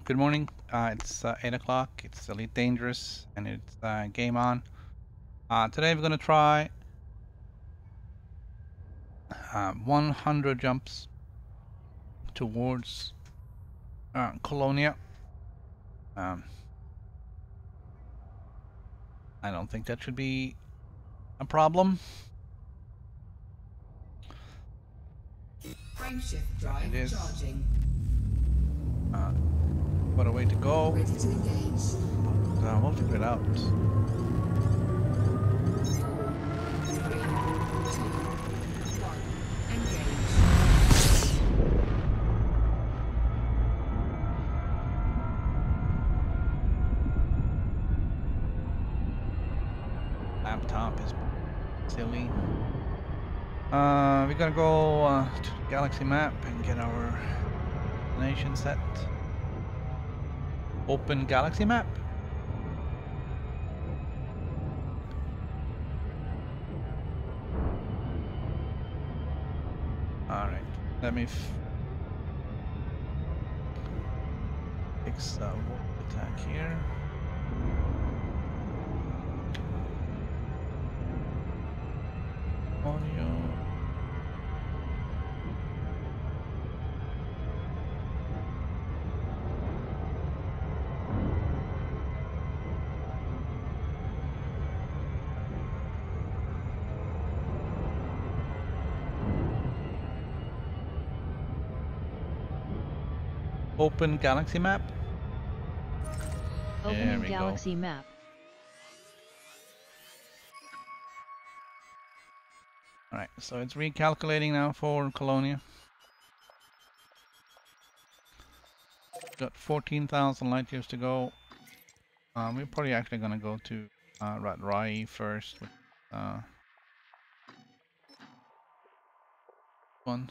Good morning. It's 8 o'clock. It's Elite Dangerous, and it's game on. Today we're going to try 100 jumps towards Colonia. I don't think that should be a problem. Frameshift drive charging. What a way to go. Ready to engage. We'll figure it out. 4, 3, 2, 1. Engage. Laptop is silly. We're gonna go to the galaxy map and get our destination set. Open galaxy map. Alright, let me fix wolf attack here. Audio. Open galaxy map. Opening galaxy map. Alright, so it's recalculating now for Colonia. Got 14,000 light years to go. We're probably actually gonna go to Rai first with one.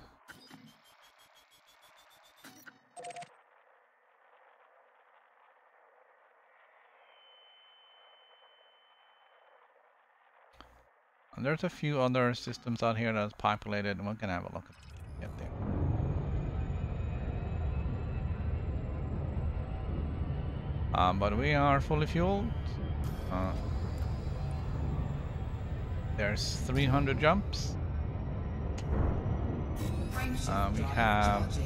There's a few other systems out here that's populated, and we're gonna have a look at get there. But we are fully fueled. There's 300 jumps. We have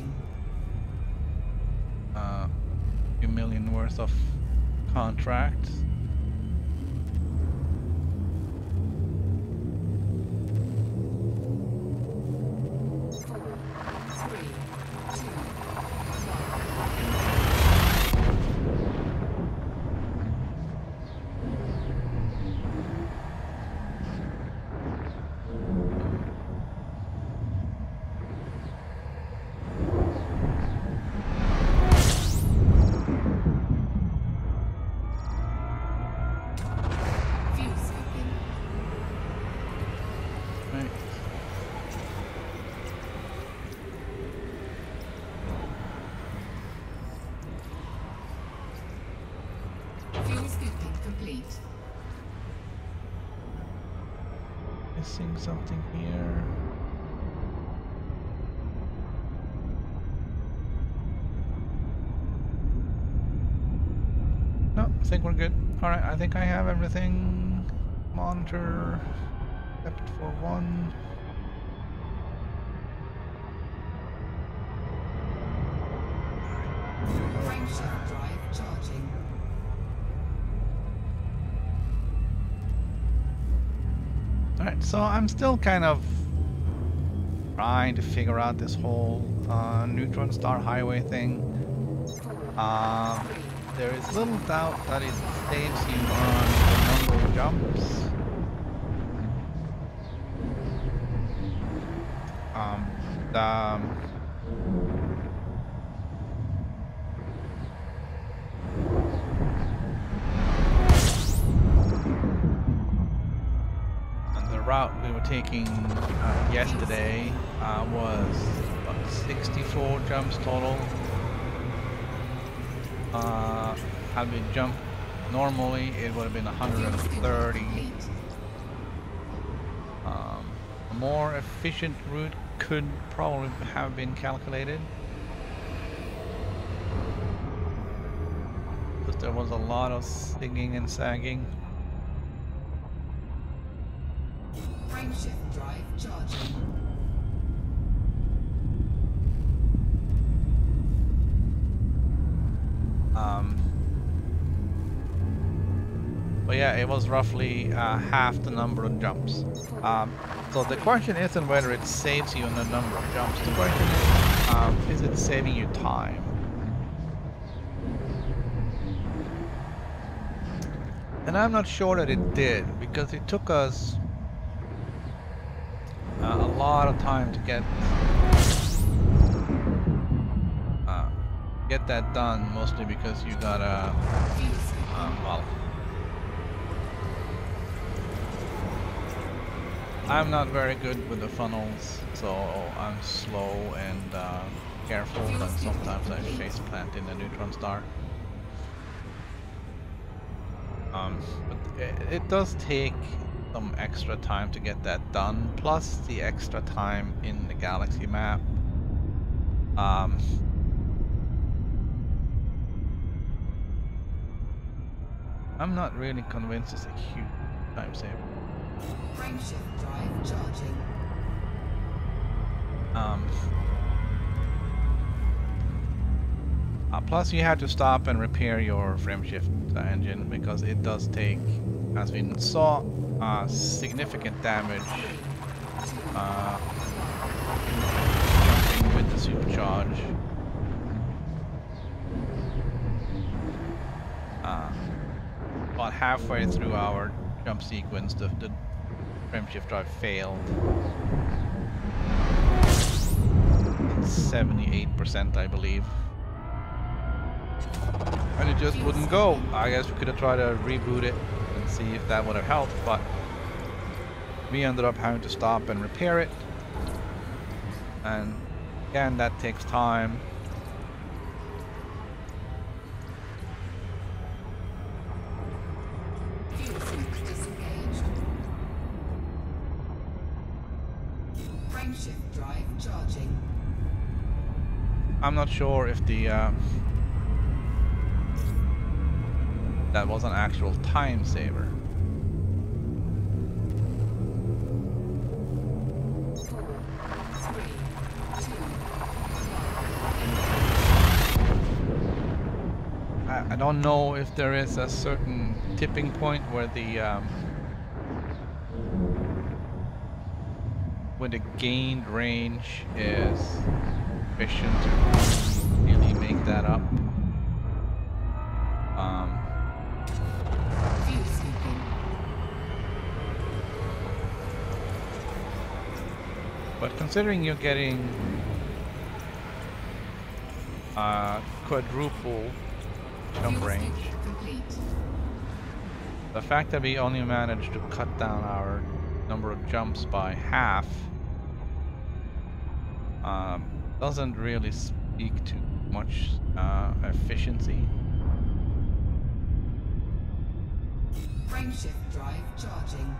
a few million worth of contracts. Missing something here. No, I think we're good. Alright, I think I have everything. Monitor, except for one. Frameshift drive charging. Alright, so I'm still kind of trying to figure out this whole neutron star highway thing. There is little doubt that it saves you on the number of jumps. The route we were taking yesterday was about 64 jumps total. Had we jumped normally, it would have been 130. A more efficient route could probably have been calculated, because there was a lot of singing and sagging. Frameshift drive charging. But yeah, it was roughly half the number of jumps. So the question isn't whether it saves you on the number of jumps. The question is it saving you time? And I'm not sure that it did, because it took us a lot of time to get that done, mostly because you gotta well, I'm not very good with the funnels, so I'm slow and careful, and sometimes I face plant in the neutron star. But it does take some extra time to get that done, plus the extra time in the galaxy map. I'm not really convinced it's a huge time saver. Frameshift drive charging. Plus you had to stop and repair your frameshift engine, because it does take, as we saw, significant damage jumping with the supercharge. About halfway through our jump sequence, the frameshift drive failed. 78%, I believe. And it just wouldn't go. I guess we could have tried to reboot it and see if that would have helped, but we ended up having to stop and repair it. And again, that takes time. Frameshift drive charging. I'm not sure if the that was an actual time saver. 4, 3, 2, 1. I don't know if there is a certain tipping point where the gained range is sufficient to really make that up. View sweeping. But considering you're getting quadruple jump View range, sweeping complete. the fact that we only managed to cut down our number of jumps by half doesn't really speak to much efficiency. Frameshift drive charging.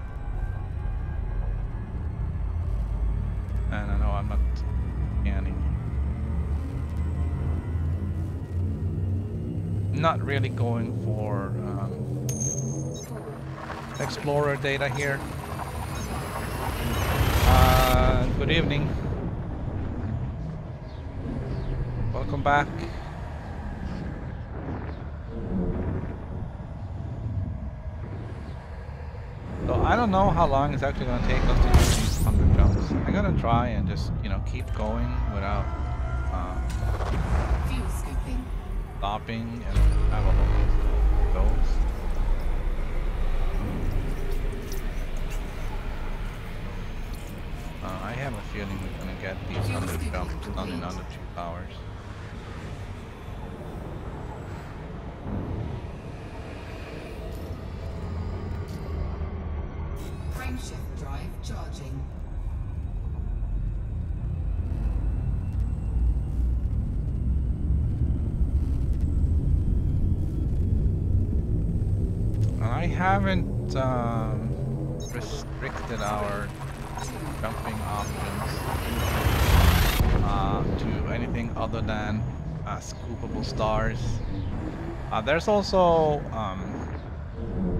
And I know I'm not scanning. Not really going for Explorer data here. Good evening. Welcome back. So I don't know how long it's actually going to take us to do these 100 jumps. I'm going to try and just, you know, keep going without View sweeping. stopping and have a look at those. I have a feeling we're going to get these 100 jumps done in under 2 hours. Frameshift drive charging. I haven't restricted our jumping options to anything other than scoopable stars. There's also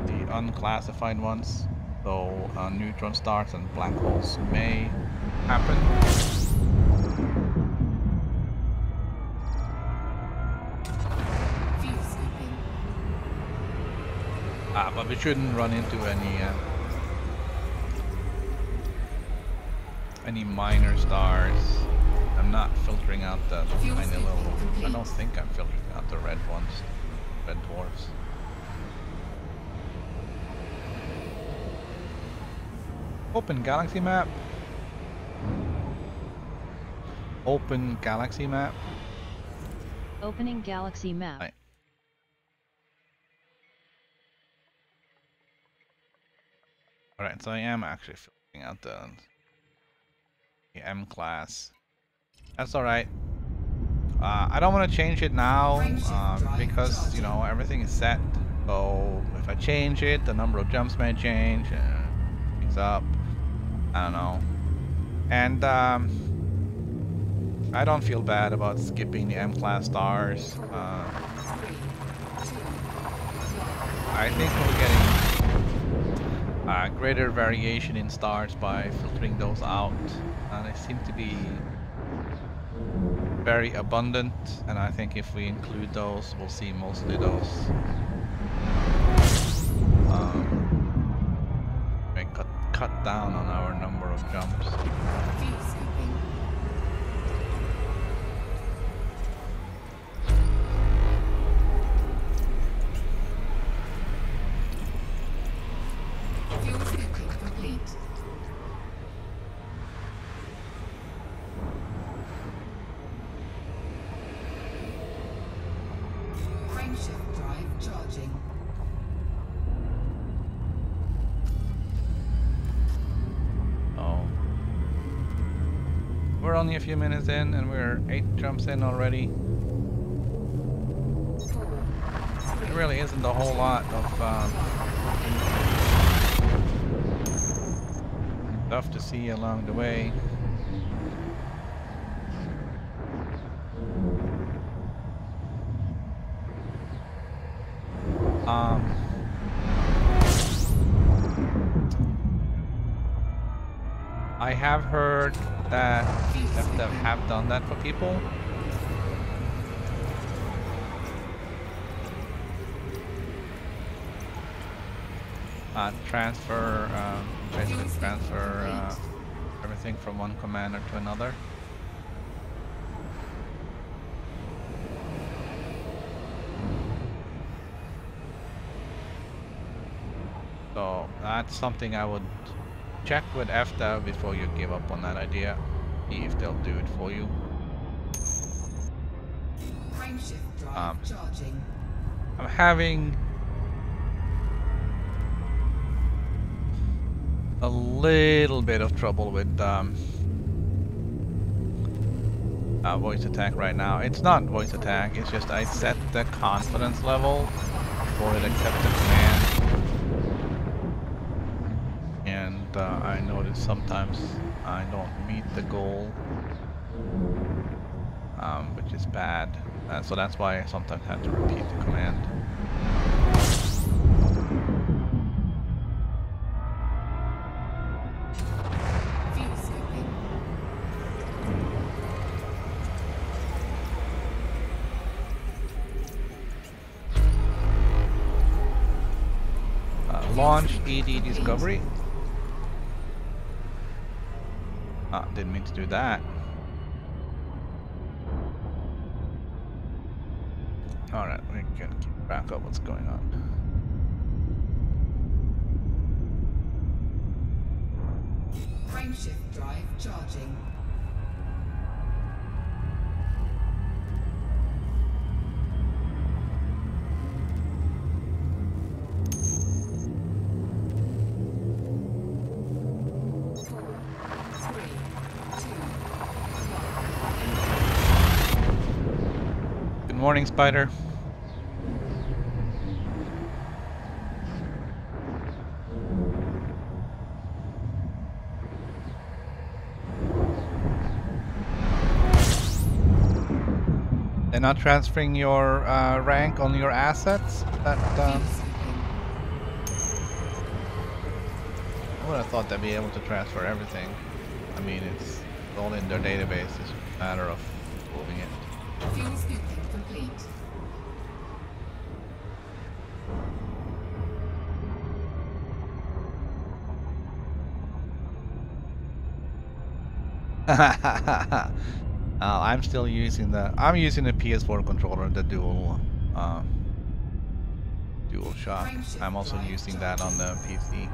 the unclassified ones, so neutron stars and black holes may happen. View sweeping. But we shouldn't run into any minor stars. I'm not filtering out the tiny little. I don't think I'm filtering out the red ones, red dwarfs. Open galaxy map. Open galaxy map. Opening galaxy map. Right. Alright, so I am actually filtering out the M class. That's alright. I don't want to change it now because, you know, everything is set. So if I change it, the number of jumps may change. Things up. I don't know. And I don't feel bad about skipping the M class stars. I think we're getting greater variation in stars by filtering those out. They seem to be very abundant, and I think if we include those, we'll see mostly those. We cut down on our number of jumps. View sweeping. View sweeping complete. Frameshift drive charging. Oh. We're only a few minutes in and we're 8 jumps in already. 4, There really isn't a whole lot of stuff to see along the way. I have heard that they have done that for people. Basically transfer everything from one commander to another. So that's something I would check with EFTA before you give up on that idea. See if they'll do it for you. Frameshift drive charging. I'm having a little bit of trouble with voice attack right now. It's not voice attack, it's just I set the confidence level before it accepts the command. And I notice sometimes I don't meet the goal, which is bad. So that's why I sometimes have to repeat the command. Launch ED discovery. Didn't mean to do that. Alright, we can keep track of what's going on. Frameshift drive charging. Morning, Spider. They're not transferring your rank on your assets? That I would have thought they'd be able to transfer everything. I mean, it's all in their database. It's a matter of moving it. Fuel scooping complete. I'm still using I'm using the PS4 controller, the dual shock. I'm also using that on the PC.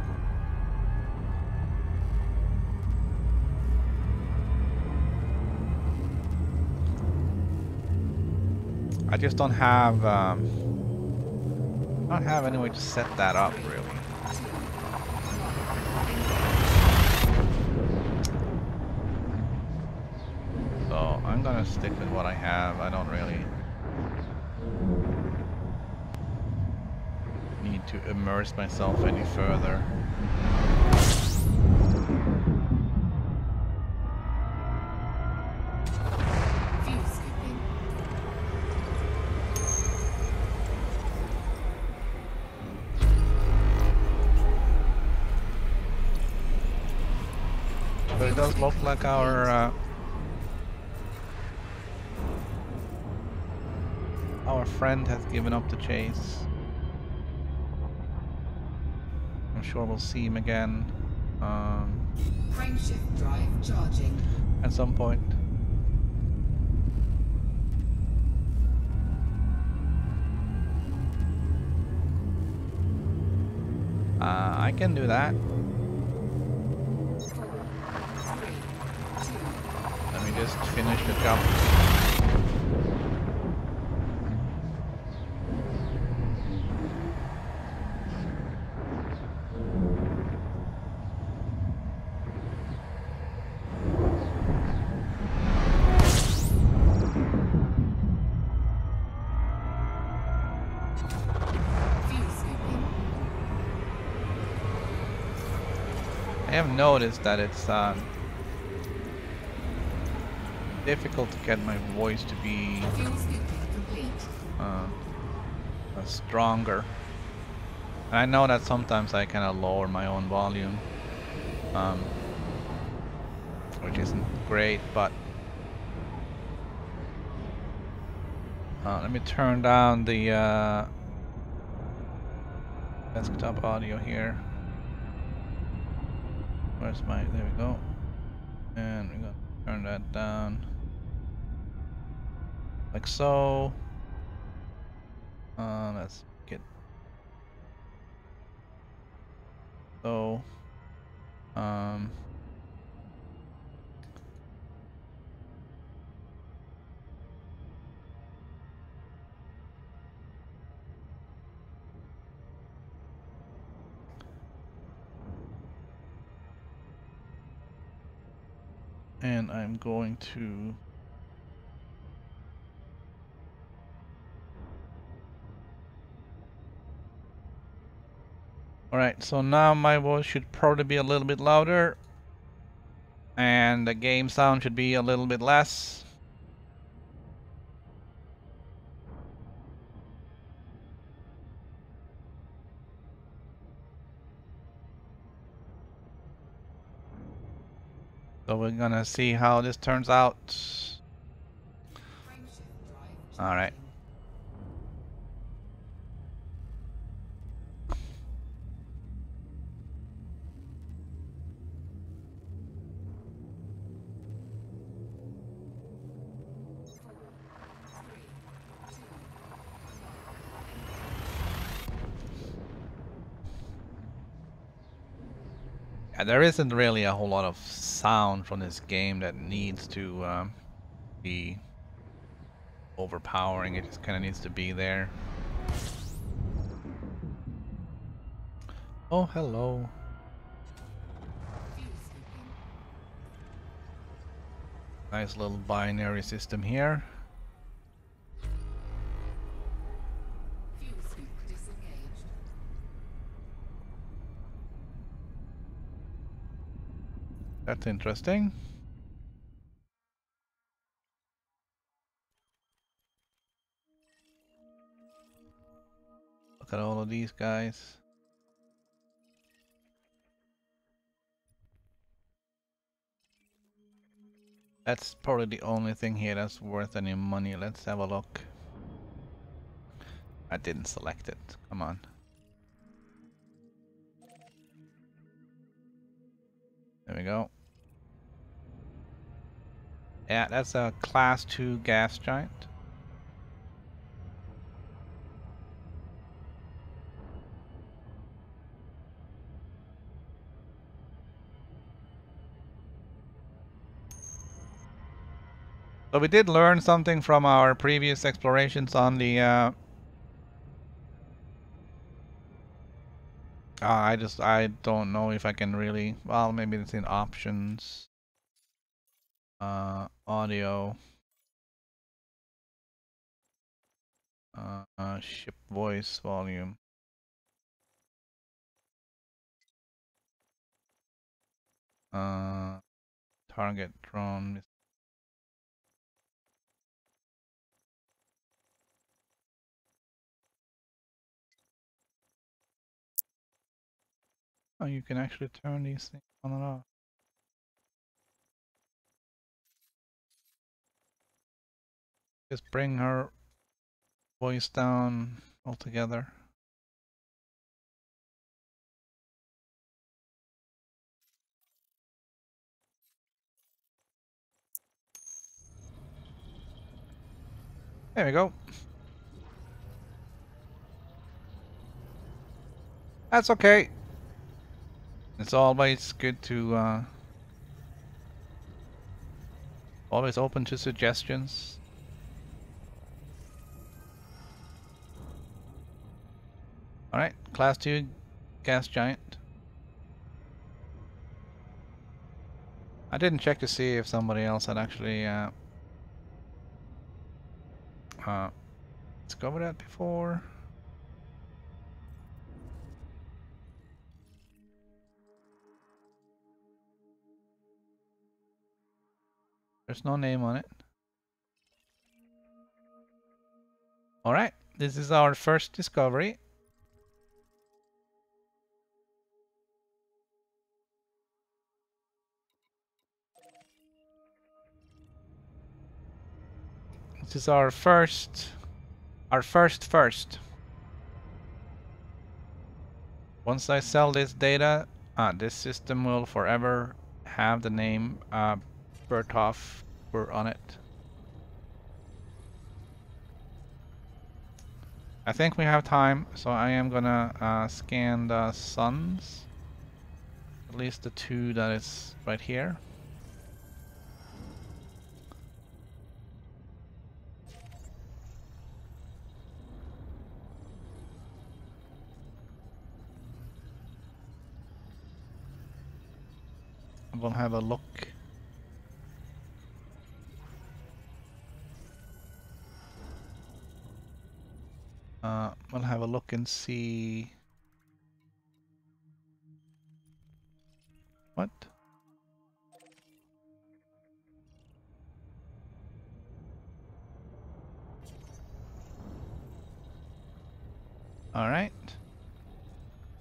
I just don't have any way to set that up really. So I'm gonna stick with what I have. I don't really need to immerse myself any further. So it does look like our friend has given up the chase. I'm sure we'll see him again Frameshift drive charging. at some point. I can do that. 4, 3, 2. Let me just finish the jump. I have noticed that it's difficult to get my voice to be stronger. And I know that sometimes I kind of lower my own volume. which isn't great, but let me turn down the desktop audio here. Where's my, there we go. And we're gonna turn that down like so. Let's get so. And I'm going to alright, so now my voice should probably be a little bit louder and the game sound should be a little bit less. So we're gonna see how this turns out. Alright. Yeah, there isn't really a whole lot of sound from this game that needs to be overpowering. It just kind of needs to be there. Oh, hello. Nice little binary system here. That's interesting. Look at all of these guys. That's probably the only thing here that's worth any money. Let's have a look. I didn't select it. Come on. There we go. Yeah, that's a class 2 gas giant. So we did learn something from our previous explorations on the I don't know if I can really, well, maybe it's in options. Audio. Ship voice volume. Target drone. Oh, you can actually turn these things on and off. Just bring her voice down altogether. There we go. That's okay. It's always good to always open to suggestions. Alright, class 2 gas giant. I didn't check to see if somebody else had actually discovered that before. There's no name on it. Alright, this is our first discovery. This is our first. Once I sell this data, this system will forever have the name Bertoph on it. I think we have time, so I am gonna scan the suns. At least the two that is right here. We'll have a look. We'll have a look and see what? All right.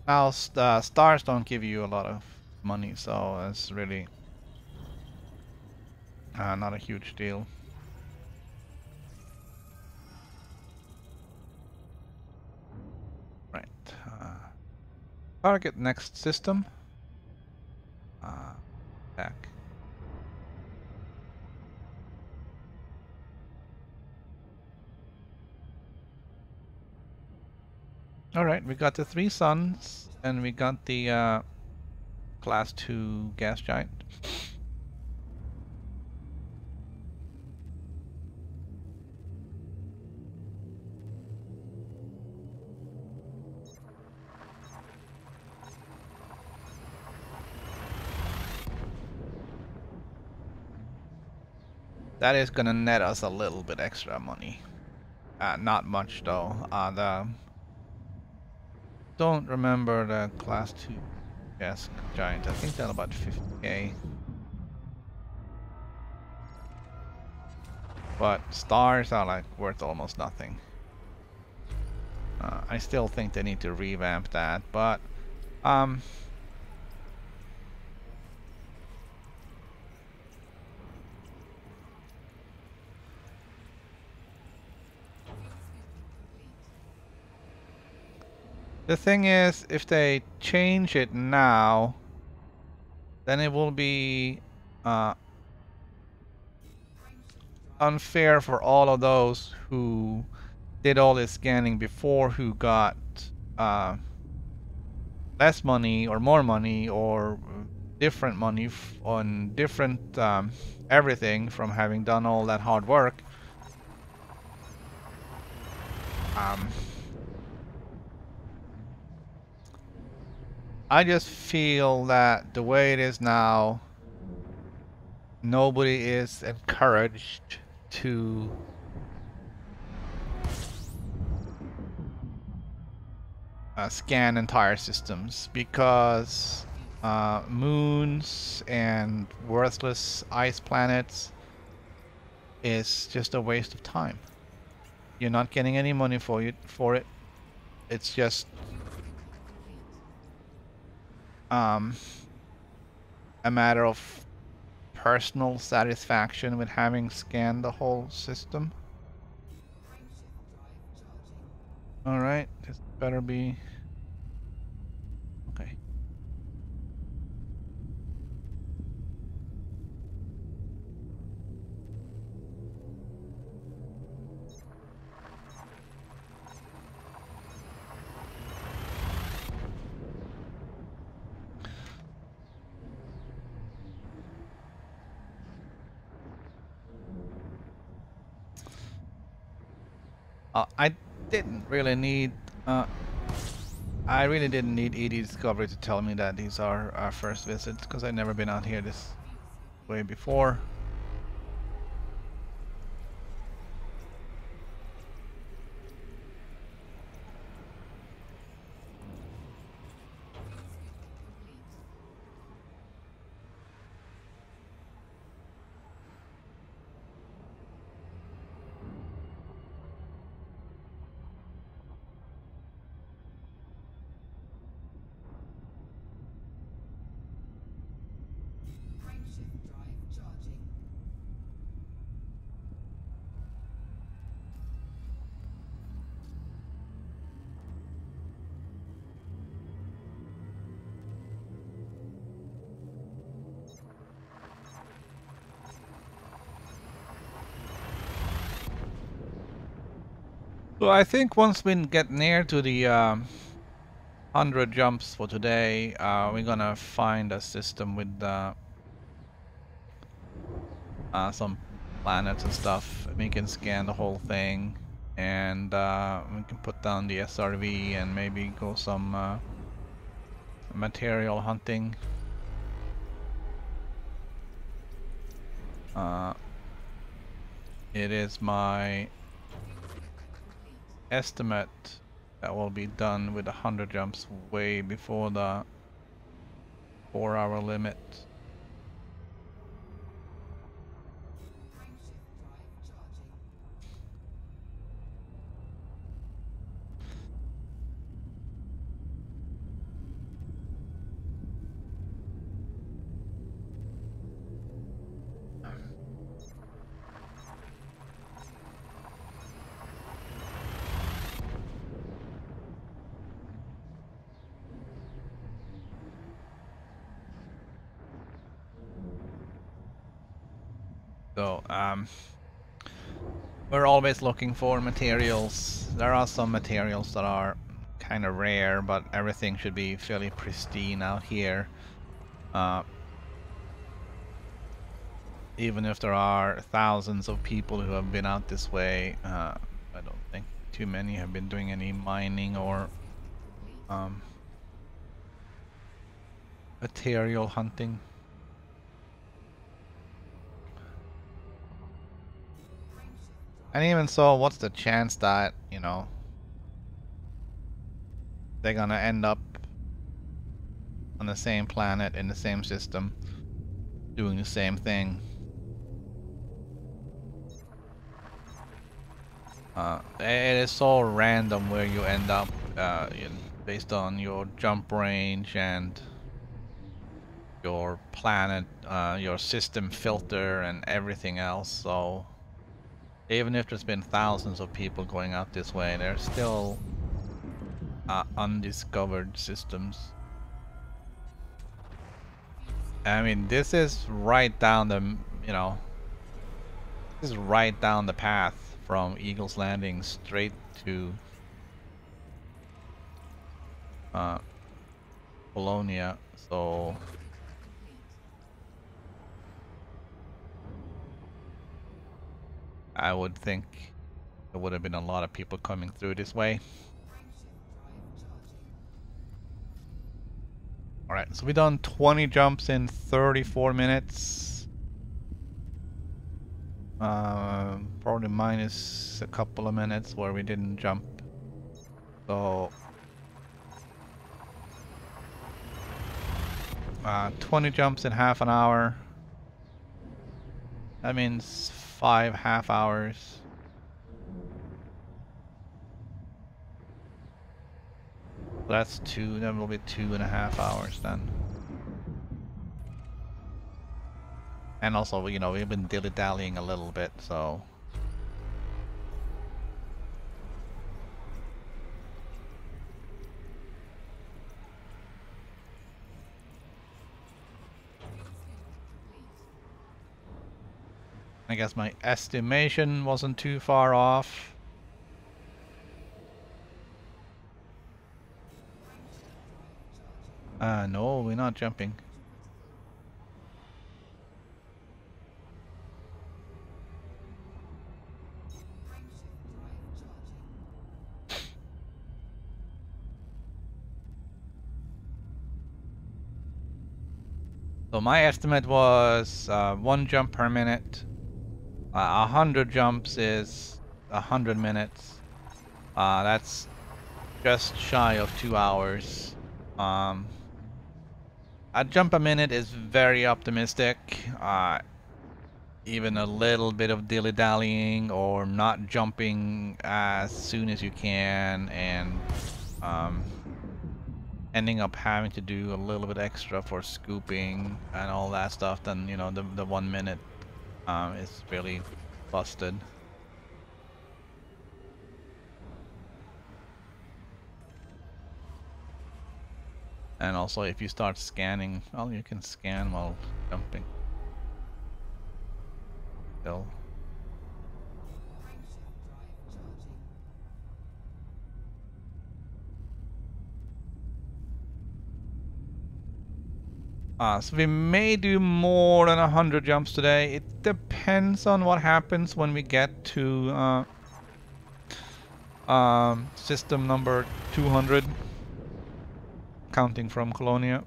Now, stars don't give you a lot of money, so it's really not a huge deal. Right. Target next system. Back. All right, we got the 3 suns, and we got the class 2 gas giant. That is gonna net us a little bit extra money. Not much though. Don't remember the class 2 gas giant. I think they're about 50k. But stars are like worth almost nothing. I still think they need to revamp that, but the thing is, if they change it now, then it will be unfair for all of those who did all this scanning before, who got less money or more money or different money on different everything from having done all that hard work. I just feel that the way it is now, nobody is encouraged to scan entire systems, because moons and worthless ice planets is just a waste of time. You're not getting any money for it. It's just a matter of personal satisfaction with having scanned the whole system. Alright, this better be okay. I didn't really need I really didn't need ED Discovery to tell me that these are our first visits, because I've never been out here this way before. Frameshift drive charging. So I think once we get near to the 100 jumps for today, we're gonna find a system with some planets and stuff. We can scan the whole thing, and we can put down the SRV and maybe go some material hunting. It is my estimate that will be done with 100 jumps way before the 4-hour limit. So, we're always looking for materials. There are some materials that are kind of rare, but everything should be fairly pristine out here. Even if there are thousands of people who have been out this way, I don't think too many have been doing any mining or material hunting. And even so, what's the chance that, you know, they're gonna end up on the same planet in the same system doing the same thing? It is so random where you end up based on your jump range and your planet, your system filter and everything else. So even if there's been thousands of people going out this way, there's still undiscovered systems. I mean, this is right down the, you know, this is right down the path from Eagle's Landing straight to Colonia, so I would think there would have been a lot of people coming through this way. Alright, so we've done 20 jumps in 34 minutes. Probably minus a couple of minutes where we didn't jump. So 20 jumps in half an hour. That means 5 half hours. So that's 2, that will be 2.5 hours then. And also, you know, we've been dilly-dallying a little bit, so I guess my estimation wasn't too far off. No, we're not jumping. So my estimate was 1 jump per minute. 100 jumps is 100 minutes. That's just shy of 2 hours. A jump a minute is very optimistic. Even a little bit of dilly-dallying or not jumping as soon as you can and ending up having to do a little bit extra for scooping and all that stuff, then, you know, the 1 minute is really busted. And also, if you start scanning, well, you can scan while jumping. Still. So we may do more than 100 jumps today. It depends on what happens when we get to system number 200, counting from Colonia.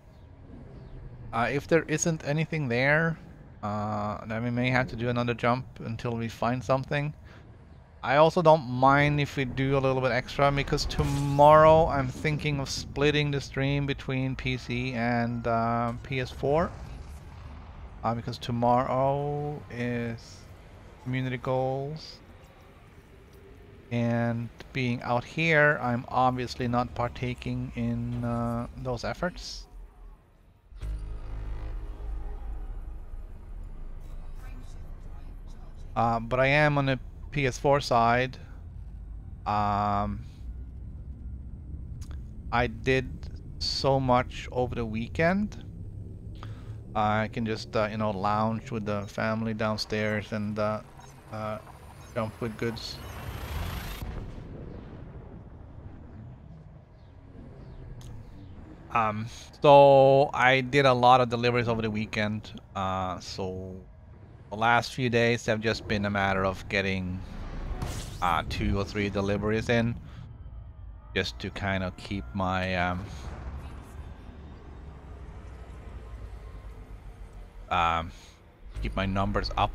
If there isn't anything there, then we may have to do another jump until we find something. I also don't mind if we do a little bit extra, because tomorrow I'm thinking of splitting the stream between PC and PS4. Because tomorrow is community goals. And being out here, I'm obviously not partaking in those efforts. But I am on the PS4 side. I did so much over the weekend. I can just you know, lounge with the family downstairs and jump with goods. So I did a lot of deliveries over the weekend. So the last few days have just been a matter of getting 2 or 3 deliveries in, just to kind of keep my numbers up,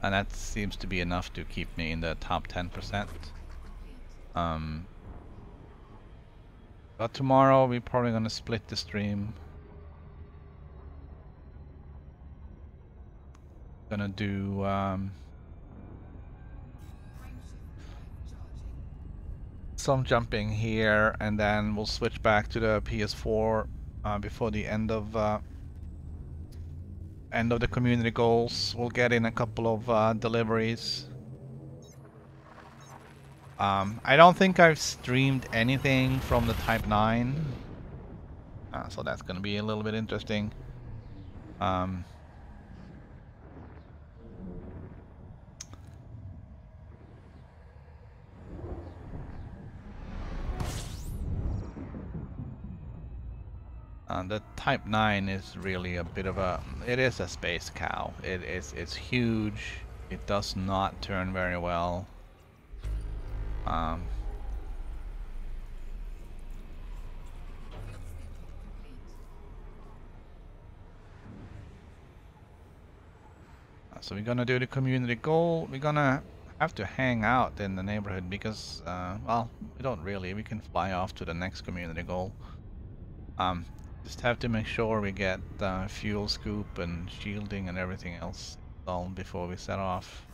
and that seems to be enough to keep me in the top 10%. But tomorrow we're probably gonna split the stream. Gonna do some jumping here, and then we'll switch back to the PS4 before the end of the community goals. We'll get in a couple of deliveries. I don't think I've streamed anything from the Type 9, so that's gonna be a little bit interesting. The Type 9 is really a bit of a... It is a space cow. It's huge. It does not turn very well. So we're gonna do the community goal. We're gonna have to hang out in the neighborhood because, well, we don't really. We can fly off to the next community goal. Just have to make sure we get fuel scoop and shielding and everything else installed before we set off.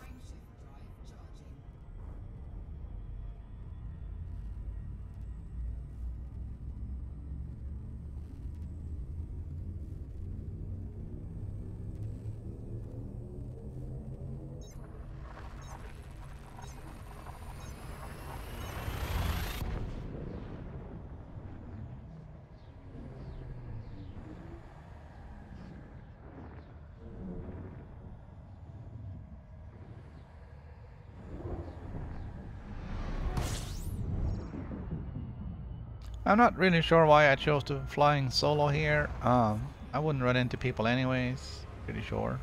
I'm not really sure why I chose to flying solo here. I wouldn't run into people anyways, pretty sure.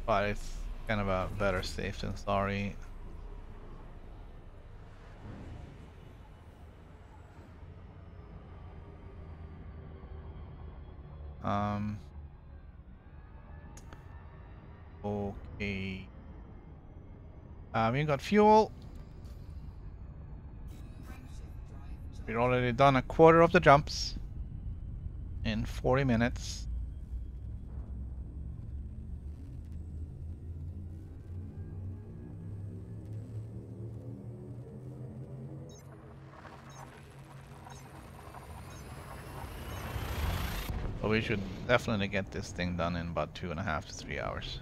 But it's kind of a better safe than sorry. Okay. We got fuel. We've already done a quarter of the jumps in 40 minutes. So we should definitely get this thing done in about 2.5 to 3 hours.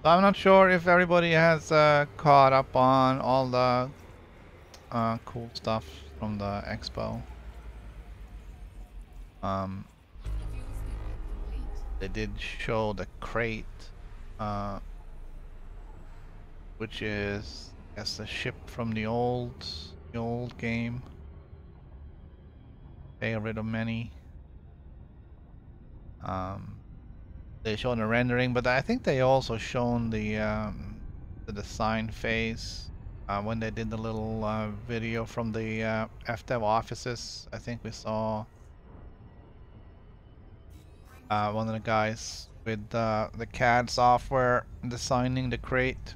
So I'm not sure if everybody has caught up on all the cool stuff from the expo. They did show the crate, which is, I guess, the ship from the old game. Favorite of many. They shown the rendering, but I think they also shown the design phase when they did the little video from the FDev offices. I think we saw one of the guys with the CAD software designing the crate.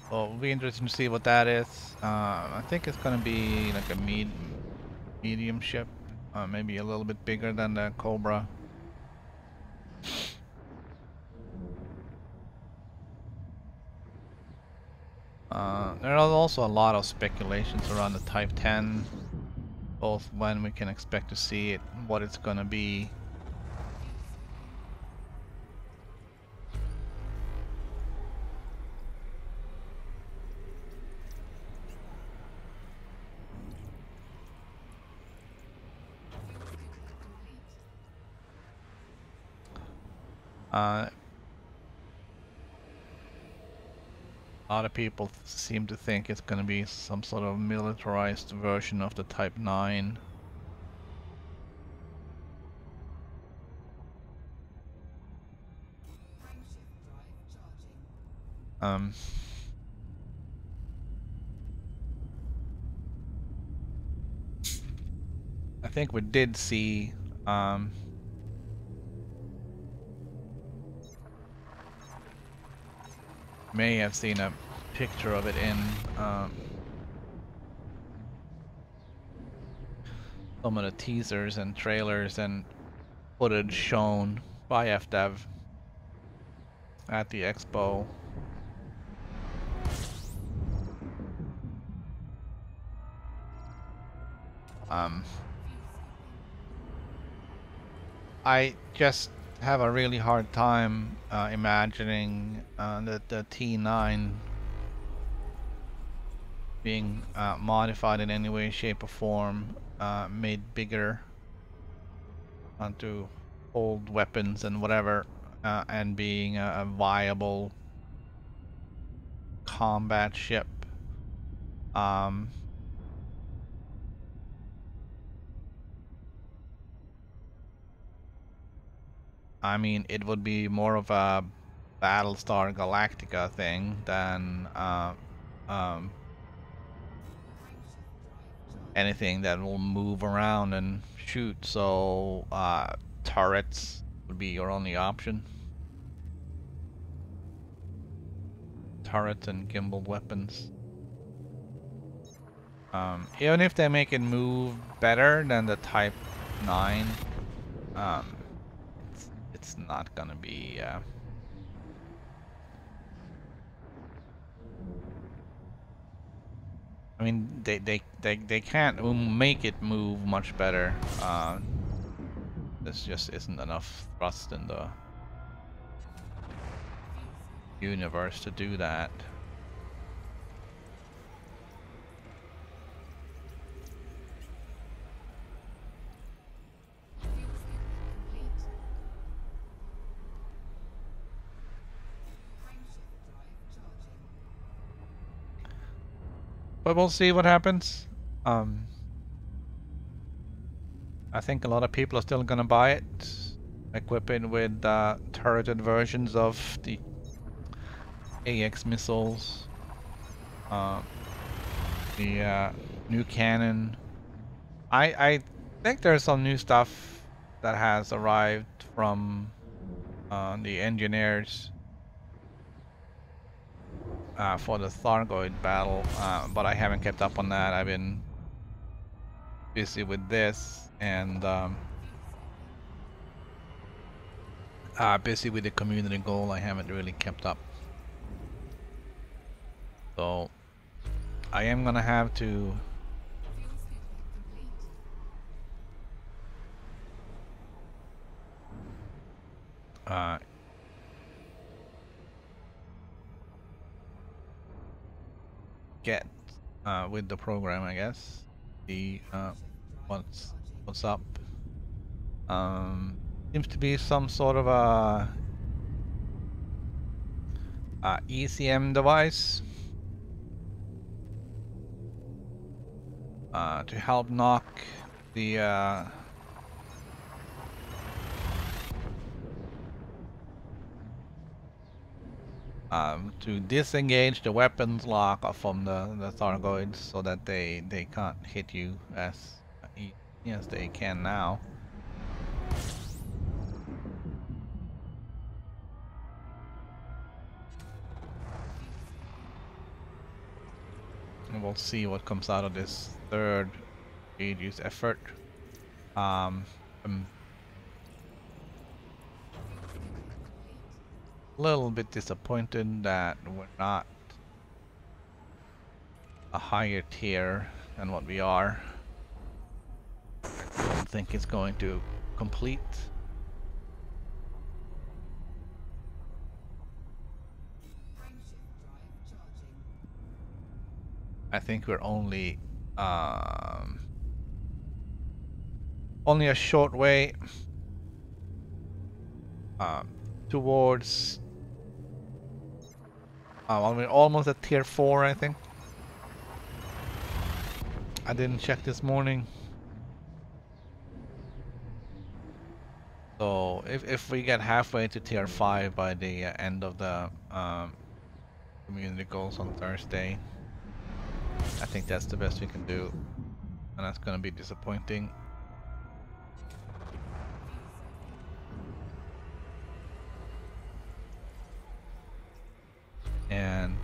So it'll be interesting to see what that is. I think it's gonna be like a medium ship, maybe a little bit bigger than the Cobra. There are also a lot of speculations around the Type 10, both when we can expect to see it, what it's gonna be. A lot of people seem to think it's going to be some sort of militarized version of the Type 9. I think we did see may have seen a picture of it in some of the teasers and trailers and footage shown by FDev at the expo. I just have a really hard time imagining the T9 being modified in any way, shape, or form, made bigger to hold weapons and whatever, and being a viable combat ship. I mean, it would be more of a Battlestar Galactica thing than anything that will move around and shoot. So turrets would be your only option. Turrets and gimbal weapons. Even if they make it move better than the Type 9, it's not gonna be I mean, they can't make it move much better. This just isn't enough thrust in the universe to do that. But we'll see what happens. I think a lot of people are still gonna buy it, equip it with turreted versions of the AX missiles, the new cannon. I think there's some new stuff that has arrived from the engineers for the Thargoid battle, but I haven't kept up on that. I've been busy with this and busy with the community goal. I haven't really kept up. So I am gonna have to uh, get with the program, I guess. See what's up. Seems to be some sort of a ECM device to help knock the to disengage the weapons lock from the Thargoids so that they can't hit you as easy as they can now. And we'll see what comes out of this third Aegis effort. I'm a little bit disappointed that we're not a higher tier than what we are. I don't think it's going to complete. I think we're only a short way towards well, we're almost at tier 4, I think. I didn't check this morning. So if we get halfway to tier 5 by the end of the community goals on Thursday, I think that's the best we can do, and that's gonna be disappointing. And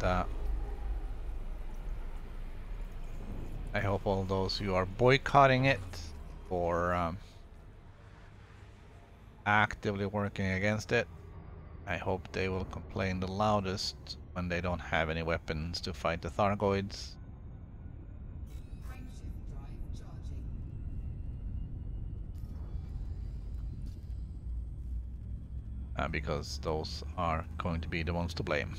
I hope all those who are boycotting it or actively working against it, I hope they will complain the loudest when they don't have any weapons to fight the Thargoids. Because those are going to be the ones to blame.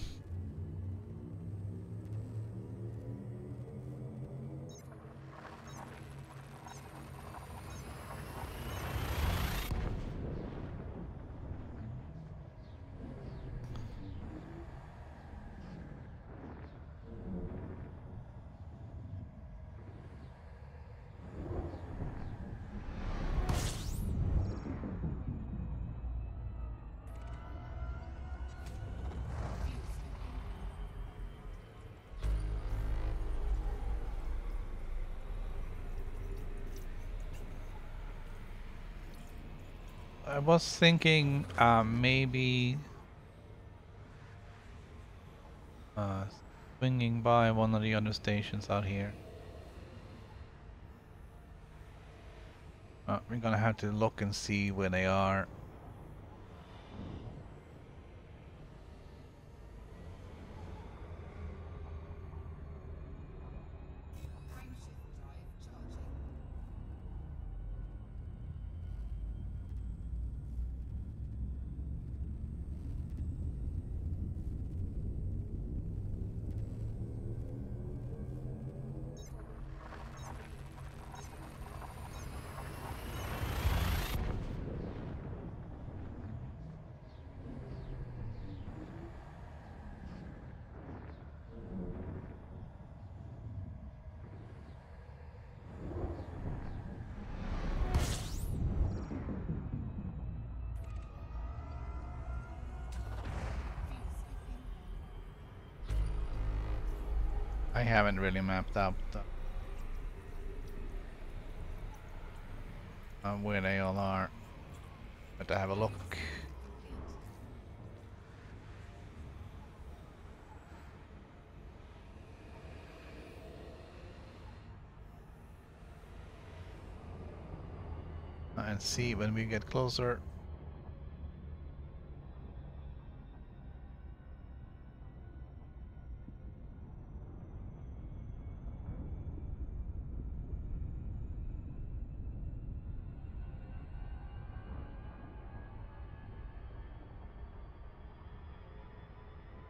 I was thinking maybe swinging by one of the other stations out here. We're gonna have to look and see where they are. I haven't really mapped out where they all are, but I have a look. And see when we get closer.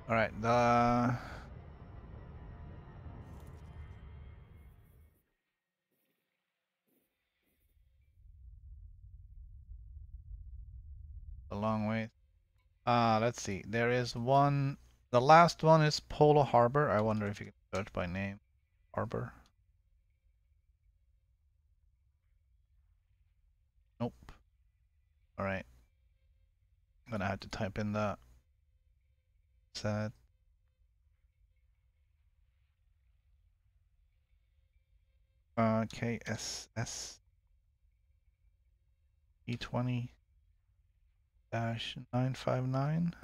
All right. A long way. Let's see. There is one. The last one is Polo Harbor. I wonder if you can search by name. Harbor. Nope. All right. I'm gonna have to type in the set. KSS E20 -959.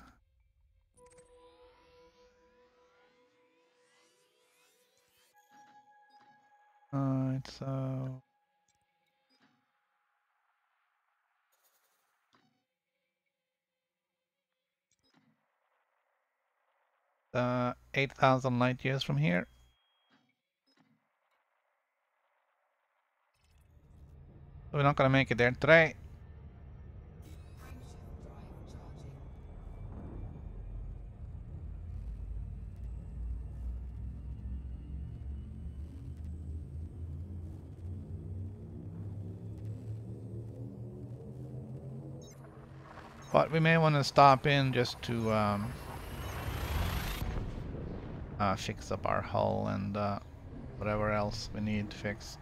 It's 8,000 light years from here. So we're not gonna make it there today. But we may want to stop in just to fix up our hull and whatever else we need fixed.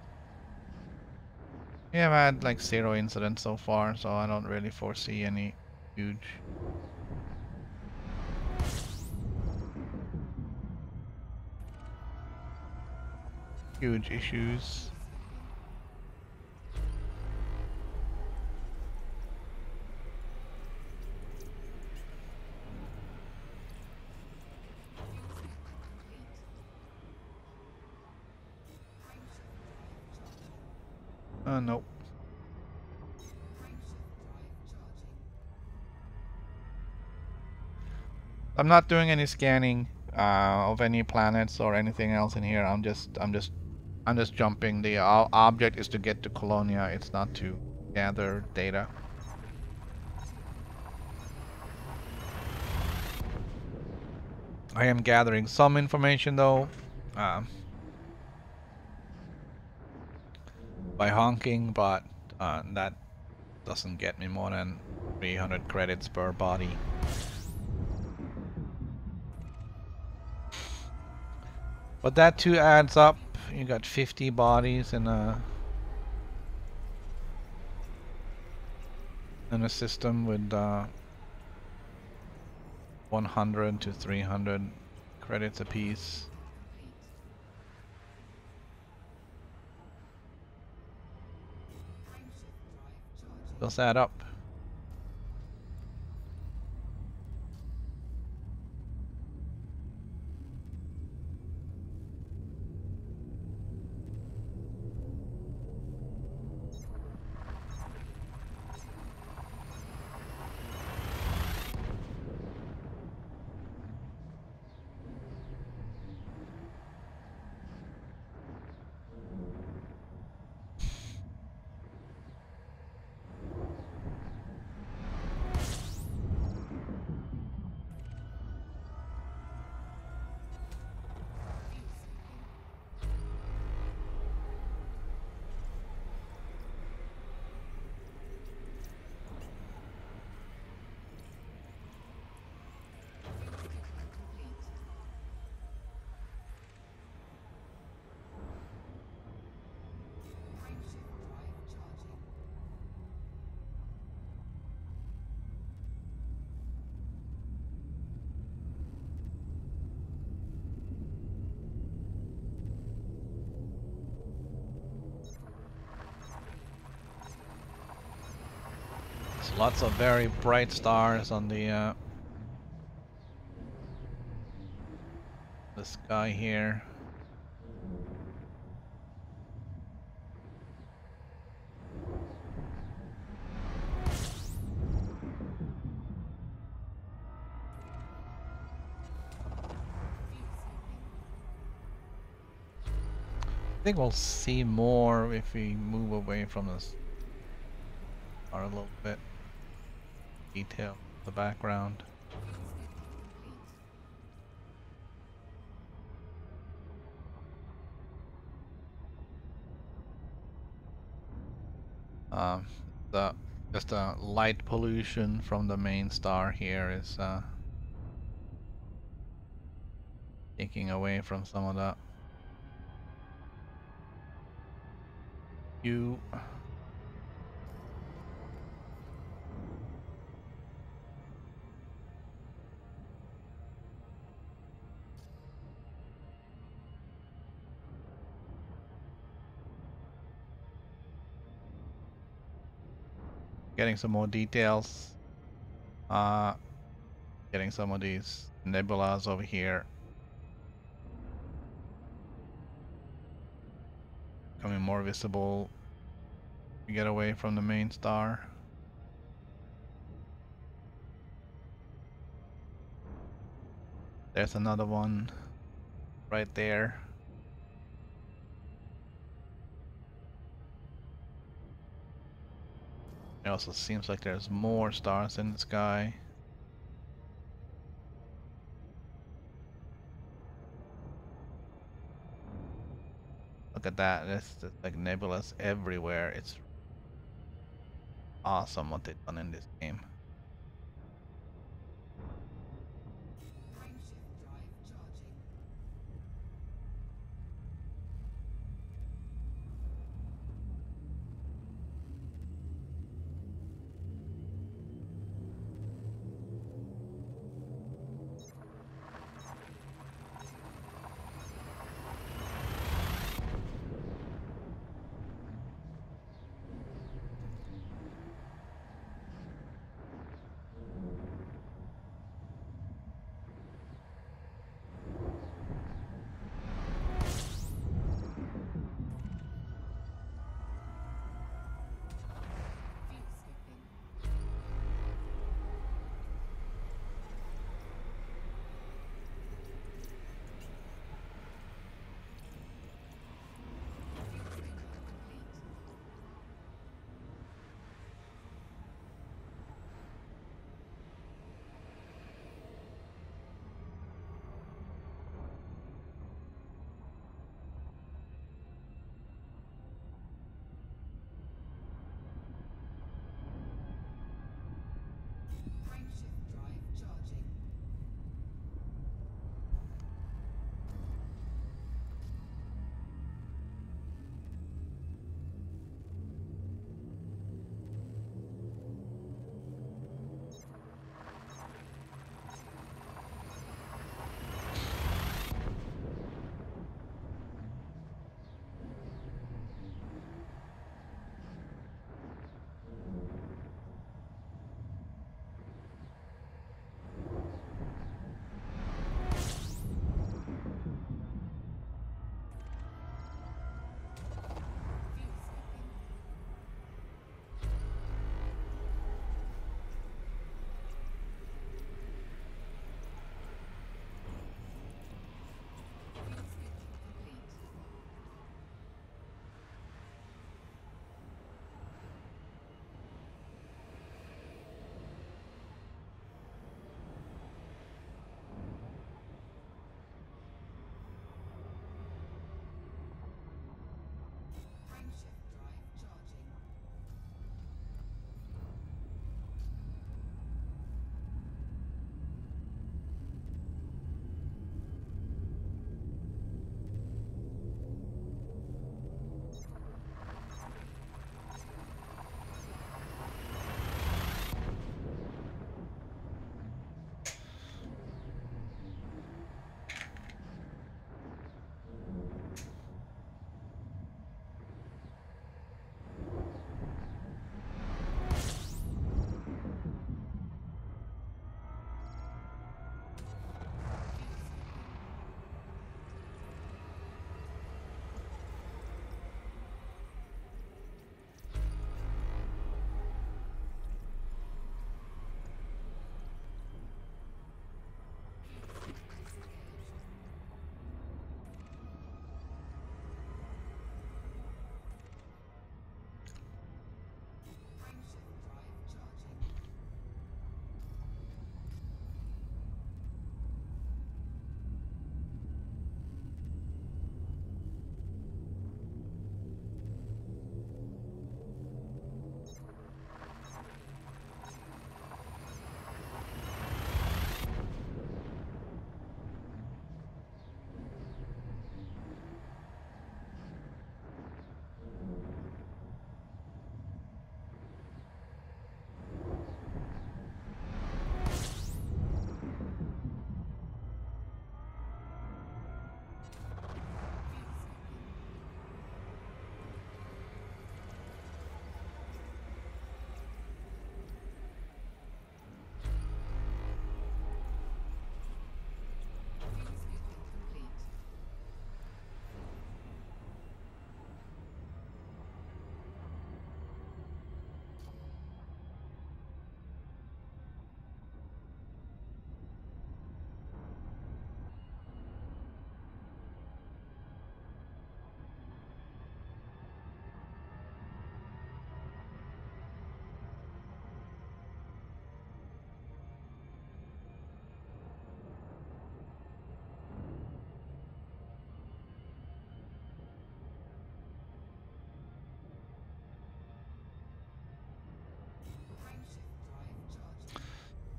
We have had like 0 incidents so far, so I don't really foresee any huge issues. Nope. I'm not doing any scanning of any planets or anything else in here. I'm just jumping. The object is to get to Colonia. It's not to gather data. I am gathering some information though. By honking, but that doesn't get me more than 300 credits per body. But that too adds up. You got 50 bodies in a system with 100 to 300 credits apiece. Does add up. Lots of very bright stars on the sky here. I think we'll see more if we move away from this or a little bit. Detail the background. Um, the just the light pollution from the main star here is taking away from some of the hue. Getting some more details. Getting some of these nebulas over here becoming more visible. We get away from the main star. There's another one right there. It also seems like there's more stars in the sky. Look at that, there's like nebulas everywhere. It's awesome what they've done in this game. Frameshift drive charging.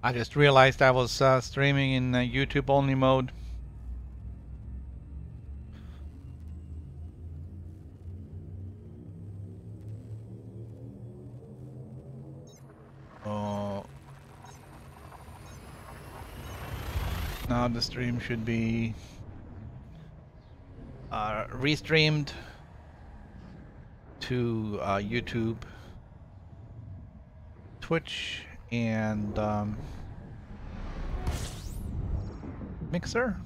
I just realized I was streaming in YouTube only mode. Oh. Now the stream should be restreamed to YouTube, Twitch, and Mixer.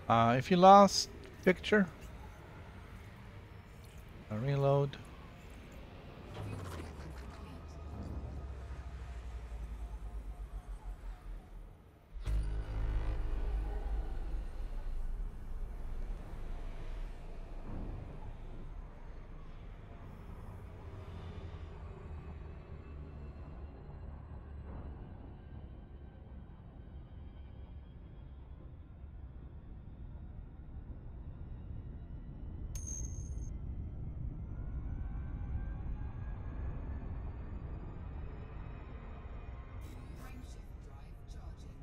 If you lost picture, reload. Frameshift drive charging.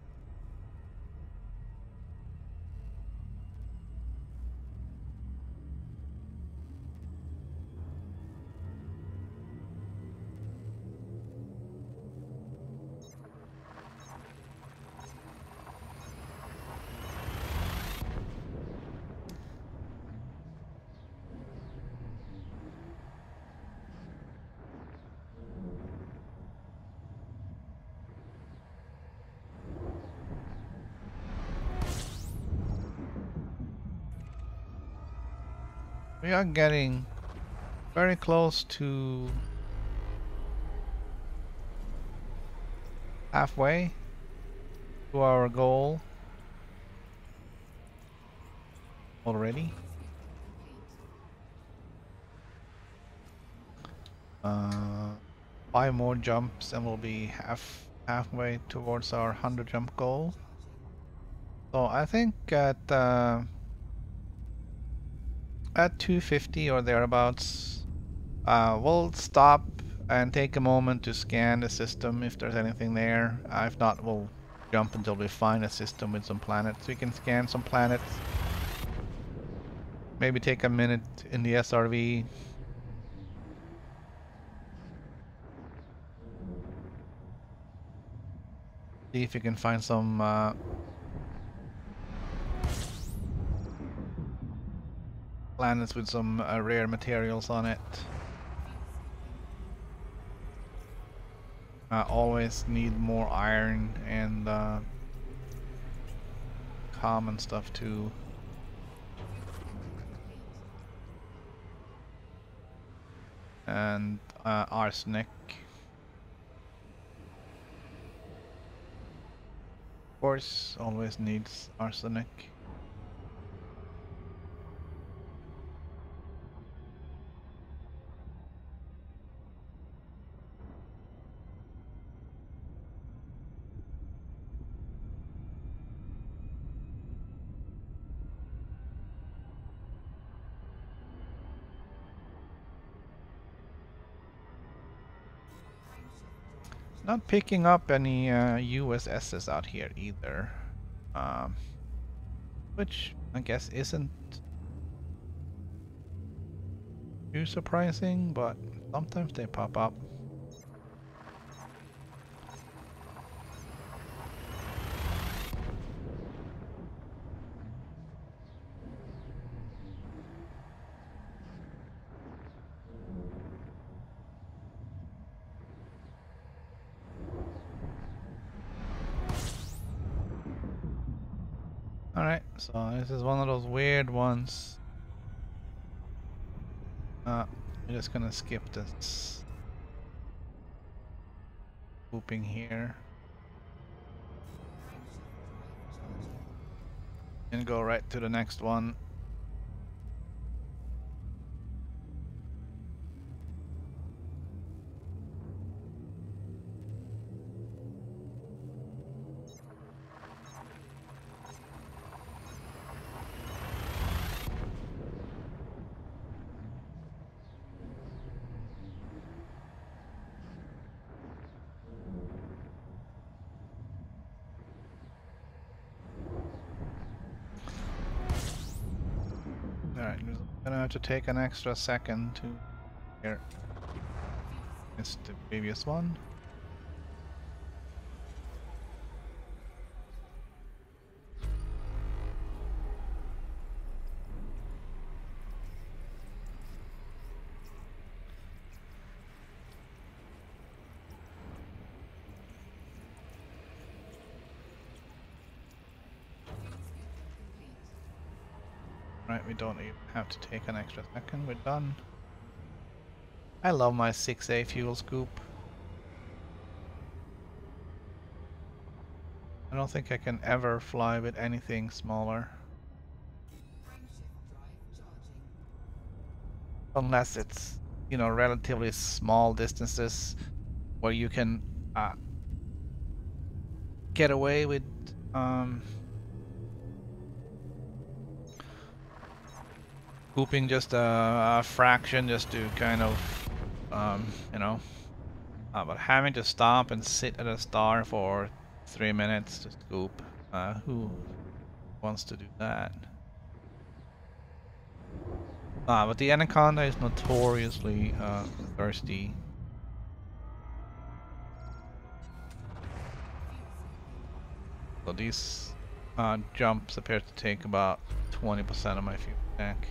We are getting very close to halfway to our goal already. Uh, 5 more jumps and we'll be halfway towards our 100 jump goal. So I think at 250 or thereabouts, we'll stop and take a moment to scan the system if there's anything there. If not, we'll jump until we find a system with some planets. We can scan some planets. Maybe take a minute in the SRV. See if you can find some planets with some rare materials on it. Always need more iron and common stuff too. And arsenic. Of course, always needs arsenic. Not picking up any USSs out here either, which I guess isn't too surprising, but sometimes they pop up. Alright, so this is one of those weird ones. I'm just gonna skip this looping here and go right to the next one. Gonna have to take an extra second to here. Missed the previous one. Right, we don't even have to take an extra second, we're done. I love my 6A fuel scoop. I don't think I can ever fly with anything smaller. Unless it's, you know, relatively small distances where you can get away with scooping just a fraction just to kind of, you know, but having to stop and sit at a star for 3 minutes to scoop, who wants to do that? But the Anaconda is notoriously thirsty. So these jumps appear to take about 20% of my fuel tank.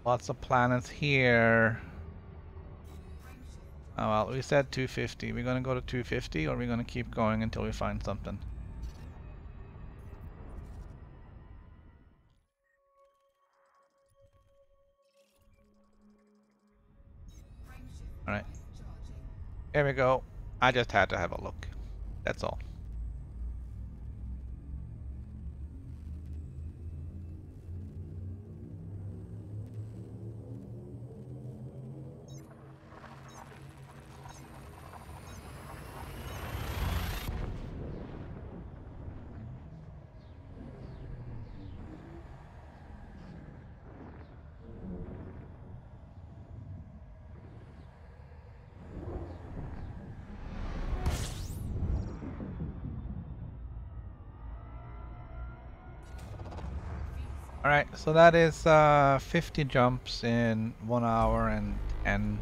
Lots of planets here. Oh well, we said 250. We're gonna go to 250, or we're gonna keep going until we find something. Alright. Here we go. I just had to have a look. That's all. Alright, so that is 50 jumps in 1 hour and 10.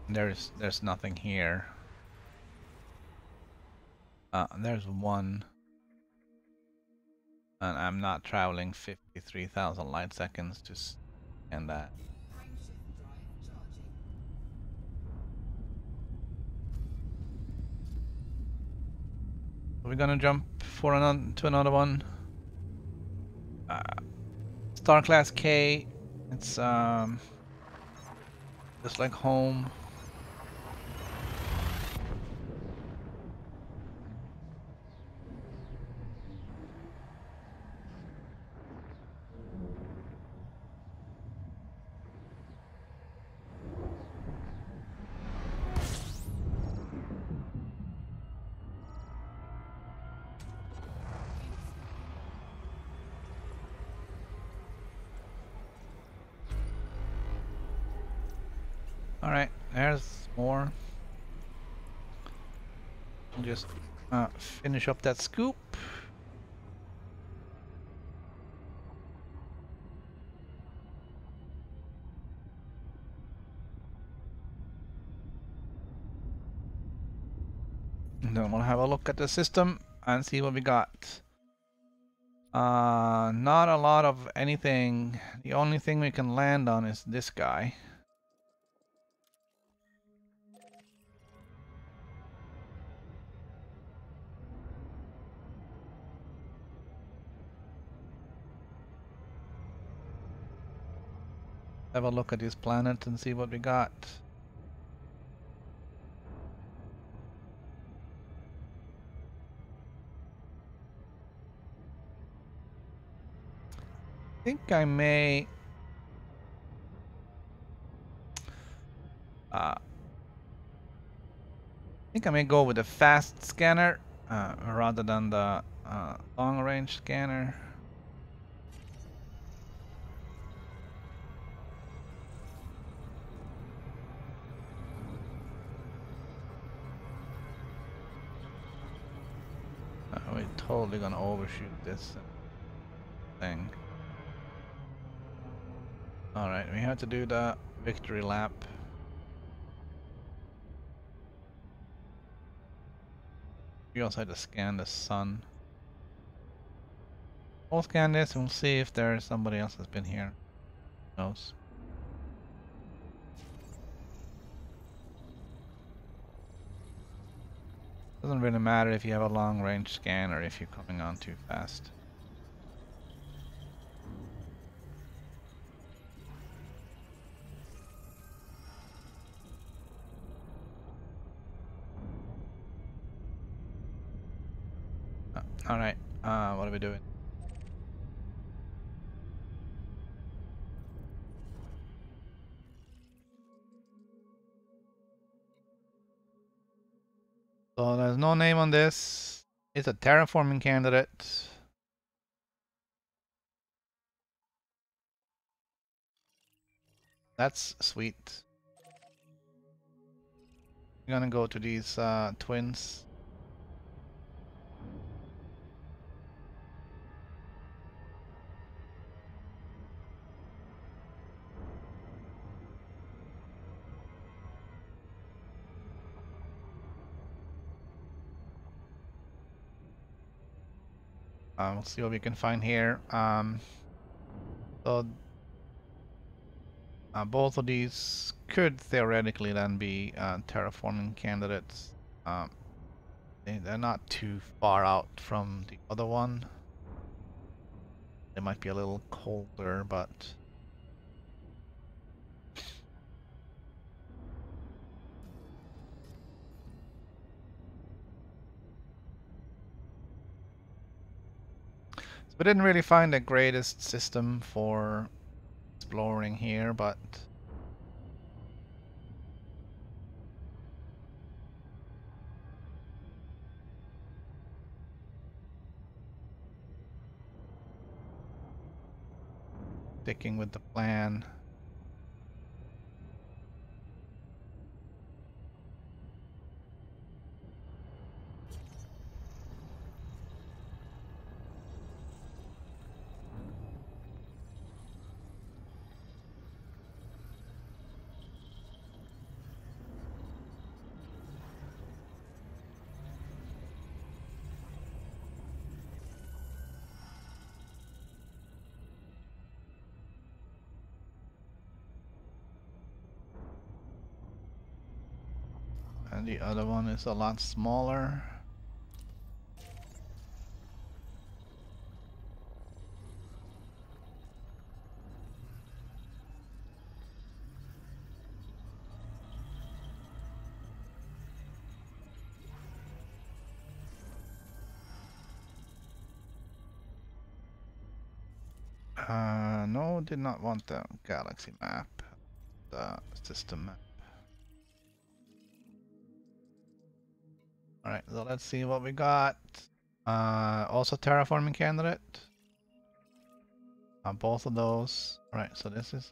There's nothing here. There's one. And I'm not traveling 53,000 light seconds to scan that. We're gonna jump for another one. Star Class K. It's just like home. Alright, there's more. I'll just finish up that scoop. And then we'll have a look at the system and see what we got. Not a lot of anything. The only thing we can land on is this guy. Have a look at this planet and see what we got. I think I may go with the fast scanner rather than the long range scanner. totally gonna overshoot this thing. Alright, we have to do the victory lap. We also had to scan the sun. We'll scan this and we'll see if there's somebody else that's been here. Who knows? Doesn't really matter if you have a long range scan or if you're coming on too fast. Alright, what are we doing? So there's no name on this. It's a terraforming candidate. That's sweet. We're gonna go to these twins. We'll see what we can find here. So both of these could theoretically then be terraforming candidates. They're not too far out from the other one. They might be a little colder, but so we didn't really find the greatest system for exploring here, but sticking with the plan. And the other one is a lot smaller. No, did not want the galaxy map, the system map. Alright, so let's see what we got. Also terraforming candidate. Both of those. Alright, so this is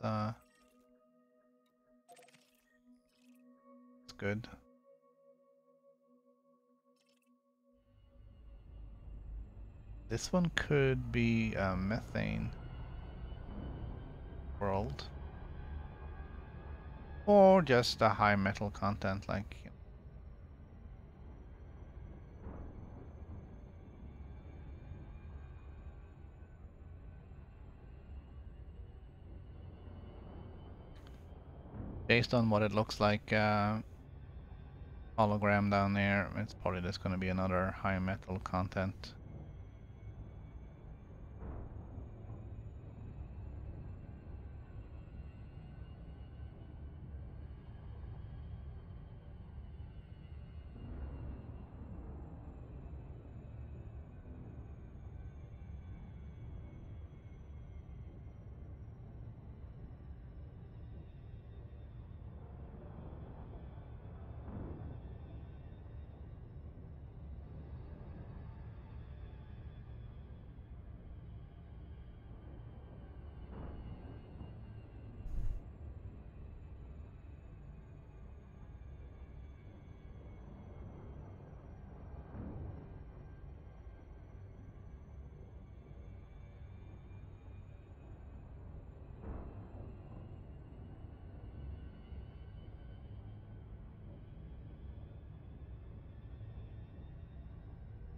it's good. This one could be a methane world. Or just a high metal content like based on what it looks like hologram down there, it's probably just gonna be another high metal content.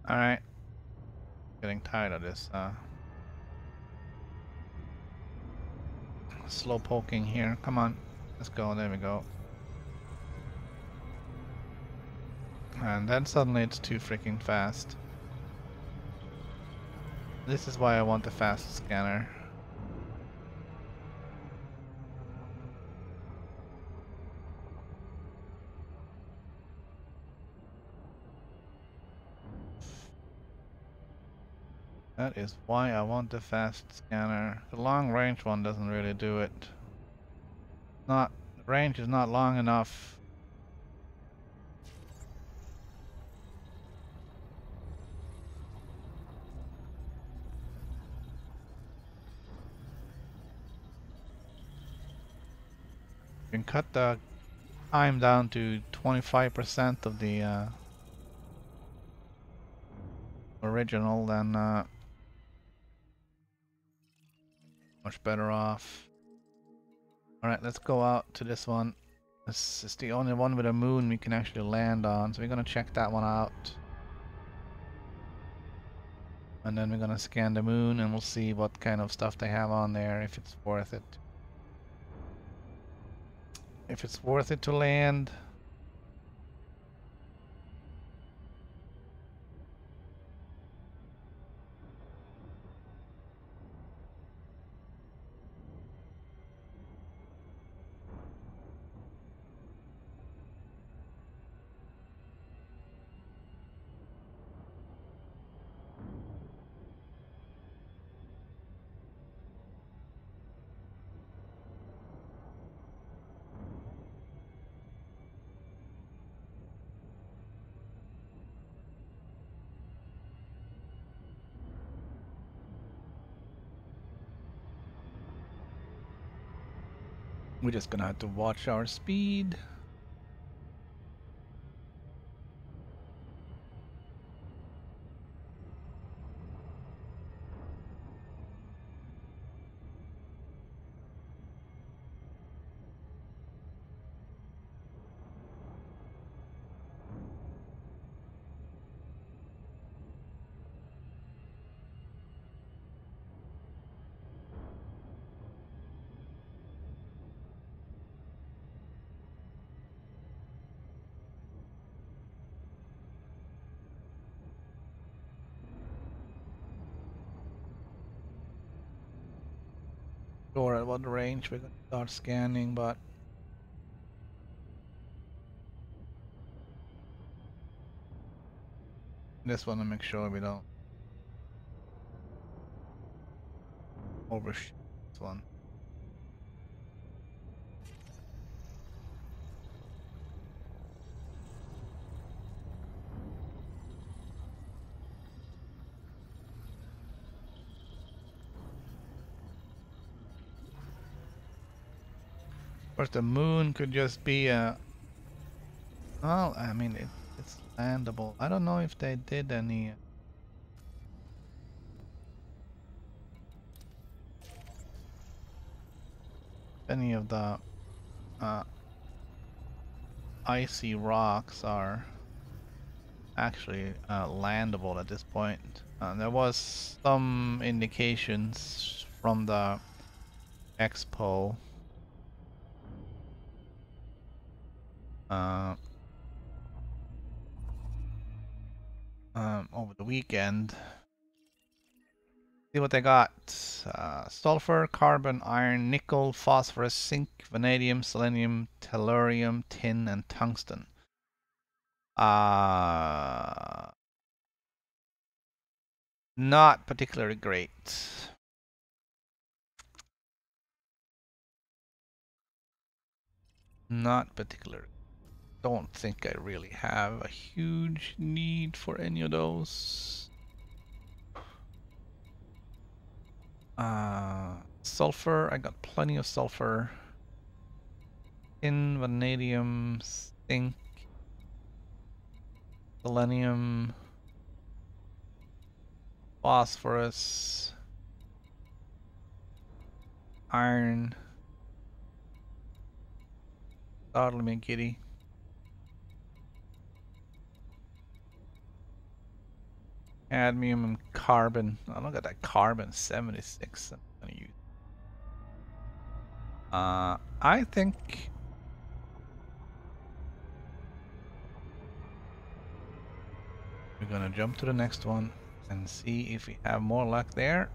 Alright. Getting tired of this slow poking here. Come on. Let's go. There we go. And then suddenly it's too freaking fast. This is why I want the fast scanner. That is why I want the fast scanner. The long range one doesn't really do it. The range is not long enough. You can cut the time down to 25% of the original, then much better off. Alright, let's go out to this one. This is the only one with a moon we can actually land on, so we're gonna check that one out. And then we're gonna scan the moon and we'll see what kind of stuff they have on there, if it's worth it. If it's worth it to land. We're just gonna have to watch our speed. Sure at what range we're gonna start scanning, but just want to make sure we don't overshoot this one. Of course, the moon could just be a. Well, I mean, it's landable. I don't know if they did any of the icy rocks are actually landable at this point. There was some indications from the expo over the weekend. See what they got. Sulfur, carbon, iron, nickel, phosphorus, zinc, vanadium, selenium, tellurium, tin, and tungsten. Not particularly great. Not particularly. Don't think I really have a huge need for any of those. Sulfur, I got plenty of sulfur. Tin, vanadium, zinc, selenium, phosphorus, iron. Startle me, kitty. Cadmium and carbon. Oh, look at that carbon 76. I'm gonna use. I think we're gonna jump to the next one and see if we have more luck there.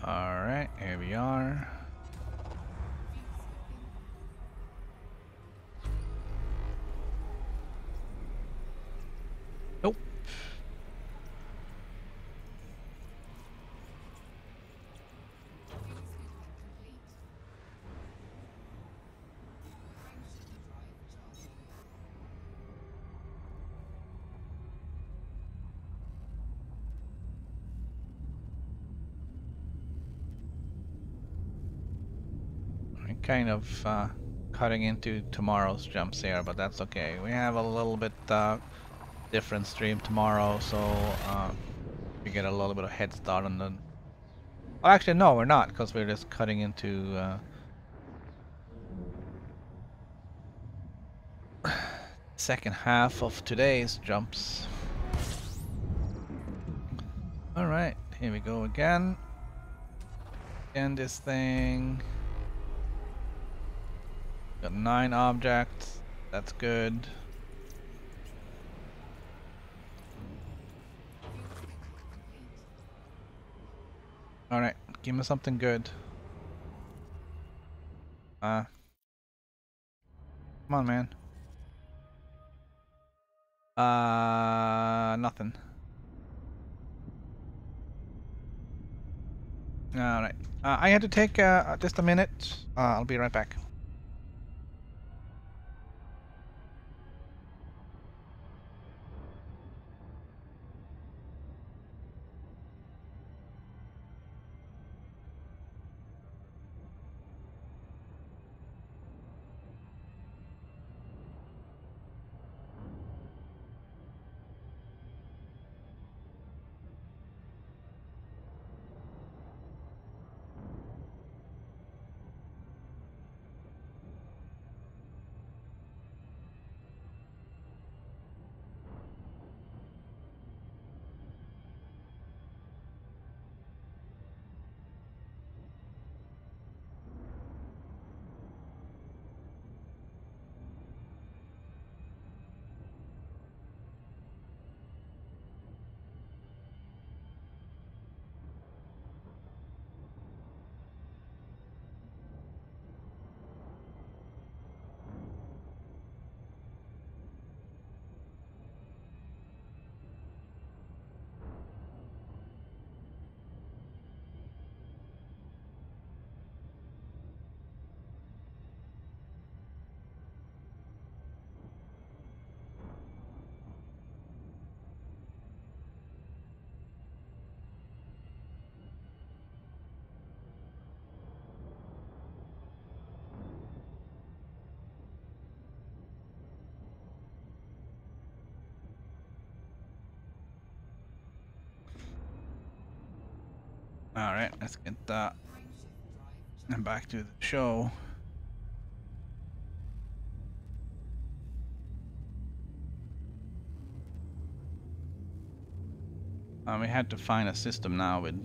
Alright, here we are. Nope. Kind of cutting into tomorrow's jumps here, but that's okay. We have a little bit different stream tomorrow, so we get a little bit of head start on the... Well, actually, no, we're not, because we're just cutting into second half of today's jumps. Alright, here we go again. End this thing. Got 9 objects. That's good. Alright, give me something good. Come on, man. Nothing. Alright. I had to take just a minute. I'll be right back. Alright, let's get back to the show. We had to find a system now with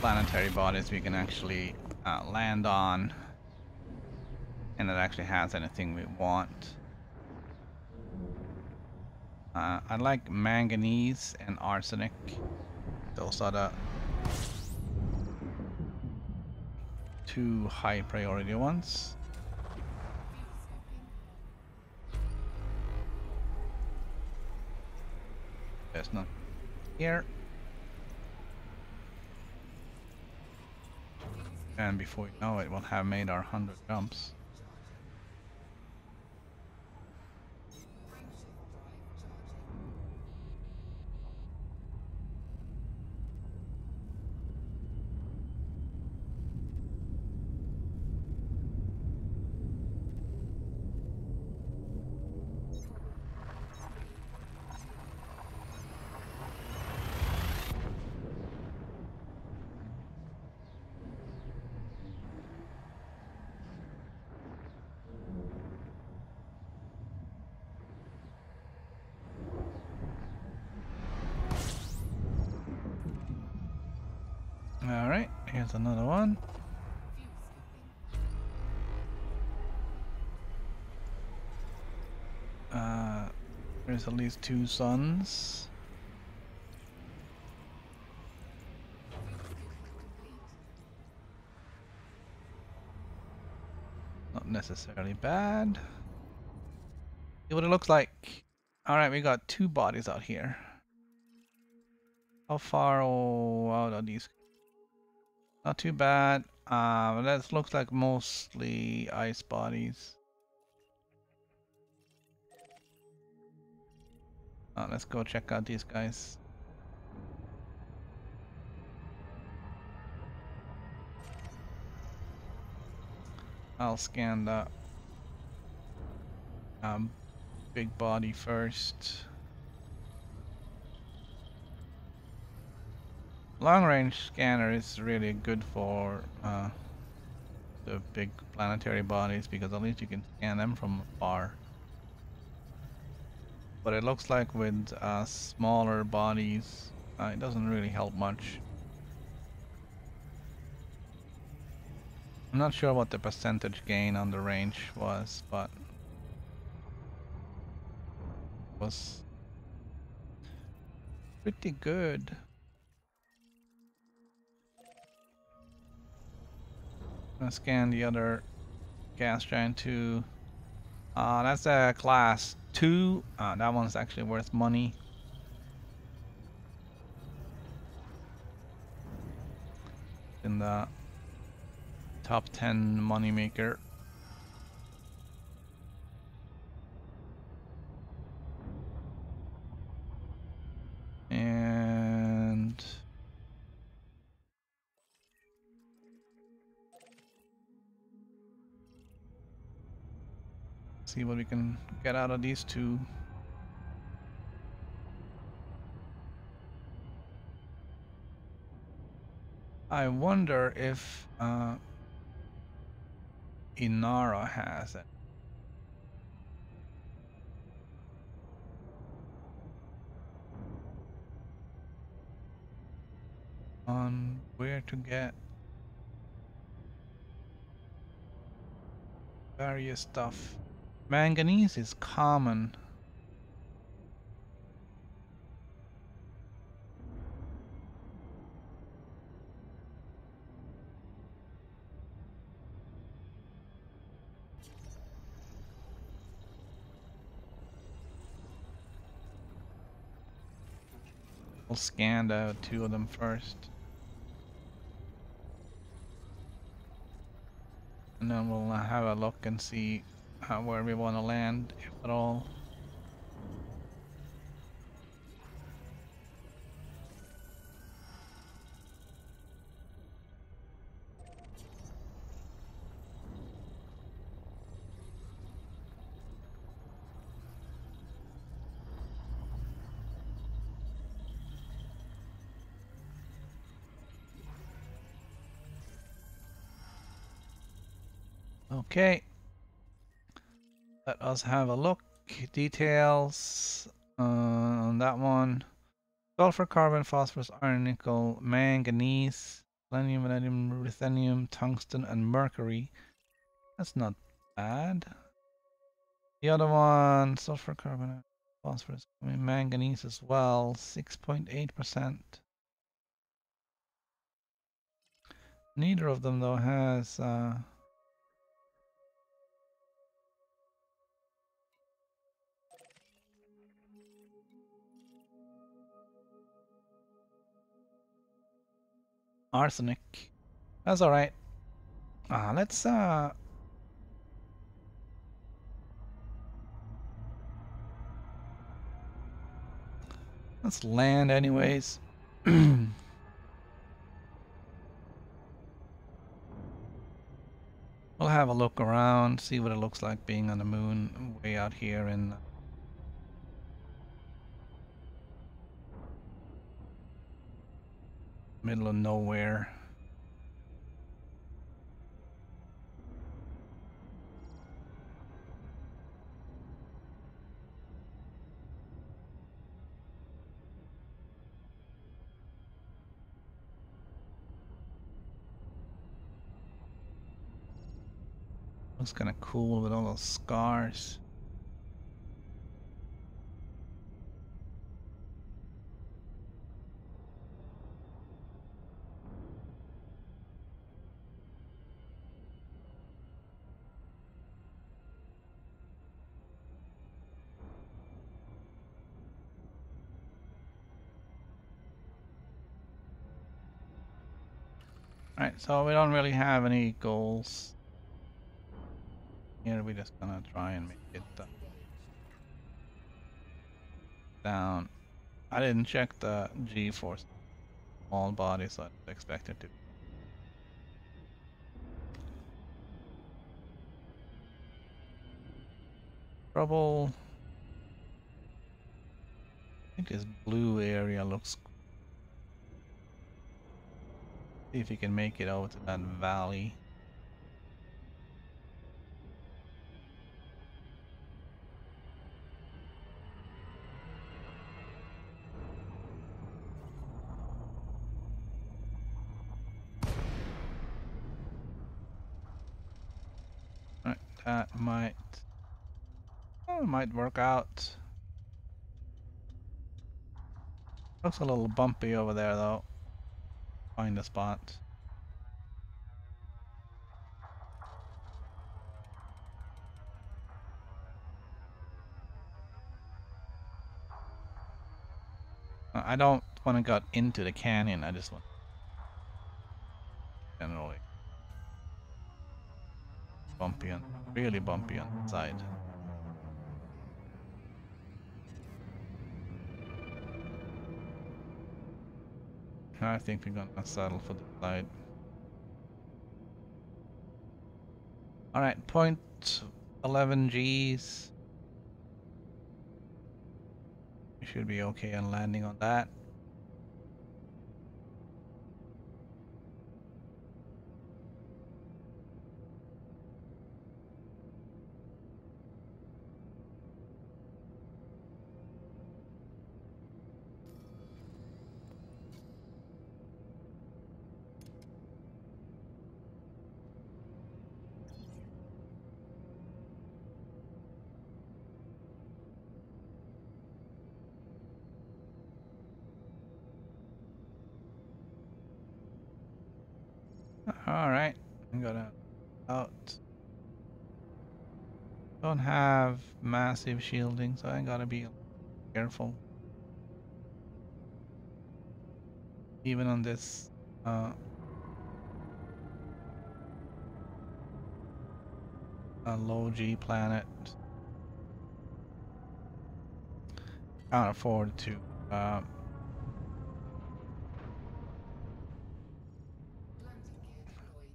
planetary bodies we can actually land on, and it actually has anything we want. I like manganese and arsenic. Those are the 2 high priority ones. There's none here. And before you know it, we'll have made our 100 jumps. Alright, here's another one. There's at least 2 suns. Not necessarily bad. See what it looks like. Alright, we got 2 bodies out here. How far out are these? Not too bad. That looks like mostly ice bodies. Let's go check out these guys. I'll scan the big body first. Long range scanner is really good for the big planetary bodies because at least you can scan them from afar. But it looks like with smaller bodies, it doesn't really help much. I'm not sure what the percentage gain on the range was, but it was pretty good. I'm gonna scan the other gas giant too. That's a class 2. That one's actually worth money. In the top 10 money maker. And see what we can get out of these 2. I wonder if Inara has it. On where to get various stuff. Manganese is common. We'll scan the 2 of them first. And then we'll have a look and see where we want to land, if at all. Okay, let us have a look. Details on that one. Sulfur, carbon, phosphorus, iron, nickel, manganese, selenium, vanadium, ruthenium, tungsten, and mercury. That's not bad. The other one, sulfur, carbon, phosphorus, manganese as well, 6.8%. Neither of them though has arsenic. That's alright. Let's land anyways. We'll have a look around, see what it looks like being on the moon way out here in middle of nowhere. Looks kind of cool with all those scars. Alright, so we don't really have any goals. Here we're just gonna try and make it down. I didn't check the G for small body, so I expected to. Trouble. I think this blue area looks cool. See if you can make it over to that valley. Right, that might work out. Looks a little bumpy over there though. Find a spot. I don't want to go into the canyon, I just want generally bumpy on, really bumpy on the side. I think we're gonna settle for the side. Alright, 0.11 Gs. We should be okay on landing on that. Alright, I'm gonna out. Don't have massive shielding, so I gotta be careful. Even on this low G planet. Can't afford to Landing gear deployed.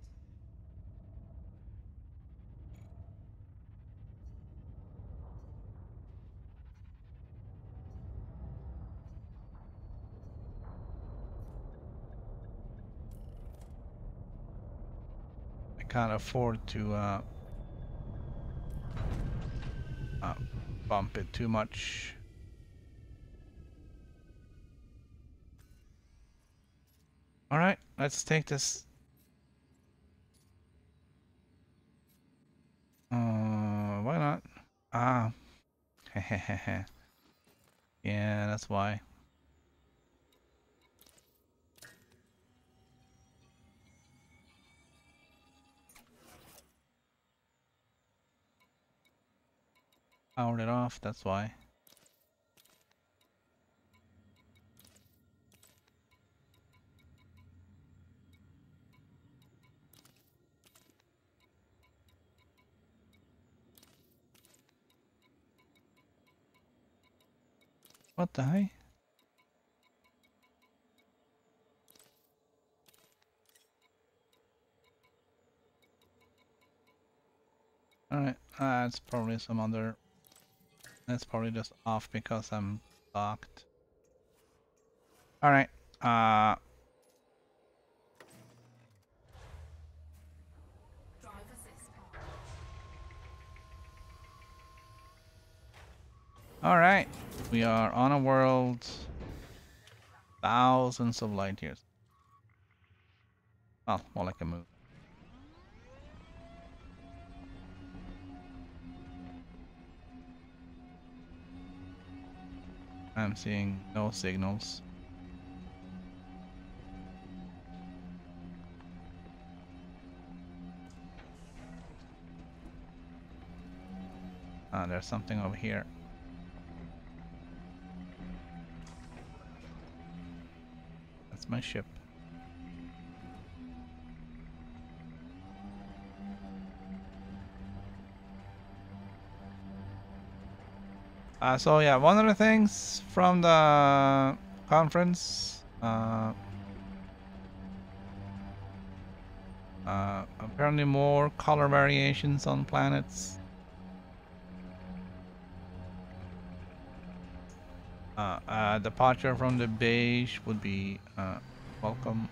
I can't afford to bump it too much. All right, let's take this. Why not? Ah, yeah, that's why. Powered it off, that's why. What the heck? Alright, it's probably some other... That's probably just off because I'm locked. Alright, Drive assist. alright. We are on a world thousands of light years. Oh, more like a moon. I'm seeing no signals. There's something over here. That's my ship. So yeah, one of the things from the conference, apparently more color variations on planets. Departure from the beige would be welcome.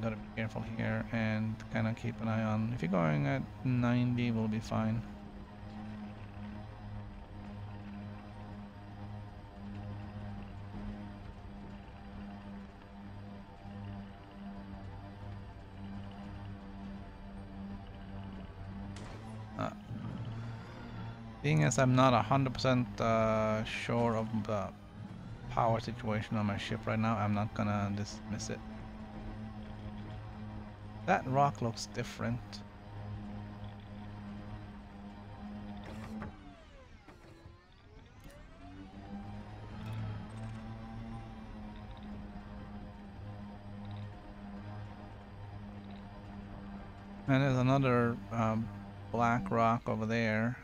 Gotta be careful here and kind of keep an eye on. If you're going at 90, we'll be fine. Being as I'm not 100% sure of the power situation on my ship right now, I'm not gonna dismiss it. That rock looks different. And there's another black rock over there.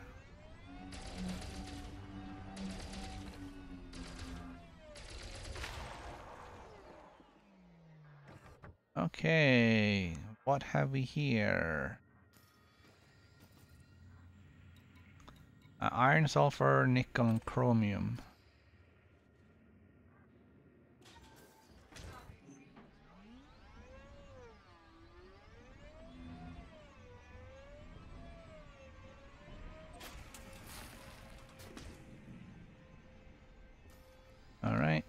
Okay, what have we here? Iron, sulfur, nickel, and chromium. All right.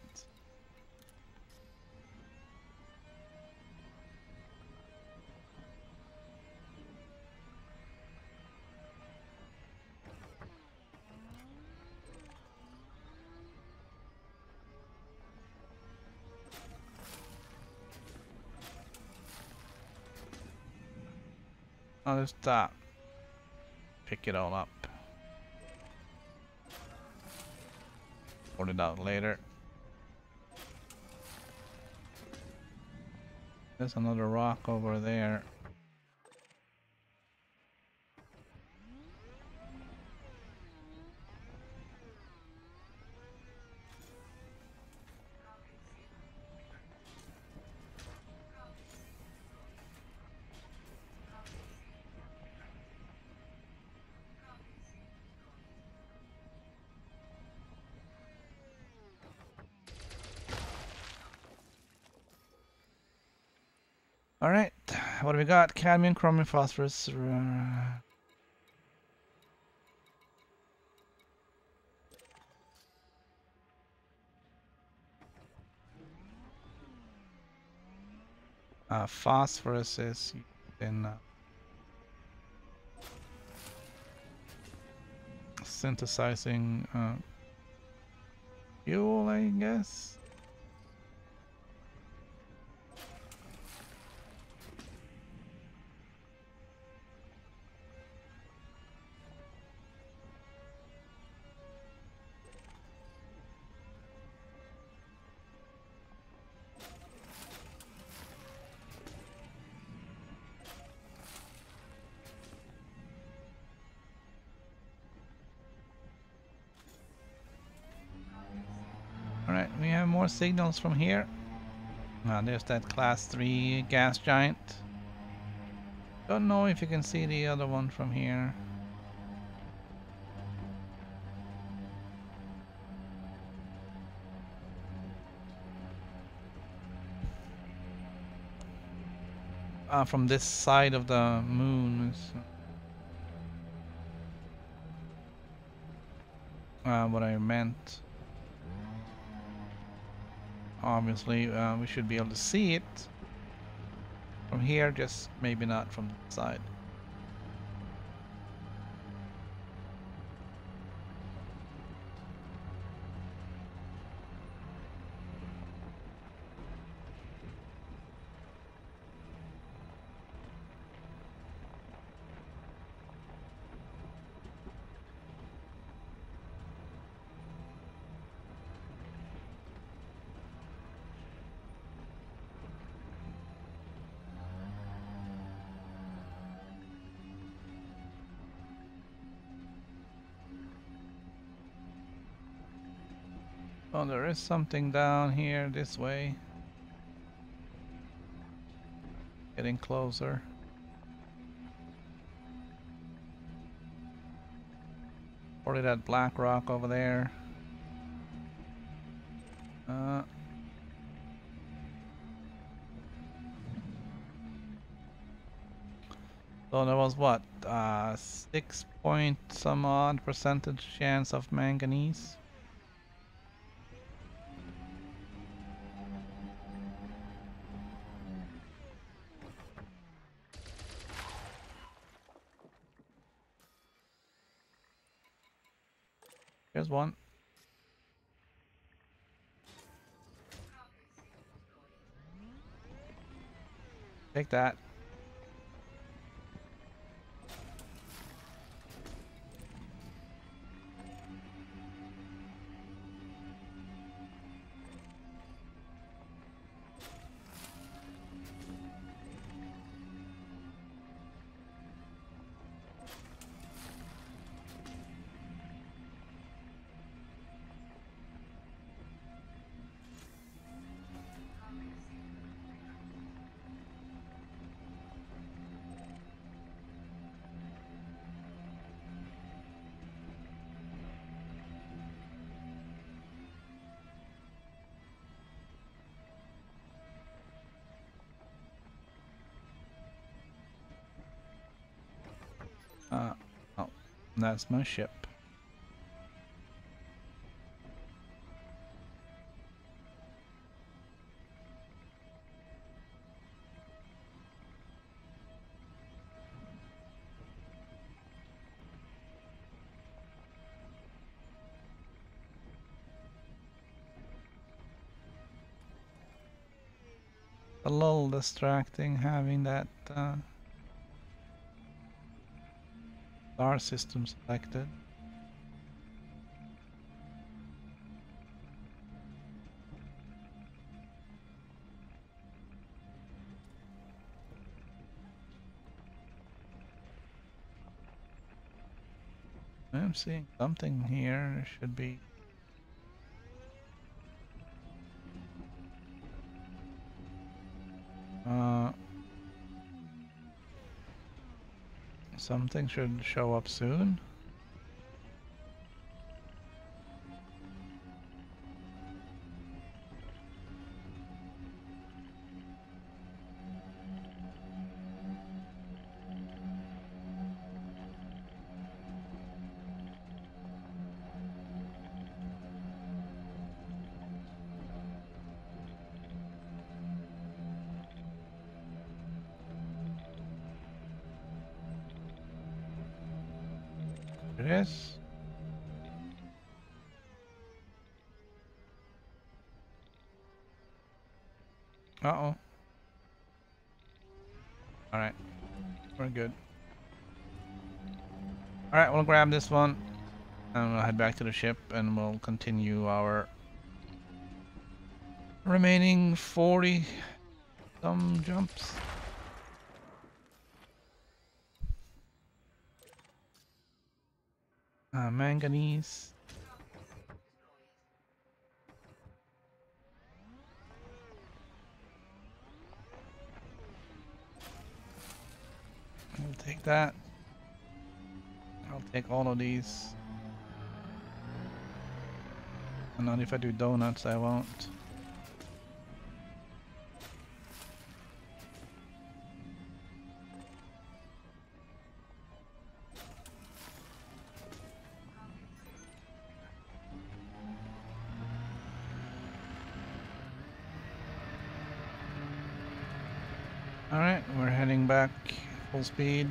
I'll just pick it all up. Sort it out later. There's another rock over there. All right, what do we got? Cadmium, chromium, phosphorus. Phosphorus is in synthesizing fuel, I guess. more signals from here. There's that class 3 gas giant. Don't know if you can see the other one from here. From this side of the moon is what I meant. Obviously, we should be able to see it from here, just maybe not from the side. Oh, there is something down here this way. Getting closer. Probably that black rock over there. So there was what? 6 point some odd percentage chance of manganese. Here's one. Take that. Oh, that's my ship. A little distracting having that star system selected. I'm seeing something here. There should be. Something should show up soon. It is. Uh-oh. Alright. We're good. Alright, we'll grab this one. And we'll head back to the ship and we'll continue our remaining 40 some jumps. Manganese. take that. I'll take all of these. And not if I do donuts, I won't. Alright, we're heading back full speed.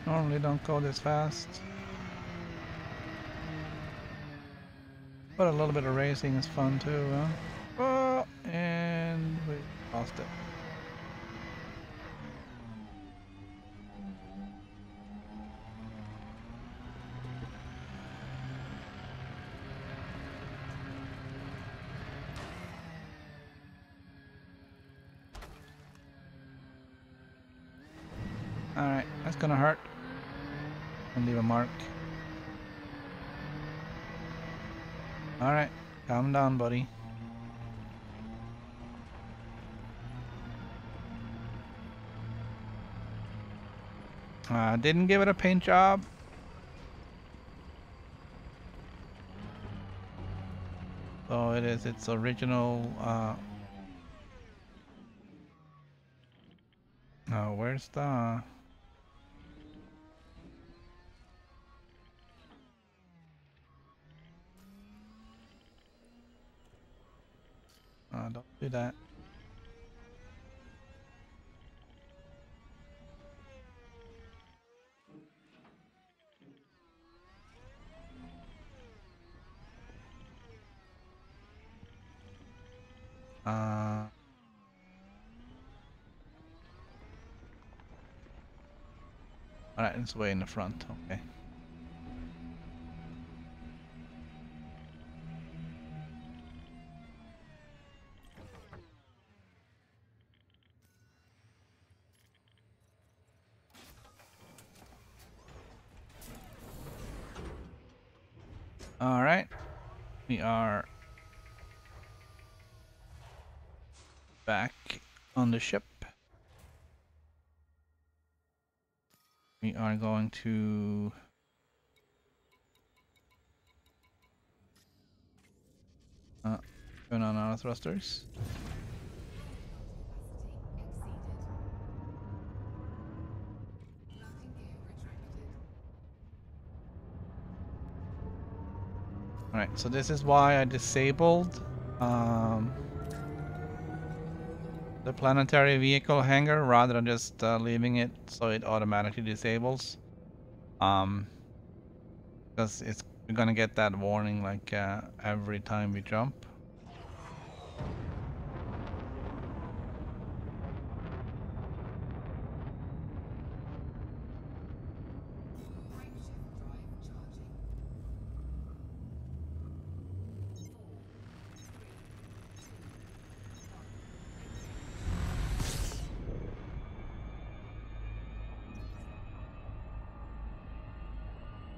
Normally don't go this fast. But a little bit of racing is fun too, huh? Oh, and we lost it. Alright, that's gonna hurt. And leave a mark. Alright, calm down, buddy. Didn't give it a paint job. So it is its original, where's the... don't do that. Alright, it's way in the front, okay. Alright, we are back on the ship. We are going to turn on our thrusters. Alright, so this is why I disabled the planetary vehicle hangar rather than just leaving it so it automatically disables. Because we're gonna get that warning like every time we jump.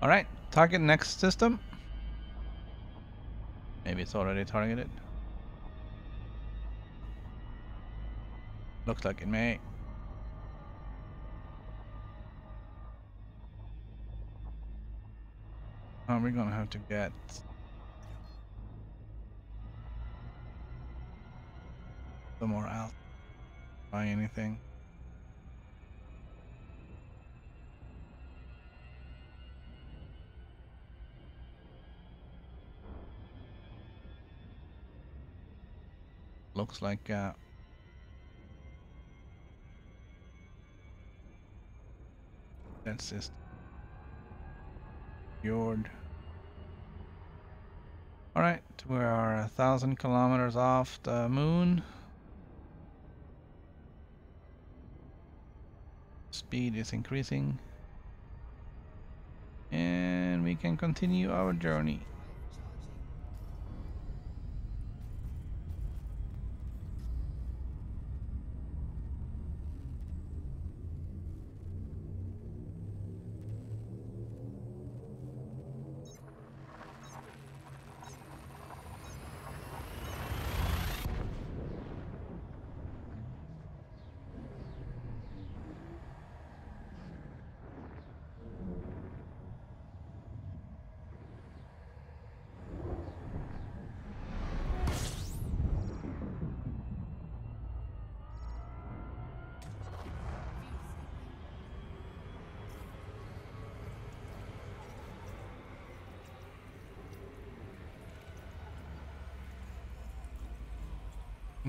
Alright, target next system. Maybe it's already targeted. Looks like it may. Oh, we're gonna have to get some more out. Buy anything. Looks like that's just fjord. Alright, we are 1,000 kilometers off the moon. Speed is increasing. And we can continue our journey.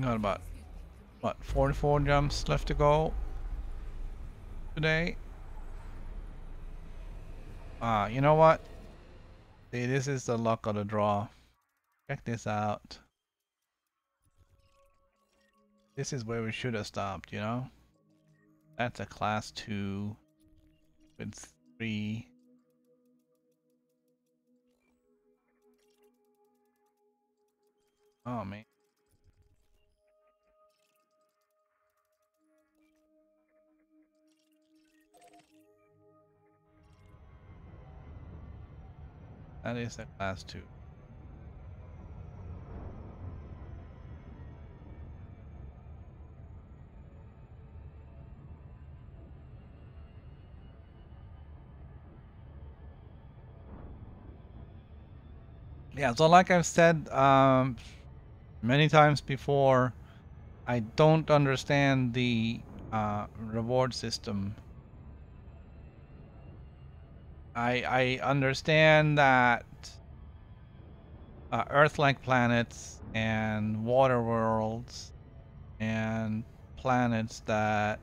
Got about, what, 44 jumps left to go today. You know what? See, this is the luck of the draw. Check this out. This is where we should have stopped, you know? That's a class 2 with 3. Oh, man. That is a class 2. Yeah, so like I've said many times before, I don't understand the reward system. I understand that Earth-like planets and water worlds and planets that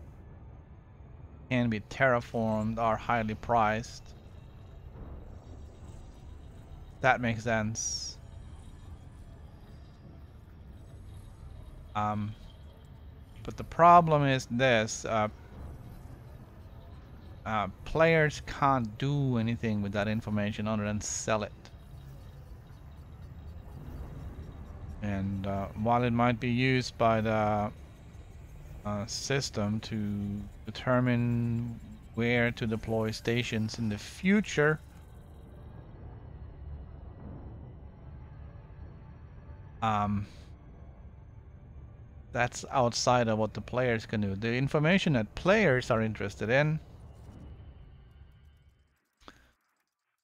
can be terraformed are highly prized. That makes sense. But the problem is this: players can't do anything with that information other than sell it. And while it might be used by the system to determine where to deploy stations in the future, that's outside of what the players can do. The information that players are interested in,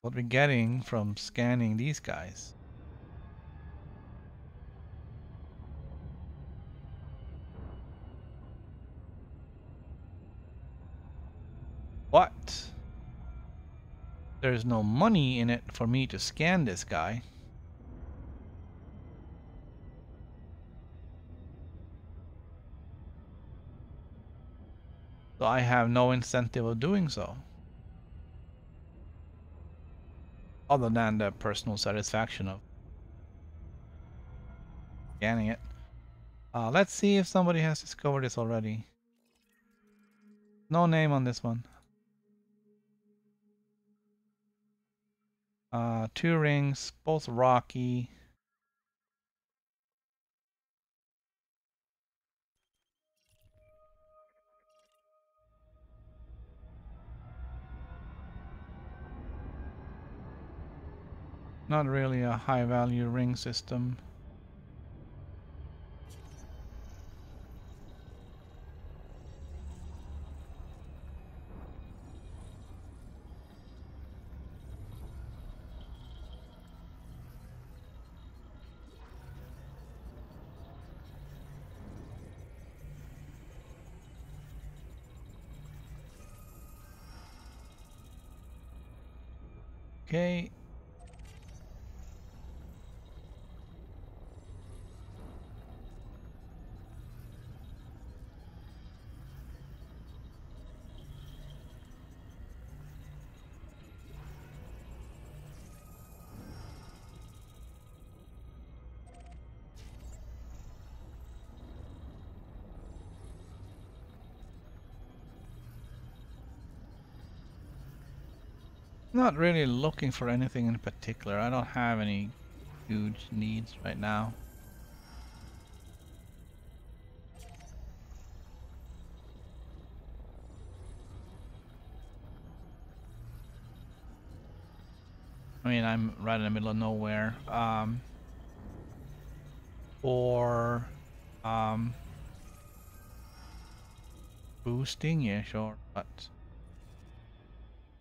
what we're getting from scanning these guys. But there's no money in it for me to scan this guy. So I have no incentive of doing so. Other than the personal satisfaction of scanning it. Let's see if somebody has discovered this already. No name on this one. 2 rings, both rocky. Not really a high value ring system. Okay. Not really looking for anything in particular. I don't have any huge needs right now. I mean, I'm right in the middle of nowhere. Or boosting, yeah, sure. But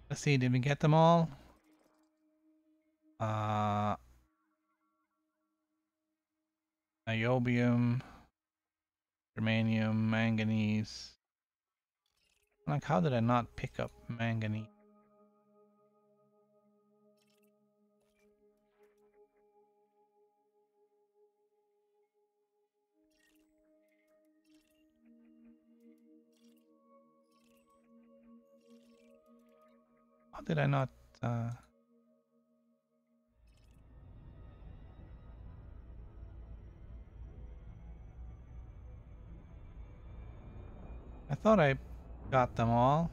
let's see, did we get them all? Niobium, germanium, manganese. Like, how did I not pick up manganese? How did I not? I thought I got them all.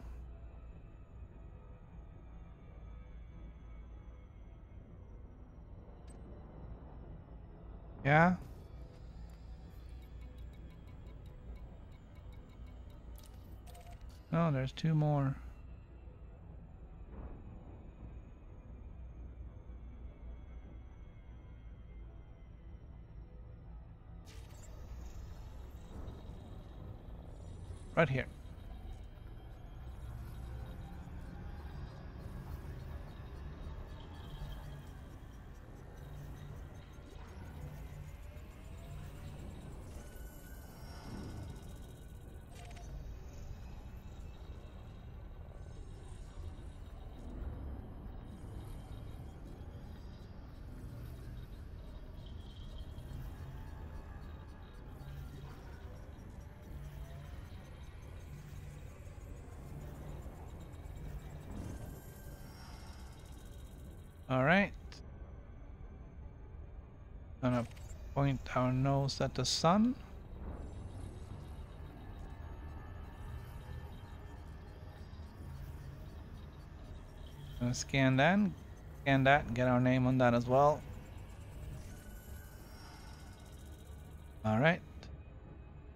Yeah? No, there's 2 more. Right here. All right. Gonna point our nose at the sun. Gonna scan that, and get our name on that as well. All right.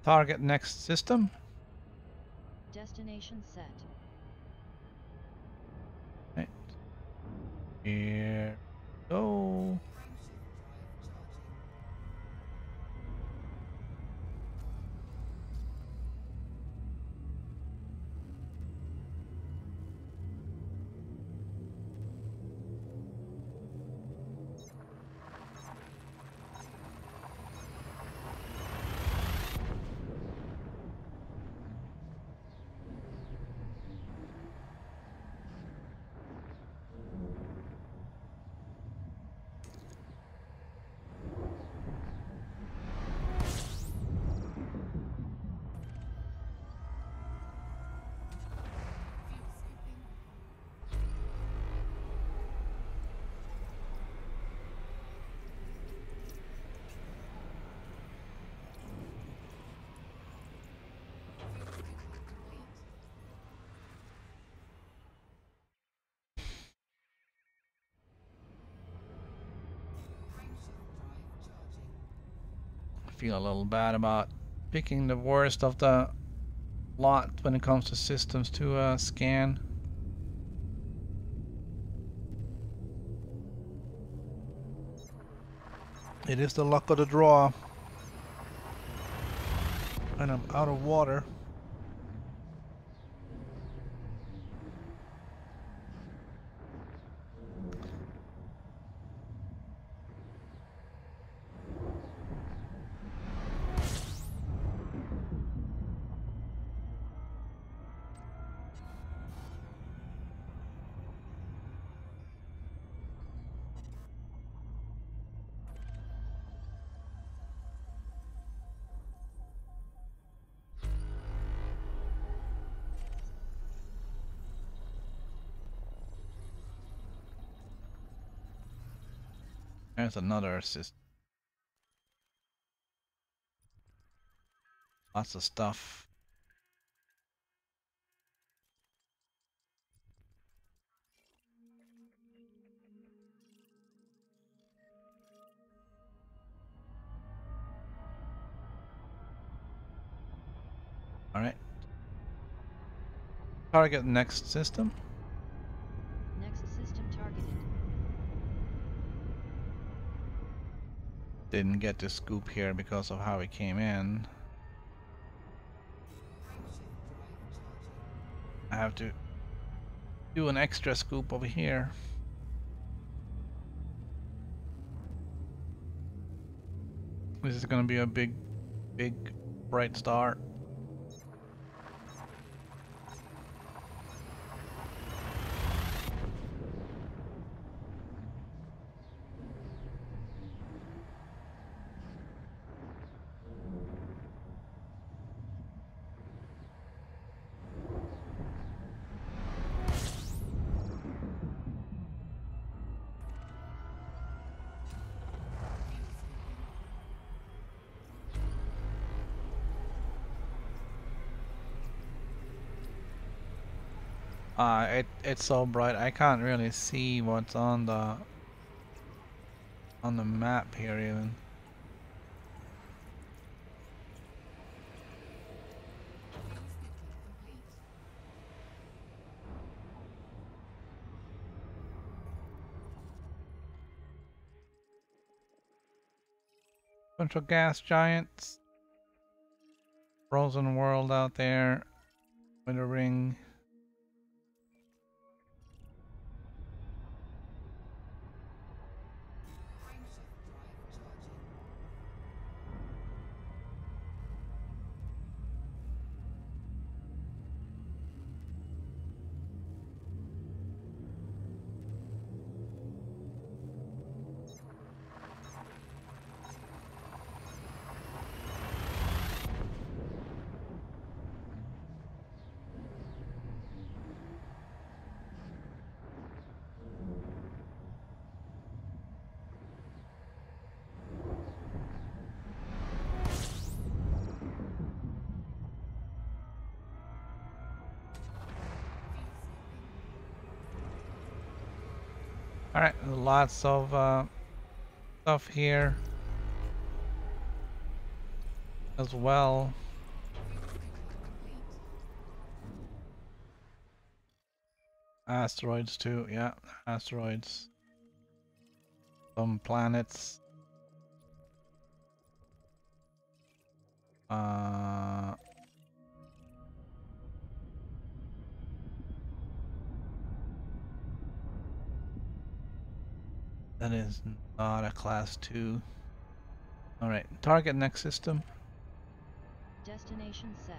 Target next system. Destination set. Right. Here we go. Feel a little bad about picking the worst of the lot when it comes to systems to scan. It is the luck of the draw. And I'm out of water. There's another assist. Lots of stuff. All right. Target next system. Next system targeted. Didn't get the scoop here because of how it came in. I have to do an extra scoop over here. This is gonna be a big bright star. It's so bright I can't really see what's on the map here even. Bunch of gas giants. Frozen world out there with a ring. Alright, lots of stuff here as well. Asteroids too, yeah, asteroids. Some planets. That is not a class 2. Alright, target next system. Destination set.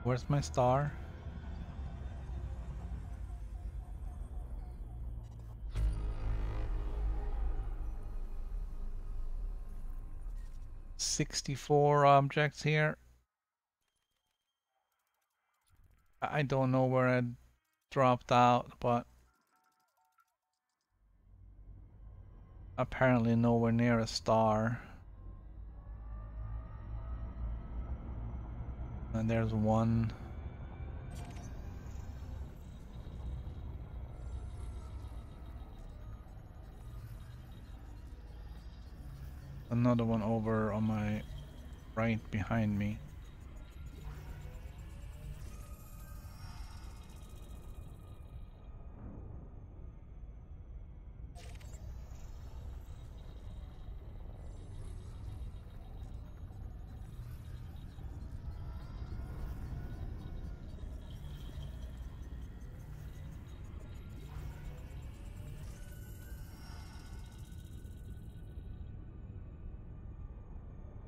Where's my star? $64 objects here. I don't know where I dropped out, but apparently nowhere near a star. And there's one. Another one over on my right behind me.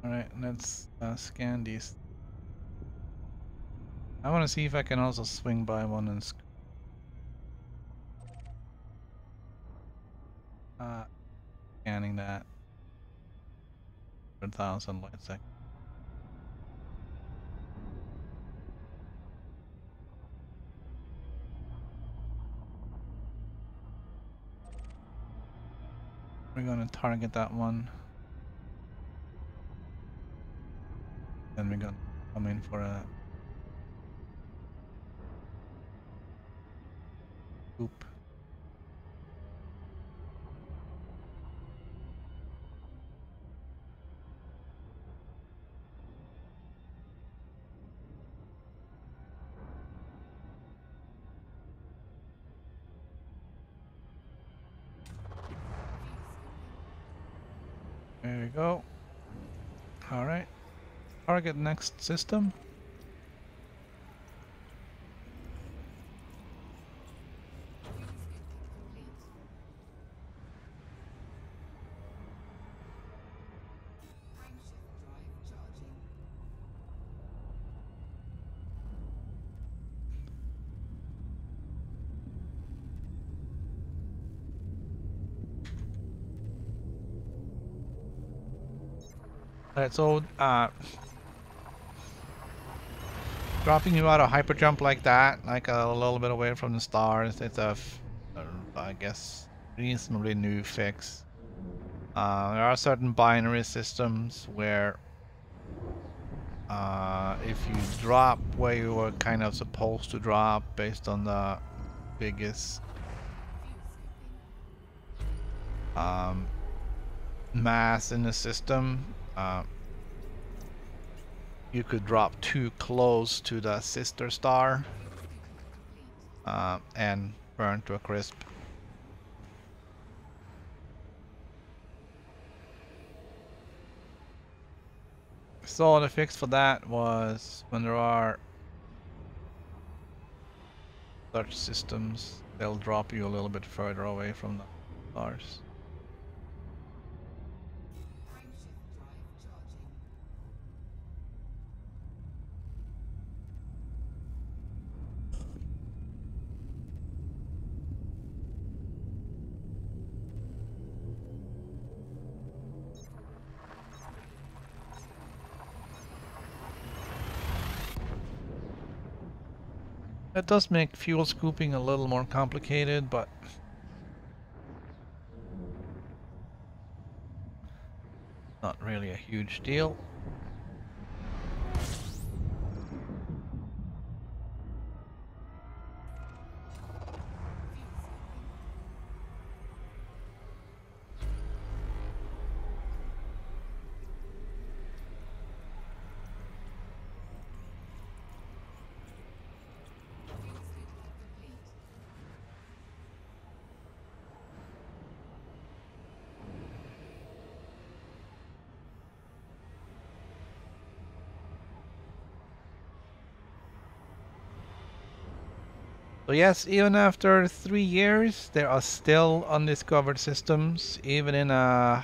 Alright, let's scan these. I want to see if I can also swing by one and scanning that. 100,000 light seconds. We're gonna target that one. Then we're gonna come in for a oop. There we go. Alright. Target next system. Alright, so dropping you out of hyper jump like that, like a little bit away from the stars, it's I guess, reasonably new fix. There are certain binary systems where if you drop where you were kind of supposed to drop based on the biggest mass in the system, you could drop too close to the sister star and burn to a crisp. So the fix for that was when there are such systems, they'll drop you a little bit further away from the stars. That does make fuel scooping a little more complicated, but not really a huge deal. So yes, even after 3 years, there are still undiscovered systems, even in a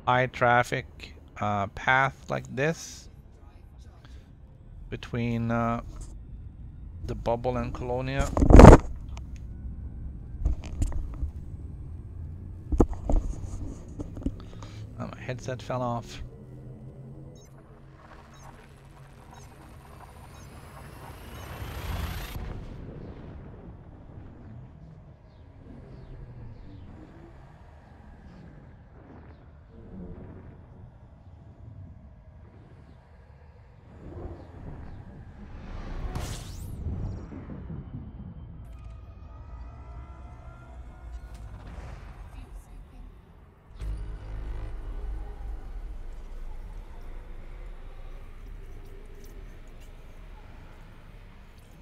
high traffic path like this between the bubble and Colonia. Oh, my headset fell off.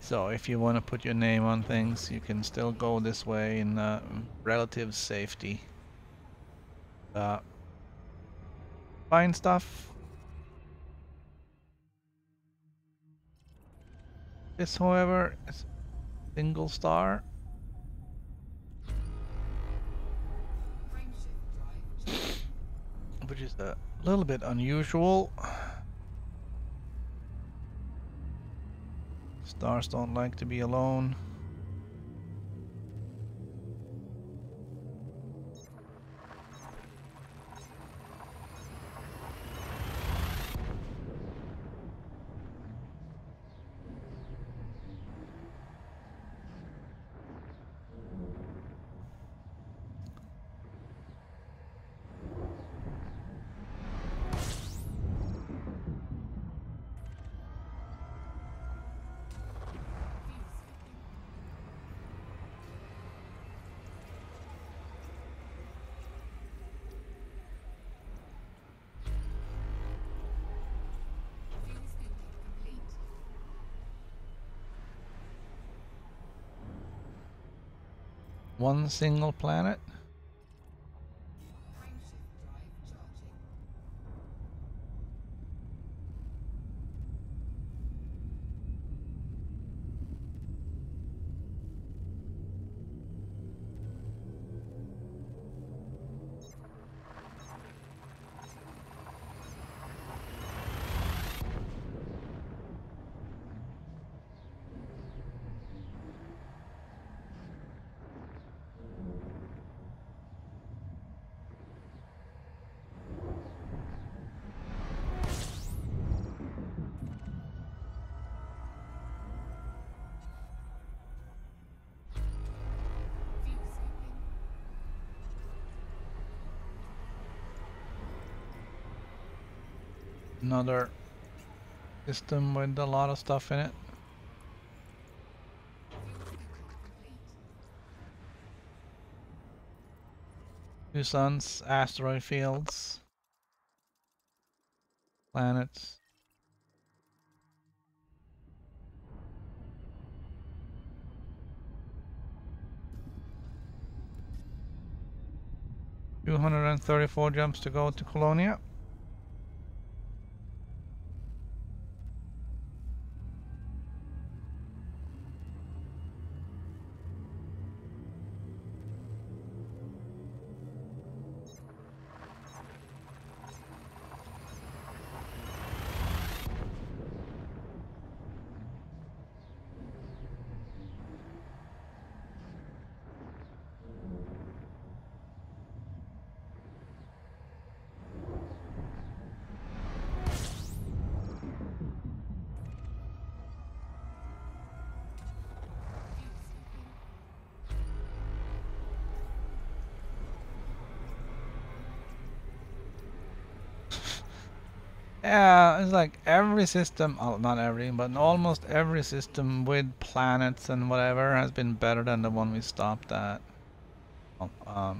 So if you want to put your name on things, you can still go this way in relative safety. Find stuff. This, however, is a single star. Which is a little bit unusual. Stars don't like to be alone. One single planet. Another system with a lot of stuff in it. Two suns, asteroid fields, planets. $234 jumps to go to Colonia. Yeah, it's like every system, oh, not every, but almost every system with planets and whatever has been better than the one we stopped at. Oh,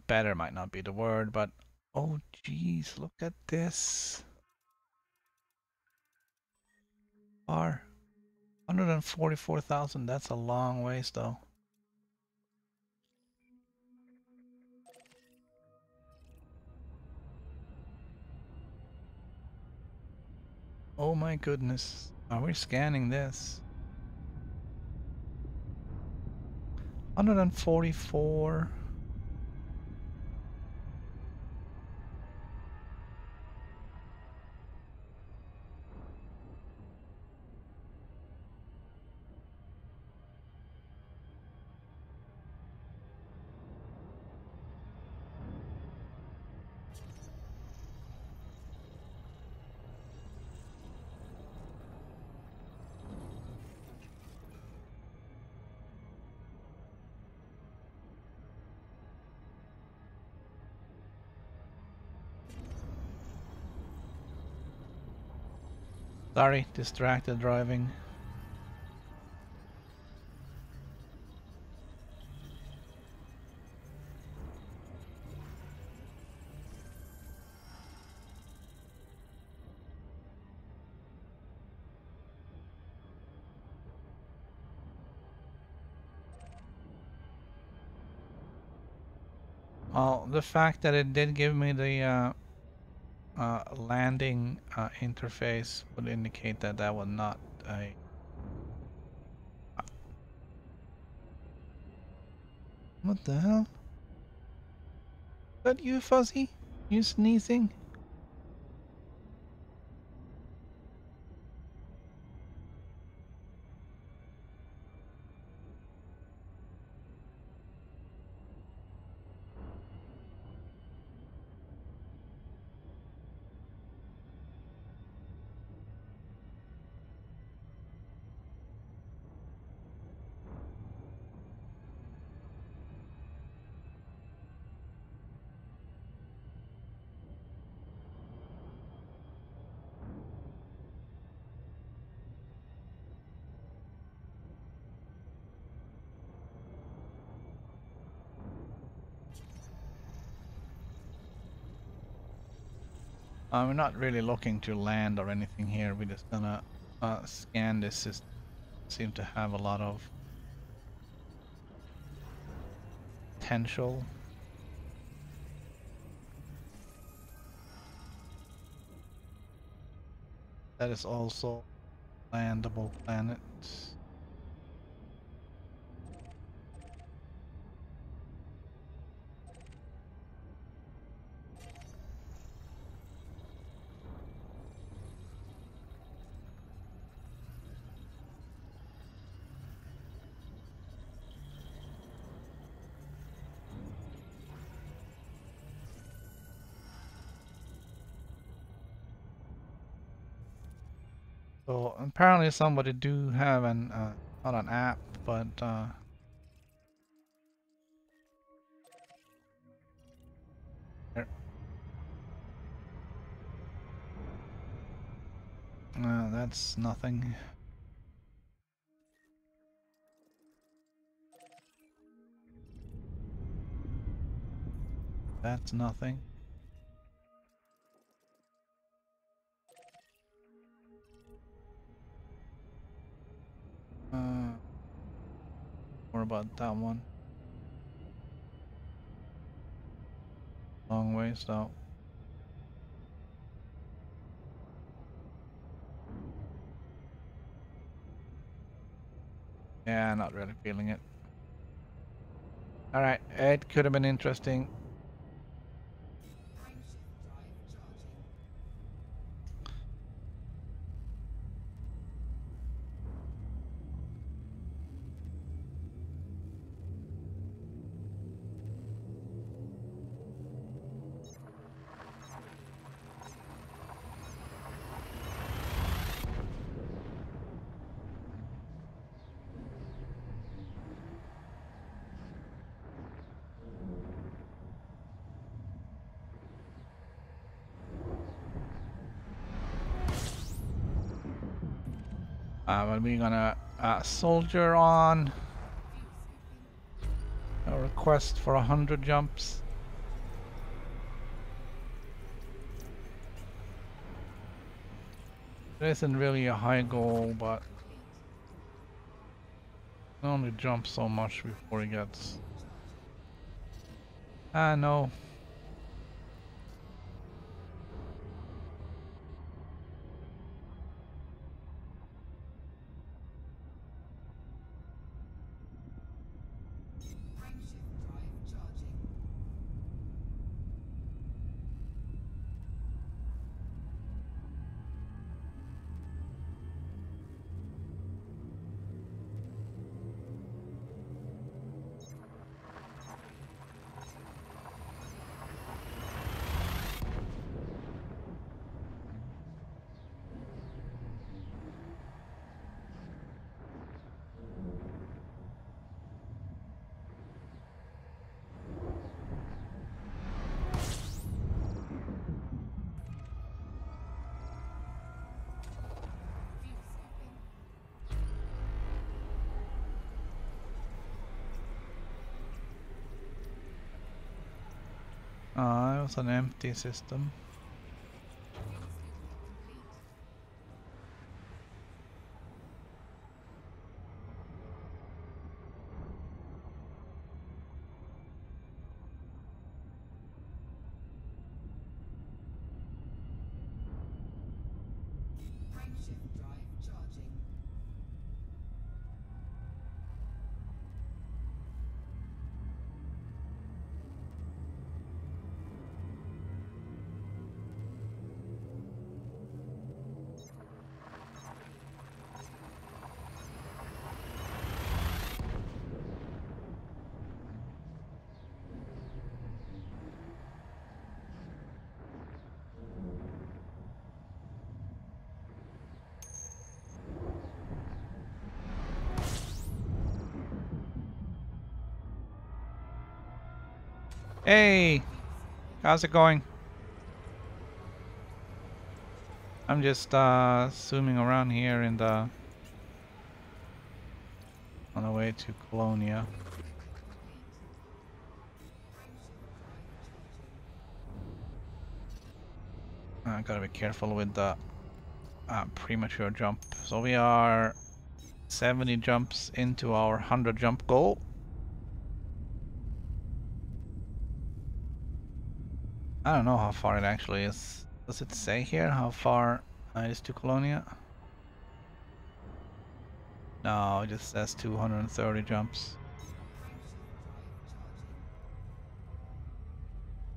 better might not be the word, but oh geez, look at this. Far. 144,000, that's a long ways though. Oh my goodness. Are we scanning this? 144. Sorry, distracted driving. Well, the fact that it did give me the landing interface would indicate that that was not a... What the hell? Is that you, Fuzzy? You sneezing? We're not really looking to land or anything here. We're just gonna scan this system. Seem to have a lot of potential. That is also landable planet. So apparently somebody do have an not an app, but There. That's nothing. That's nothing. More about that one. Long ways though. Yeah, not really feeling it. Alright, it could have been interesting. But we're gonna soldier on a request for 100 jumps. There isn't really a high goal, but he only jumps so much before he gets. No. It was an empty system. Hey, how's it going? I'm just zooming around here in the on the way to Colonia. I gotta be careful with the premature jump. So we are 70 jumps into our 100 jump goal. I don't know how far it actually is. Does it say here how far it is to Colonia? No, it just says 230 jumps.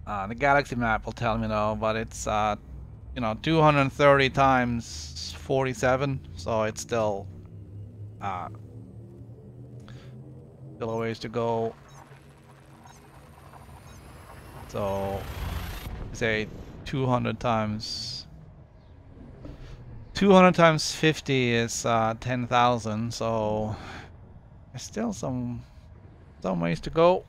The galaxy map will tell me though, but it's you know, 230 times 47, so it's still a ways to go. So say 200 times 50 is 10,000, so there's still some ways to go.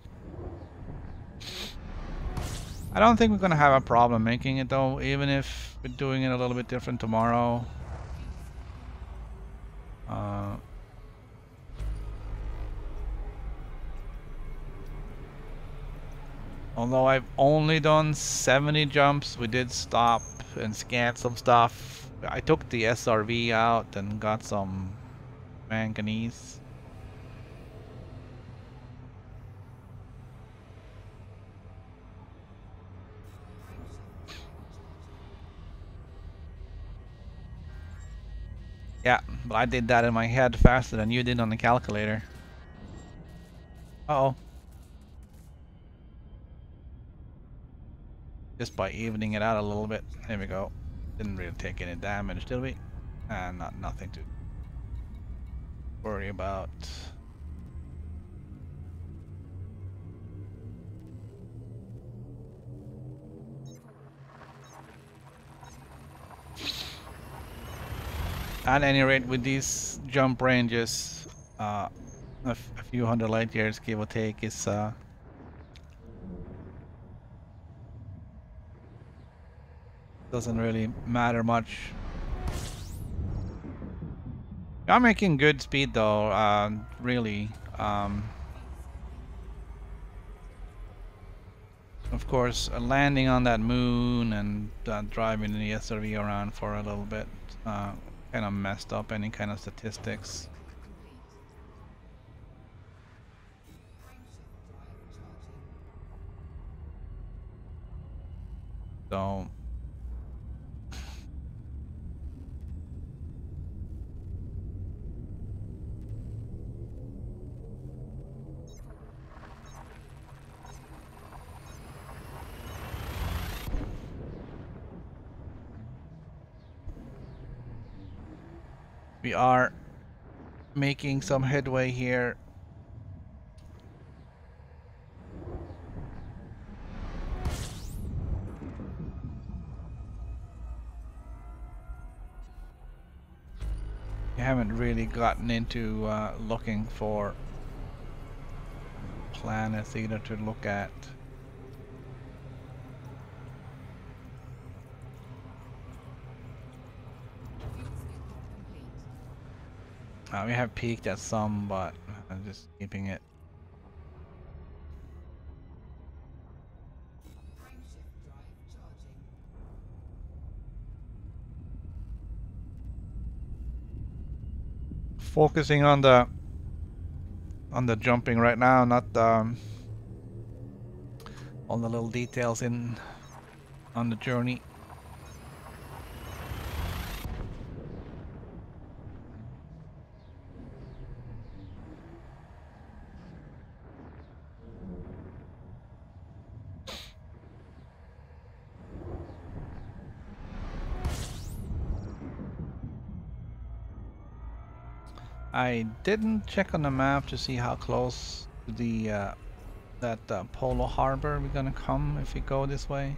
I don't think we're gonna have a problem making it though, even if we're doing it a little bit different tomorrow. Although I've only done 70 jumps, we did stop and scan some stuff. I took the SRV out and got some manganese. Yeah, but I did that in my head faster than you did on the calculator. Uh-oh. Just by evening it out a little bit. There we go. Didn't really take any damage, did we? And nothing to worry about. At any rate, with these jump ranges, a few hundred light years, give or take, is doesn't really matter much. I'm making good speed though, really. Of course, landing on that moon and driving the SRV around for a little bit kind of messed up any kind of statistics. So we are making some headway here. We haven't really gotten into looking for planets either to look at. We have peeked at some, but I'm just keeping it. Focusing on the jumping right now, not on the little details on the journey. I didn't check on the map to see how close to the that Polo Harbor we're gonna come if we go this way.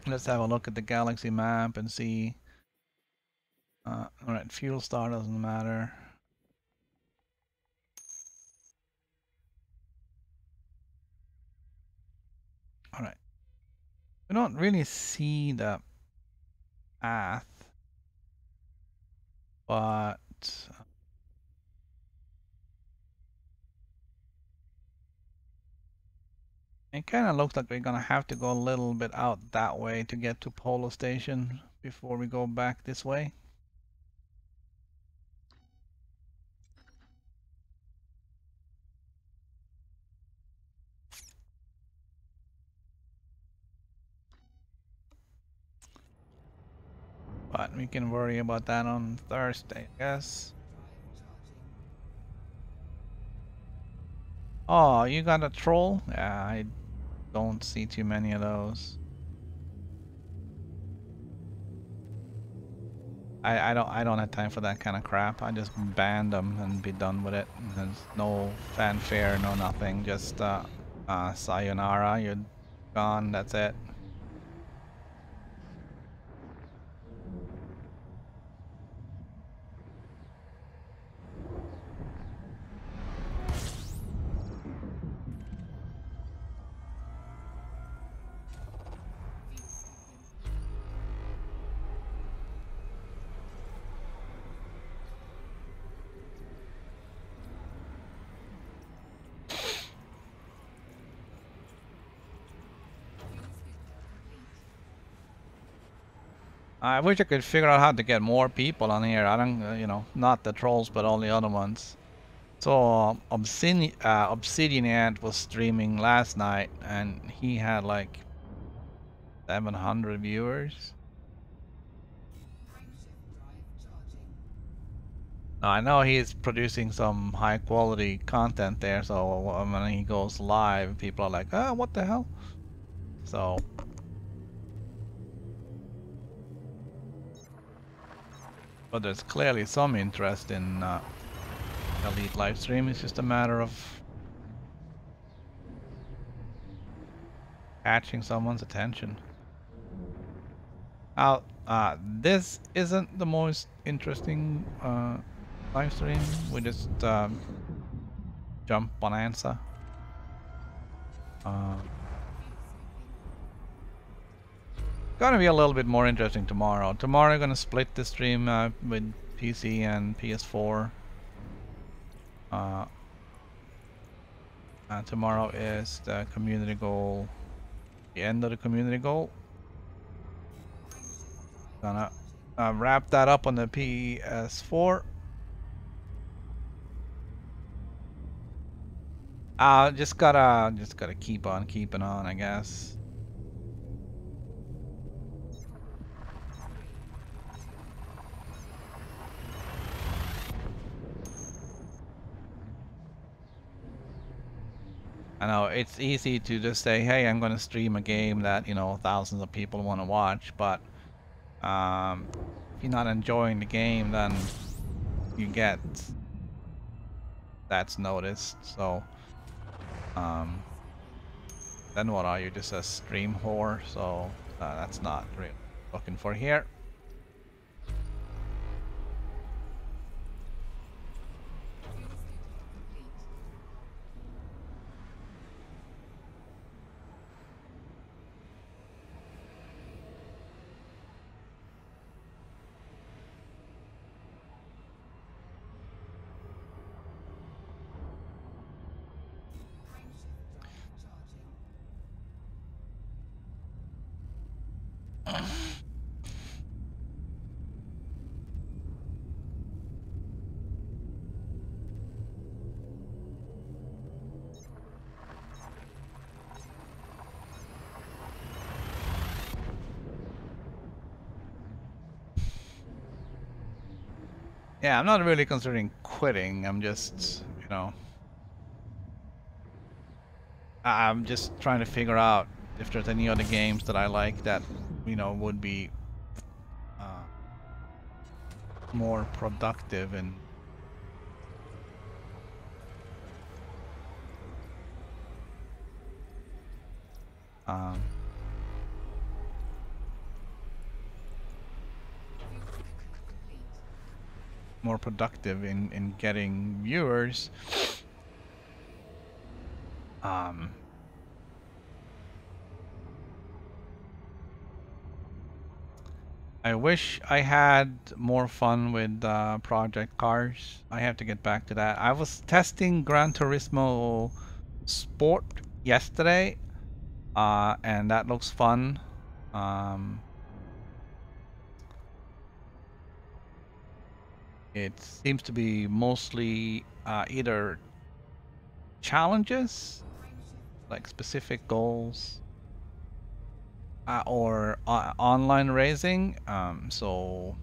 Let's have a look at the galaxy map and see. Alright, fuel star doesn't matter. Alright. We don't really see the path, but it kind of looks like we're gonna have to go a little bit out that way to get to Polo Station before we go back this way. But we can worry about that on Thursday, I guess. Oh, you got a troll? Yeah, I don't see too many of those. I don't have time for that kind of crap. I just ban them and be done with it. There's no fanfare, no nothing. Just sayonara, you're gone, that's it. I wish I could figure out how to get more people on here. I don't, you know, not the trolls, but all the other ones. So Obsidian Ant was streaming last night, and he had like 700 viewers. Now, I know he's producing some high quality content there, so when he goes live, people are like, "Oh, what the hell?" So, but there's clearly some interest in Elite live stream. It's just a matter of catching someone's attention. This isn't the most interesting live stream. We just jump bonanza. Gonna be a little bit more interesting tomorrow. Tomorrow I'm gonna split the stream with PC and PS4. Tomorrow is the community goal, the end of the community goal. Gonna wrap that up on the PS4. Just gotta keep on keeping on, I guess. I know it's easy to just say, hey, I'm gonna stream a game that, you know, thousands of people want to watch, but if you're not enjoying the game, then you get that's noticed. So then what are you, just a stream whore? So that's not really looking for here. Yeah, I'm not really considering quitting. I'm just, you know, I'm just trying to figure out if there's any other games that I like that, you know, would be more productive and more productive in getting viewers. I wish I had more fun with Project Cars. I have to get back to that. I was testing Gran Turismo Sport yesterday, and that looks fun. It seems to be mostly either challenges, like specific goals, or online racing. So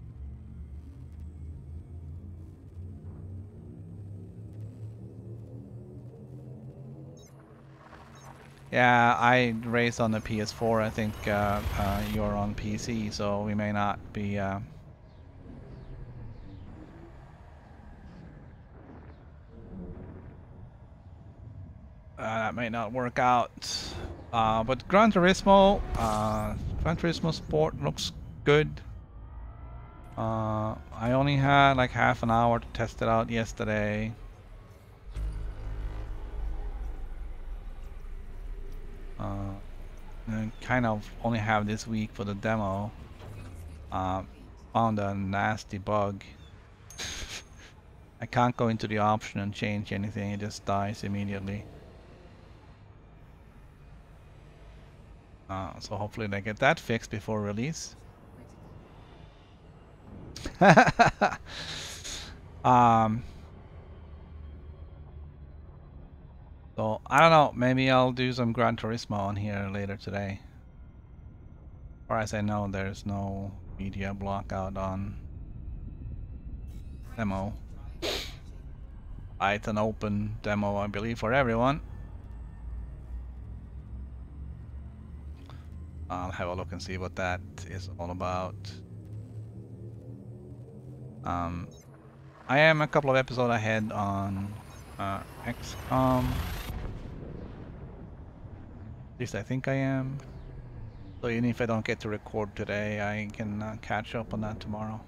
yeah, I race on the PS4. I think you're on PC, so we may not be. That may not work out. But Gran Turismo Sport looks good. I only had like half an hour to test it out yesterday. And kind of only have this week for the demo. Found a nasty bug. I can't go into the option and change anything, it just dies immediately. So hopefully they get that fixed before release. um. So I don't know. Maybe I'll do some Gran Turismo on here later today. As far as I know, there's no media block out on demo. It's an open demo, I believe, for everyone. I'll have a look and see what that is all about. I am a couple of episodes ahead on XCOM. At least I think I am. So even if I don't get to record today, I can catch up on that tomorrow.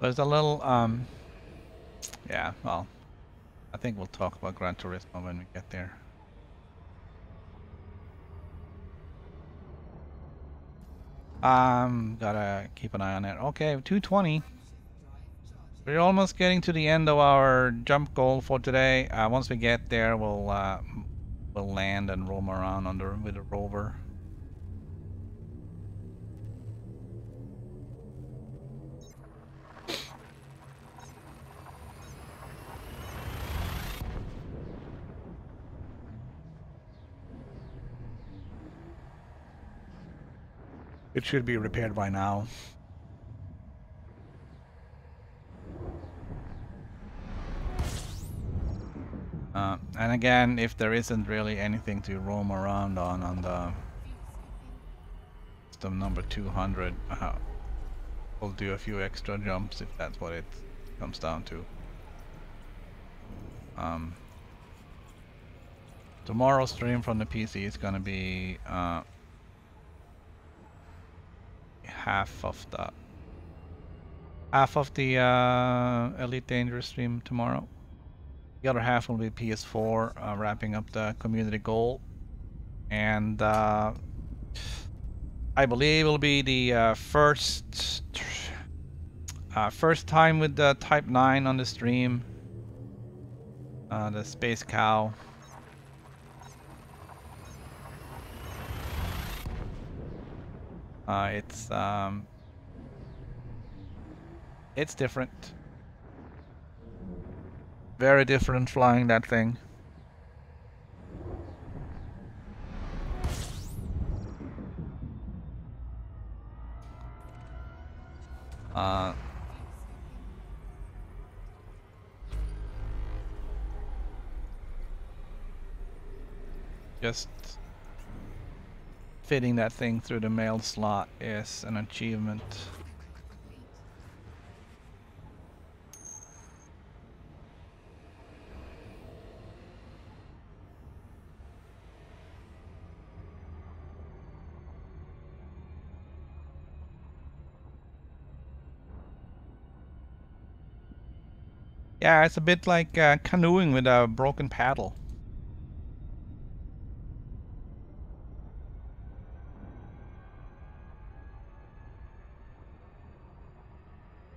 There's a little, yeah, well, I think we'll talk about Gran Turismo when we get there. Gotta keep an eye on it. Okay, 220. We're almost getting to the end of our jump goal for today. Once we get there, we'll land and roam around with a rover. It should be repaired by now. And again, if there isn't really anything to roam around on the system number 200, we'll do a few extra jumps if that's what it comes down to. Tomorrow's stream from the PC is gonna be half of the Elite Dangerous stream tomorrow. The other half will be PS4, wrapping up the community goal, and I believe it will be the first time with the Type 9 on the stream, the Space Cow. It's different. Very different flying that thing. Just fitting that thing through the mail slot is an achievement. Yeah, it's a bit like canoeing with a broken paddle.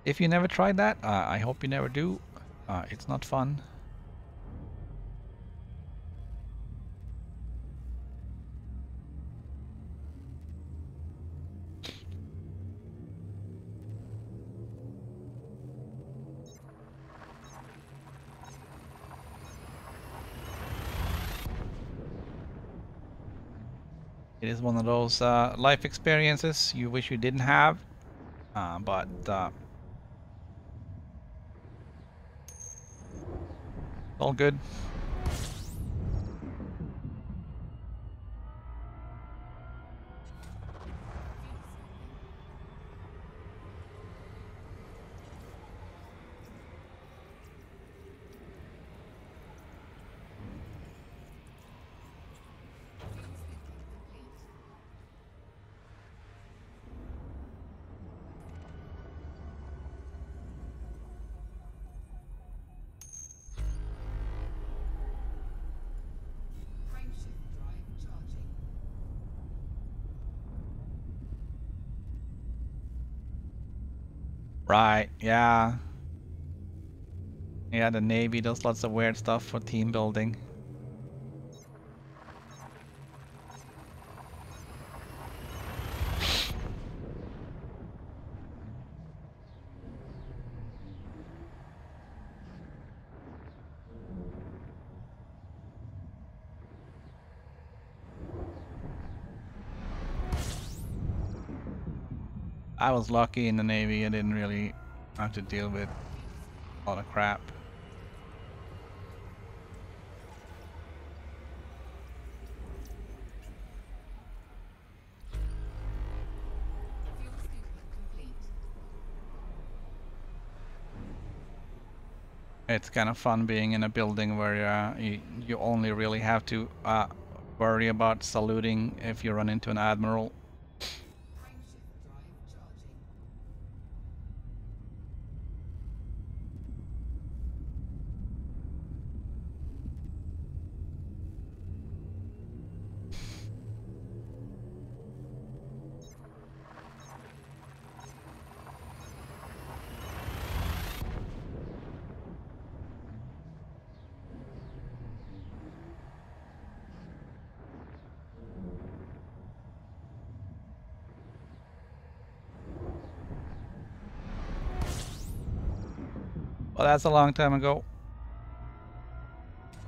If you never tried that, I hope you never do. It's not fun. It is one of those life experiences you wish you didn't have, but all good. Right, yeah. Yeah, the Navy does lots of weird stuff for team building. I was lucky in the Navy. I didn't really have to deal with a lot of crap. Fuel scooping complete. It's kind of fun being in a building where you only really have to worry about saluting if you run into an admiral. Frameshift drive charging. Well, that's a long time ago.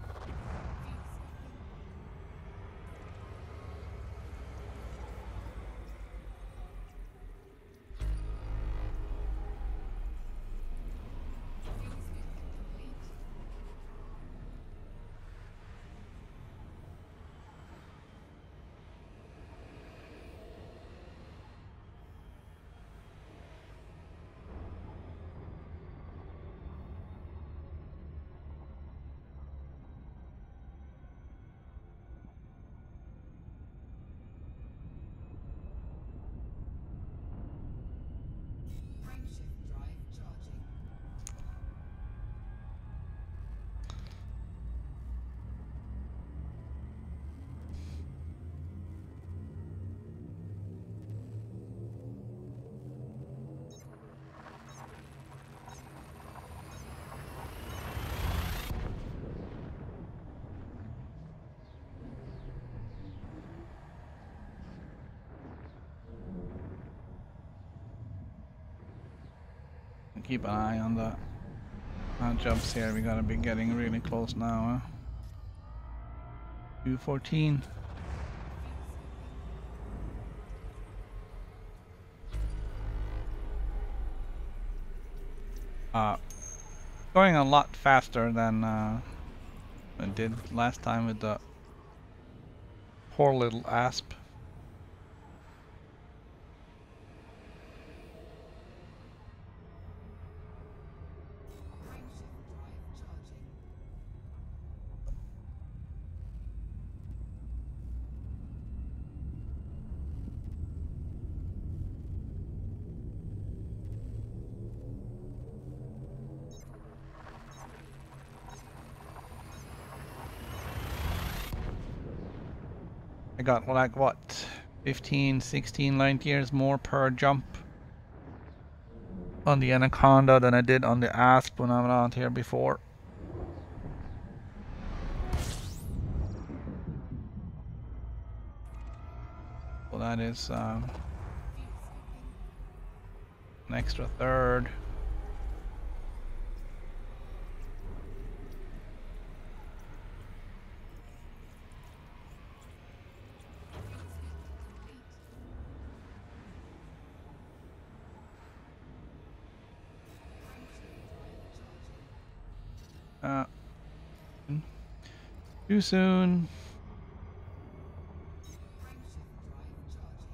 Fuel scooping. Fuel scooping complete. Frameshift drive charging. Keep an eye on the jumps here. We gotta be getting really close now. 214. Going a lot faster than I did last time with the poor little asp. Frameshift drive charging. I got like what, 15, 16 light years more per jump on the Anaconda than I did on the Asp when I went out here before. Well, that is Fuel scooping. an extra third. Fuel scooping complete. Frameshift drive charging. Too soon. Frameshift drive charging.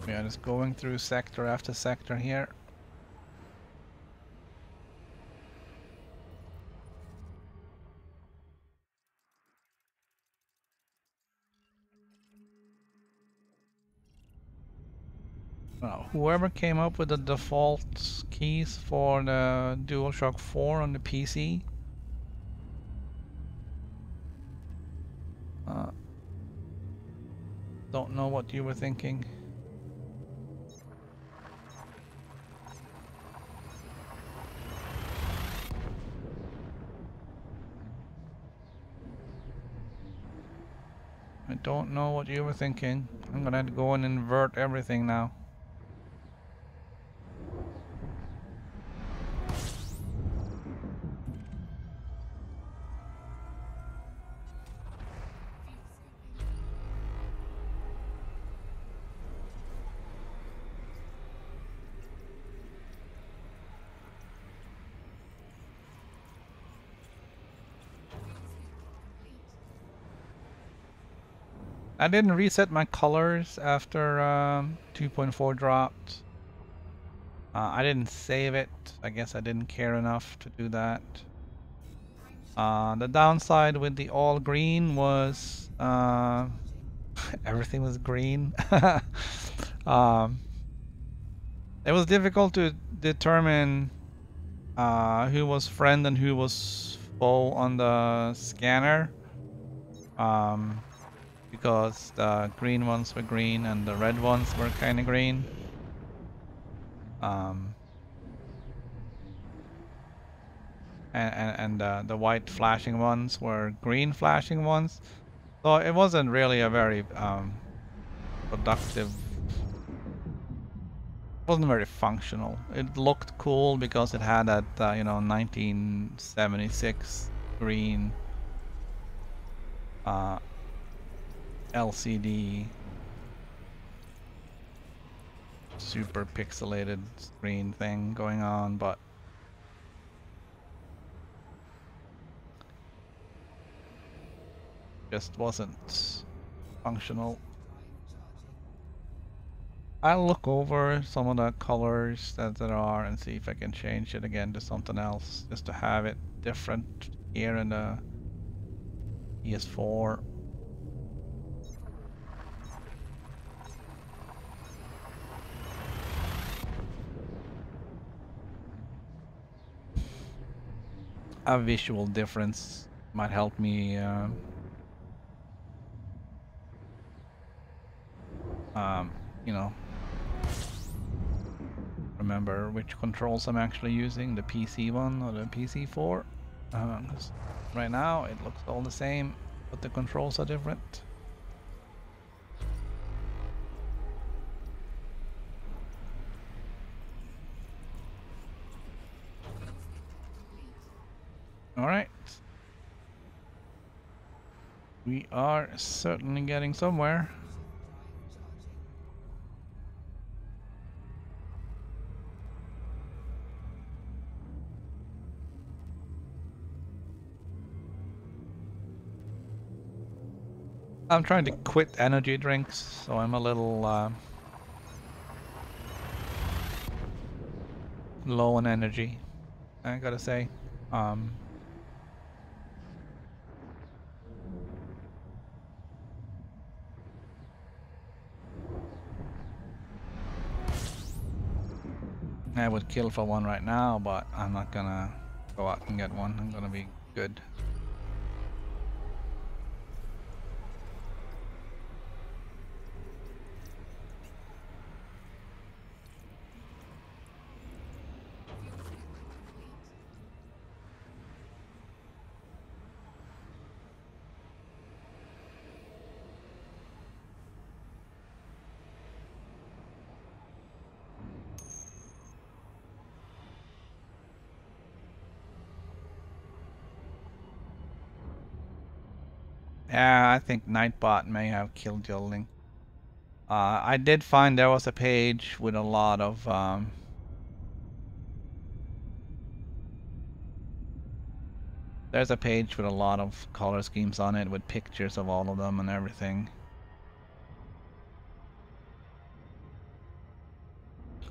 Yeah, just going through sector after sector here. Now, whoever came up with the default keys for the DualShock 4 on the PC, don't know what you were thinking. I don't know what you were thinking. I'm gonna have to go and invert everything now. I didn't reset my colors after 2.4 dropped. I didn't save it. I guess I didn't care enough to do that. The downside with the all green was everything was green. It was difficult to determine who was friend and who was foe on the scanner. Because the green ones were green and the red ones were kind of green. And the white flashing ones were green flashing ones. So it wasn't really a very productive. Wasn't very functional. It looked cool because it had that 1976 green LCD super pixelated screen thing going on, but just wasn't functional. I'll look over some of the colors that there are and see if I can change it again to something else, just to have it different here in the PS4. A visual difference might help me remember which controls I'm actually using, the PC one or the PC4. 'Cause right now it looks all the same, but the controls are different. Alright. We are certainly getting somewhere. I'm trying to quit energy drinks, so I'm a little low on energy, I gotta say. I would kill for one right now, but I'm not gonna go out and get one. I'm gonna be good. Yeah, I think Nightbot may have killed Yoling. I did find there was a page with a lot of there's a page with a lot of color schemes on it with pictures of all of them and everything.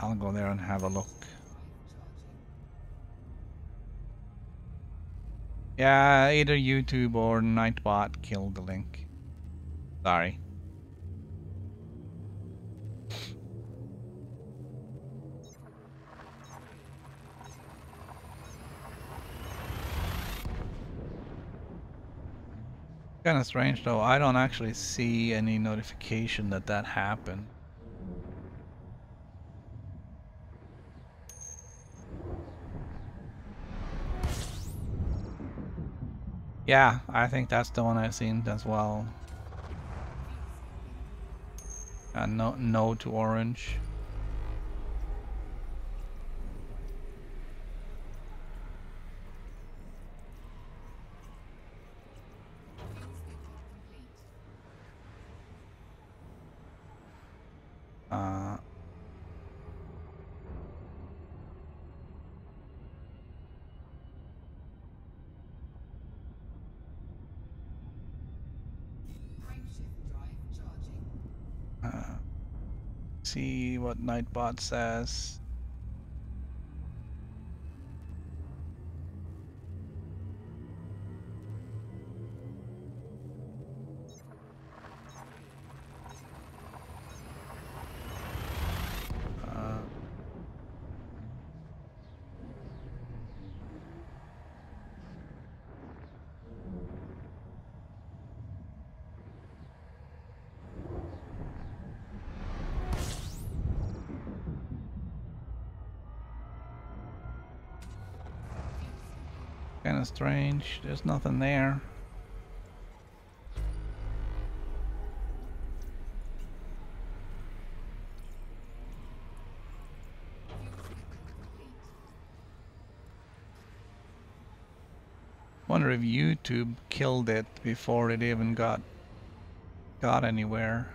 I'll go there and have a look. Yeah, either YouTube or Nightbot killed the link. Sorry. Kind of strange though. I don't actually see any notification that that happened. Yeah, I think that's the one I've seen as well. No to orange. See what Nightbot says. Kind of strange. There's nothing there. Wonder if YouTube killed it before it even got anywhere.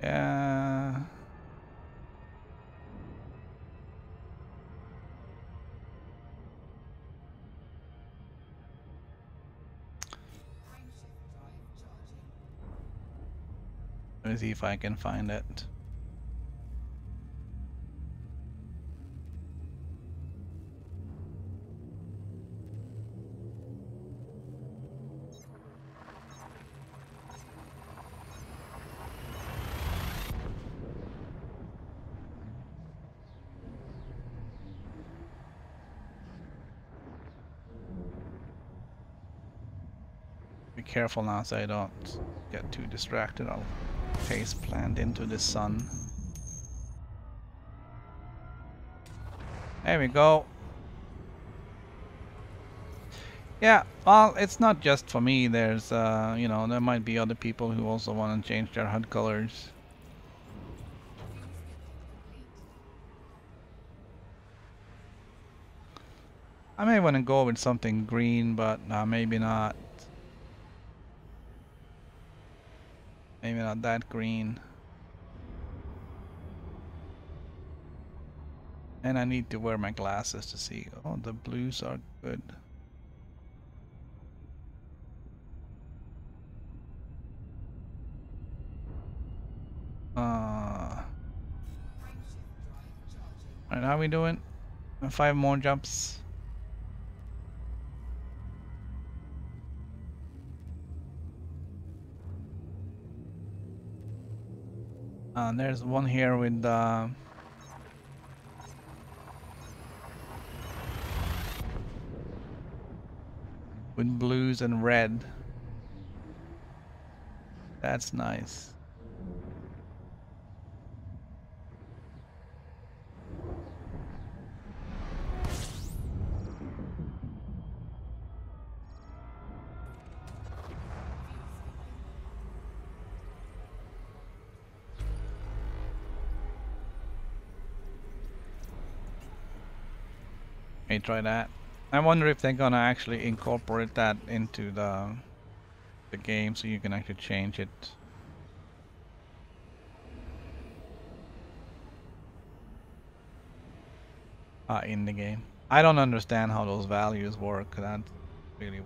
Yeah. Let me see if I can find it. Be careful now so I don't get too distracted. I'll face plant into the sun. There we go. Yeah, well, it's not just for me. There's, you know, there might be other people who also want to change their HUD colors. I may want to go with something green, but maybe not. Maybe not that green. And I need to wear my glasses to see. Oh, the blues are good. Alright, how we doing? 5 more jumps. There's one here with blues and red. That's nice. May try that. I wonder if they're gonna actually incorporate that into the game so you can actually change it. in the game. I don't understand how those values work. That's really.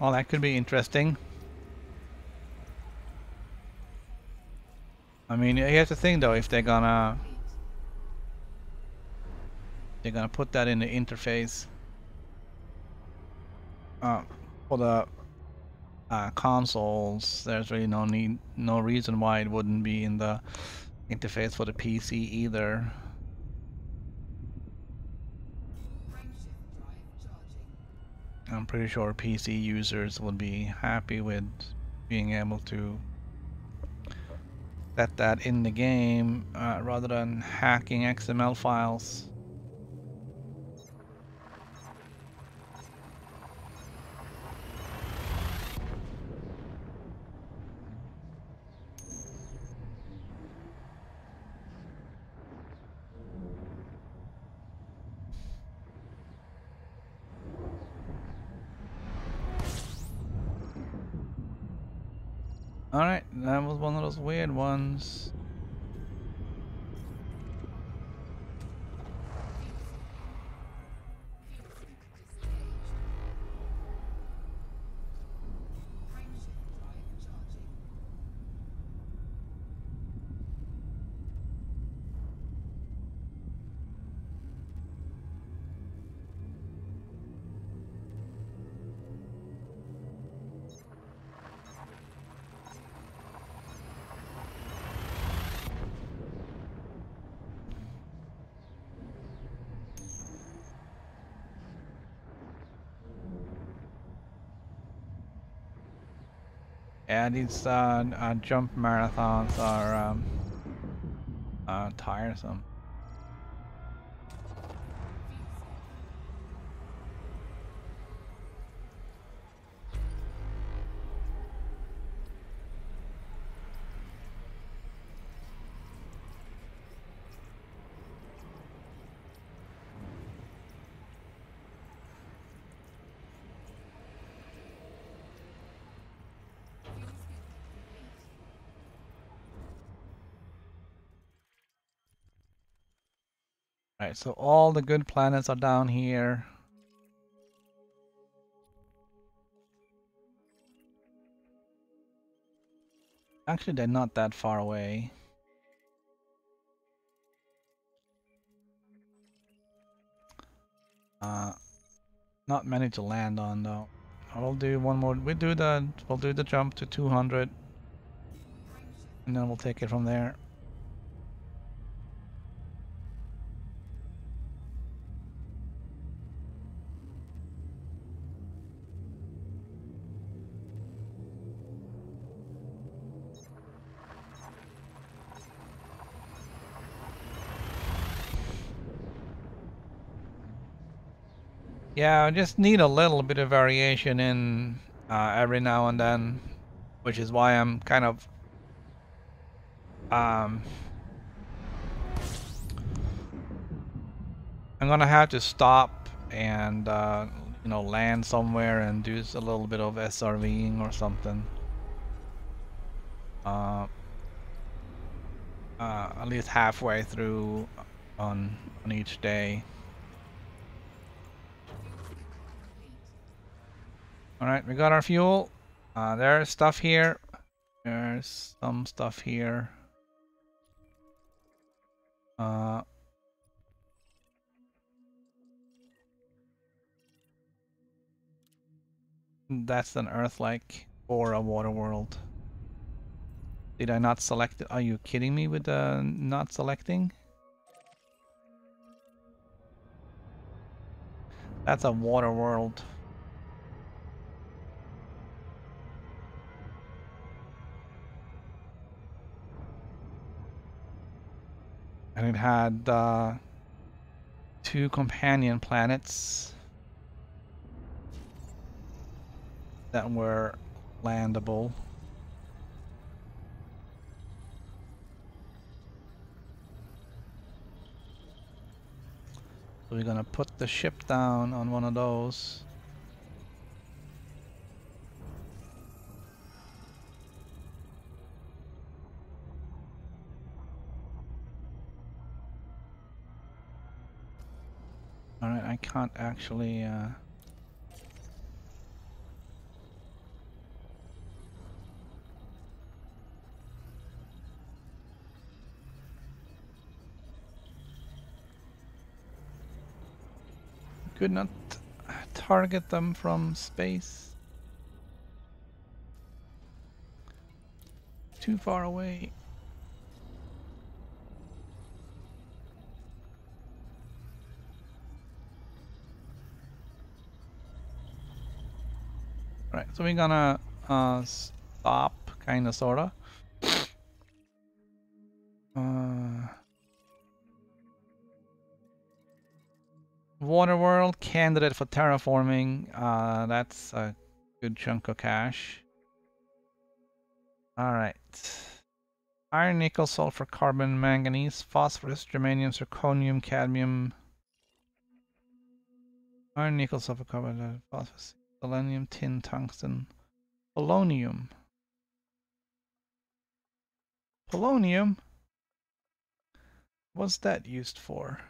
Oh, that could be interesting. I mean, here's the thing though, if they're gonna put that in the interface for the consoles, there's really no reason why it wouldn't be in the interface for the PC either. I'm pretty sure PC users would be happy with being able to set that in the game rather than hacking XML files. Alright, that was one of those weird ones. Yeah, these jump marathons are tiresome. Right, so all the good planets are down here. Actually, they're not that far away. Not many to land on though. I'll do one more. We'll do the jump to 200, and then we'll take it from there. Yeah, I just need a little bit of variation in every now and then, which is why I'm kind of I'm gonna have to stop and you know, land somewhere and do a little bit of SRVing or something. At least halfway through on each day. Alright, we got our fuel. There's stuff here. There's some stuff here. That's an Earth-like or a water world. Did I not select it? Are you kidding me with not selecting? That's a water world. And it had 2 companion planets that were landable. So we're gonna put the ship down on one of those. Alright, I can't actually could not target them from space. Too far away. Right, so we're gonna stop, kinda, sorta. Water world, candidate for terraforming. That's a good chunk of cash. Alright. Iron, nickel, sulfur, carbon, manganese, phosphorus, germanium, zirconium, cadmium. Iron, nickel, sulfur, carbon, phosphorus, selenium, tin, tungsten, polonium. Polonium? What's that used for?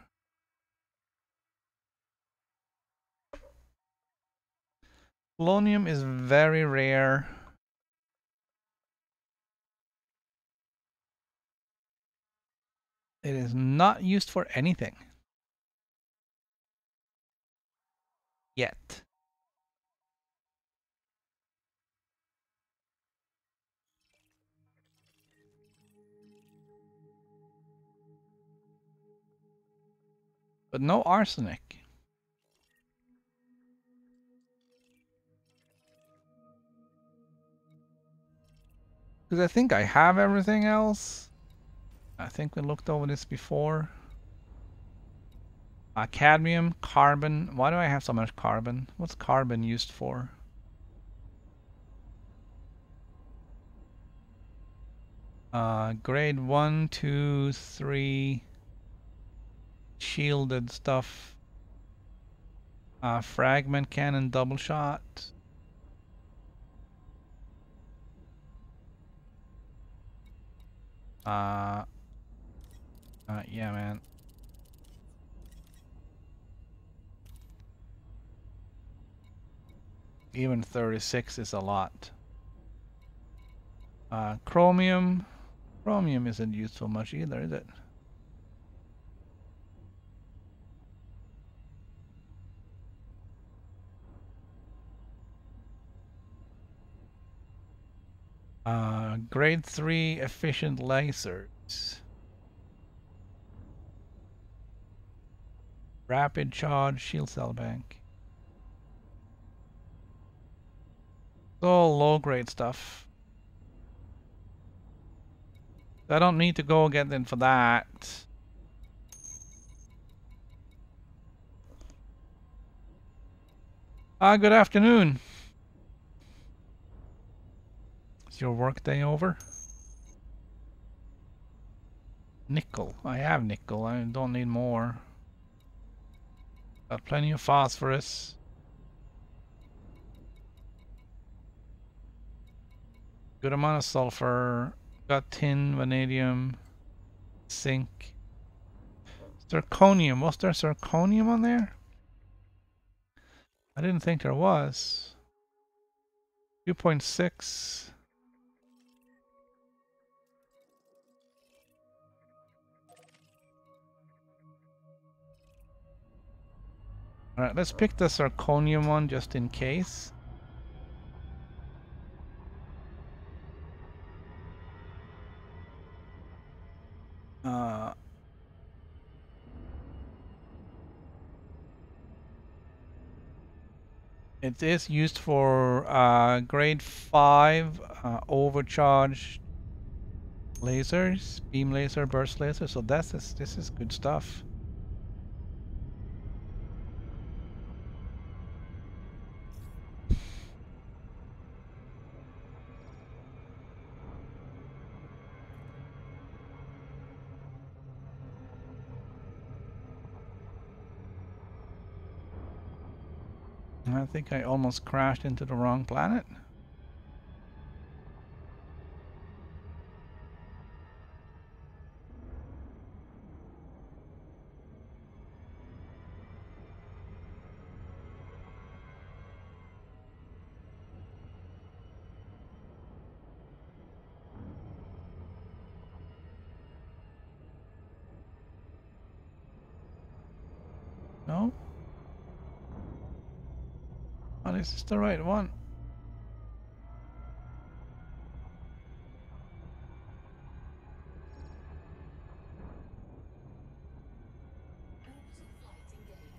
Polonium is very rare. It is not used for anything. Yet. But no arsenic. Because I think I have everything else. I think we looked over this before. Cadmium, carbon. Why do I have so much carbon? What's carbon used for? Grade 1, 2, 3. Shielded stuff. Fragment cannon, double shot. Yeah, man. Even 36 is a lot. Chromium. Chromium isn't used so much either, is it? Grade 3 efficient lasers. Rapid charge shield cell bank. It's all low grade stuff. I don't need to go get in for that. Good afternoon. Is your work day over? Nickel. I have nickel. I don't need more. Got plenty of phosphorus. Good amount of sulfur. Got tin, vanadium, zinc. Zirconium. Was there zirconium on there? I didn't think there was. 2.6. Alright, let's pick the zirconium one just in case. Uh, it is used for grade 5 overcharged lasers, beam laser, burst laser. So this is good stuff. I think I almost crashed into the wrong planet. No? Oh, this is the right one. Orbital flight engaged.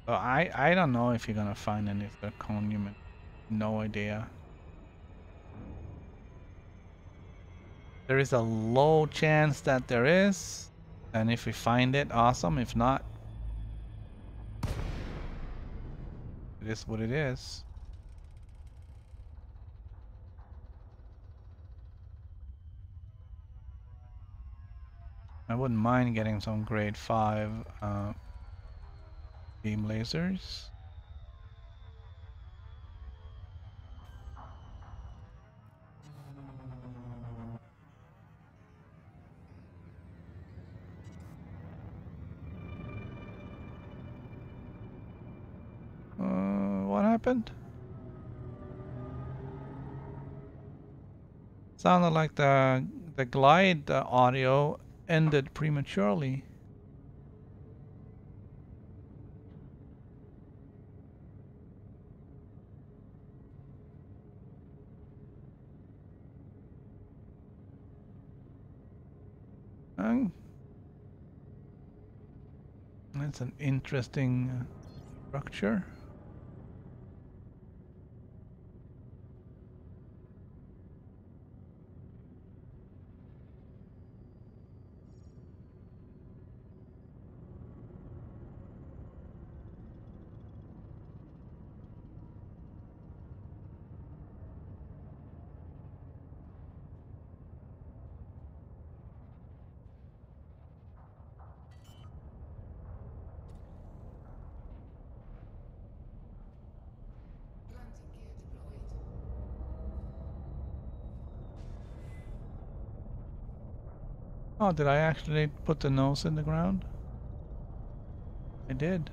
So I don't know if you're gonna find any zirconium. No idea. There is a low chance that there is, and if we find it, awesome. If not, it is what it is. I wouldn't mind getting some grade 5 beam lasers. What happened? Sounded like the glide audio ended prematurely. That's an interesting structure. Landing gear deployed. Oh, did I actually put the nose in the ground? I did.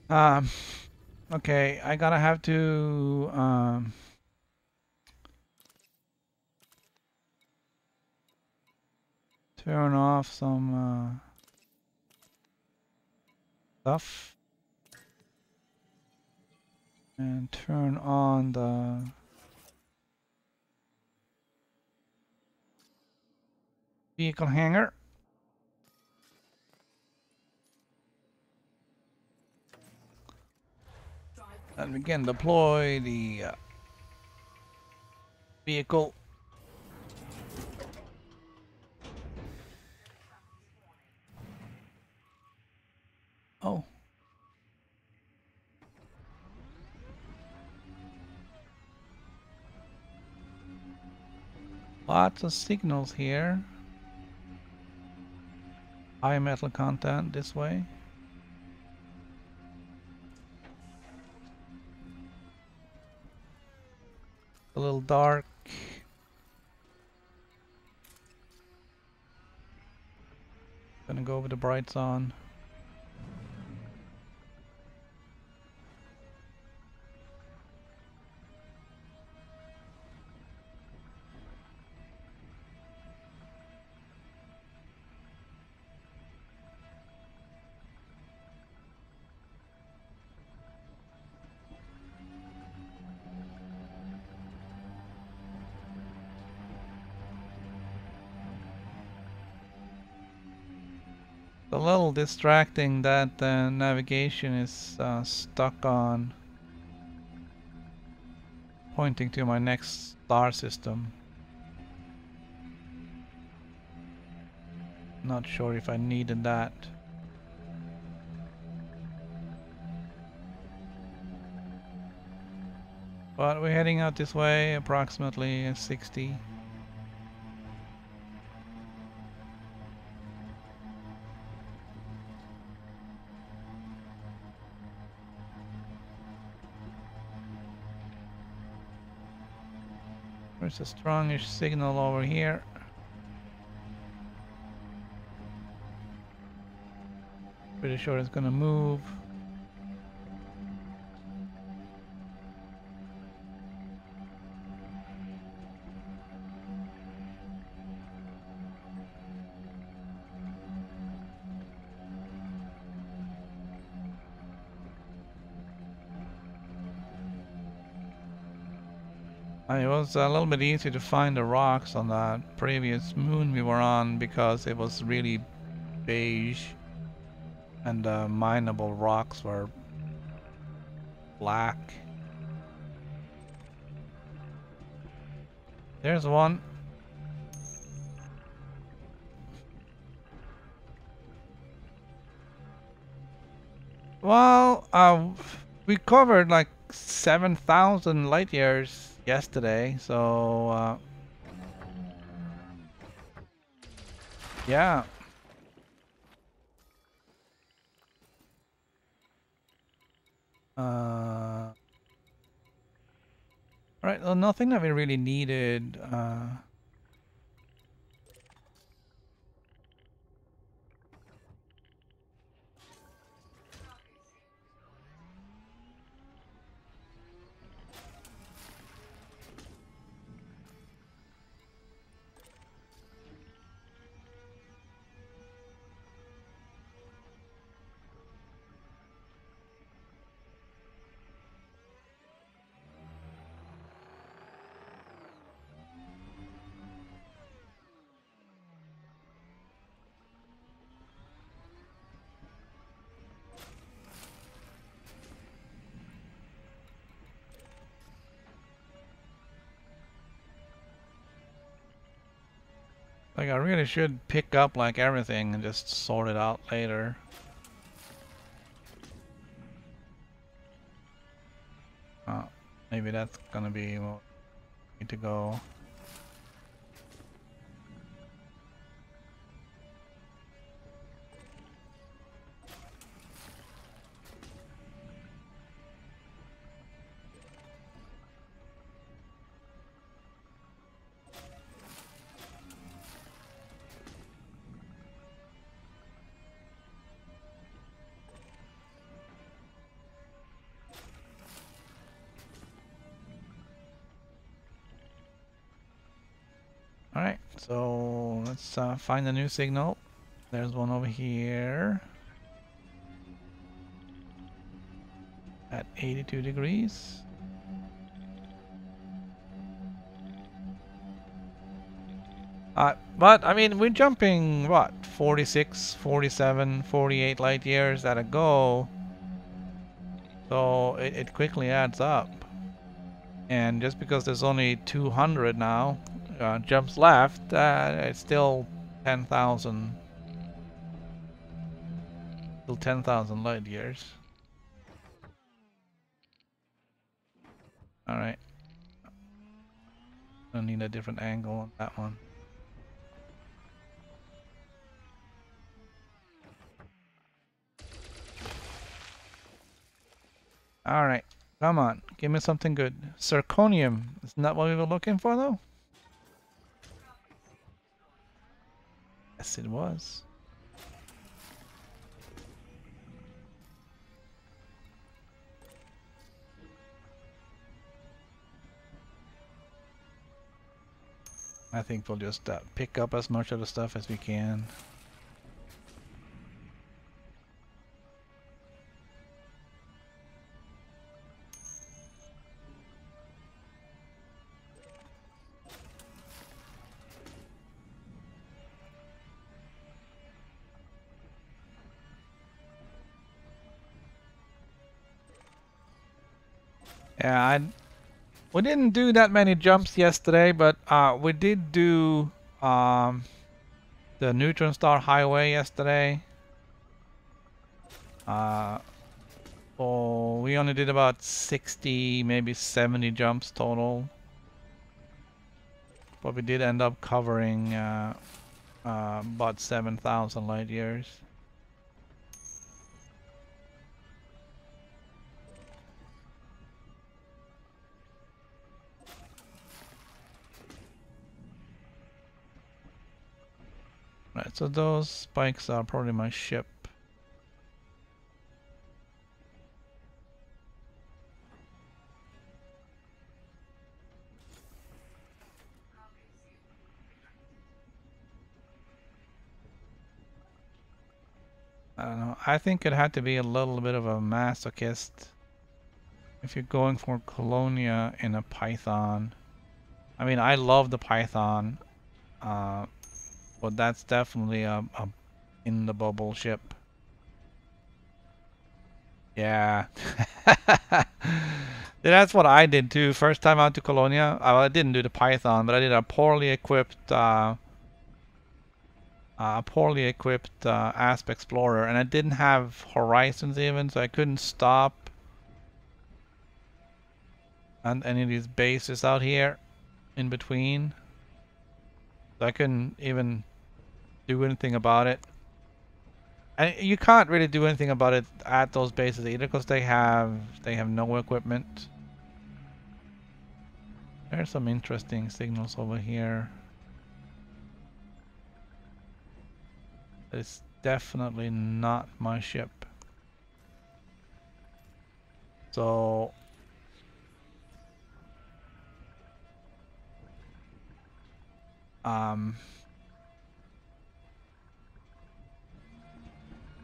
Um, okay, I gotta have to turn off some stuff and turn on the vehicle hangar. And we can deploy the vehicle. Oh. Lots of signals here. High metal content this way. A little dark. Gonna go with the brights on. A little distracting that the navigation is stuck on pointing to my next star system. Not sure if I needed that. But we're heading out this way, approximately 60. There's a strongish signal over here. Pretty sure it's gonna move. It was a little bit easier to find the rocks on that previous moon we were on because it was really beige and the mineable rocks were black. There's one. Well, we covered like 7,000 light years yesterday, so yeah. Alright, well, nothing that we really needed. Like I really should pick up like everything and just sort it out later. Maybe that's gonna be where we need to go. Alright, so let's find a new signal. There's one over here at 82 degrees. But I mean, we're jumping what, 46, 47, 48 light years at a go, so it quickly adds up. And just because there's only 200 now jumps left, it's still 10,000. Still 10,000 light years. All right. I need a different angle on that one. Alright, come on, give me something good. Zirconium, isn't that what we were looking for though? Yes, it was. I think we'll just pick up as much of the stuff as we can. Yeah, we didn't do that many jumps yesterday, but we did do the neutron star highway yesterday. So we only did about 60, maybe 70 jumps total. But we did end up covering about 7,000 light years. Right, so those spikes are probably my ship. I don't know. I think it had to be a little bit of a masochist if you're going for Colonia in a Python. I mean, I love the Python, but that's definitely a in the bubble ship. Yeah. That's what I did too. First time out to Colonia, I didn't do the Python, but I did a poorly equipped Asp Explorer, and I didn't have horizons even, so I couldn't stop on any of these bases out here in between. So I couldn't even do anything about it. And you can't really do anything about it at those bases either, because they have no equipment. There's some interesting signals over here. It's definitely not my ship. So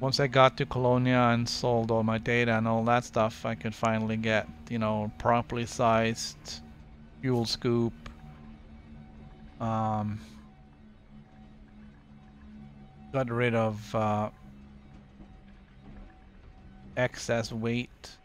once I got to Colonia and sold all my data and all that stuff, I could finally get, you know, properly sized fuel scoop. Got rid of excess weight.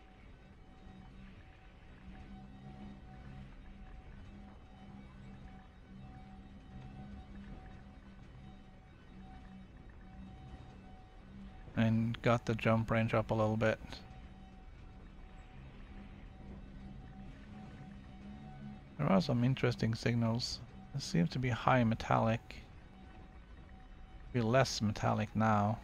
And got the jump range up a little bit. There are some interesting signals. It seems to be high metallic. Be less metallic now.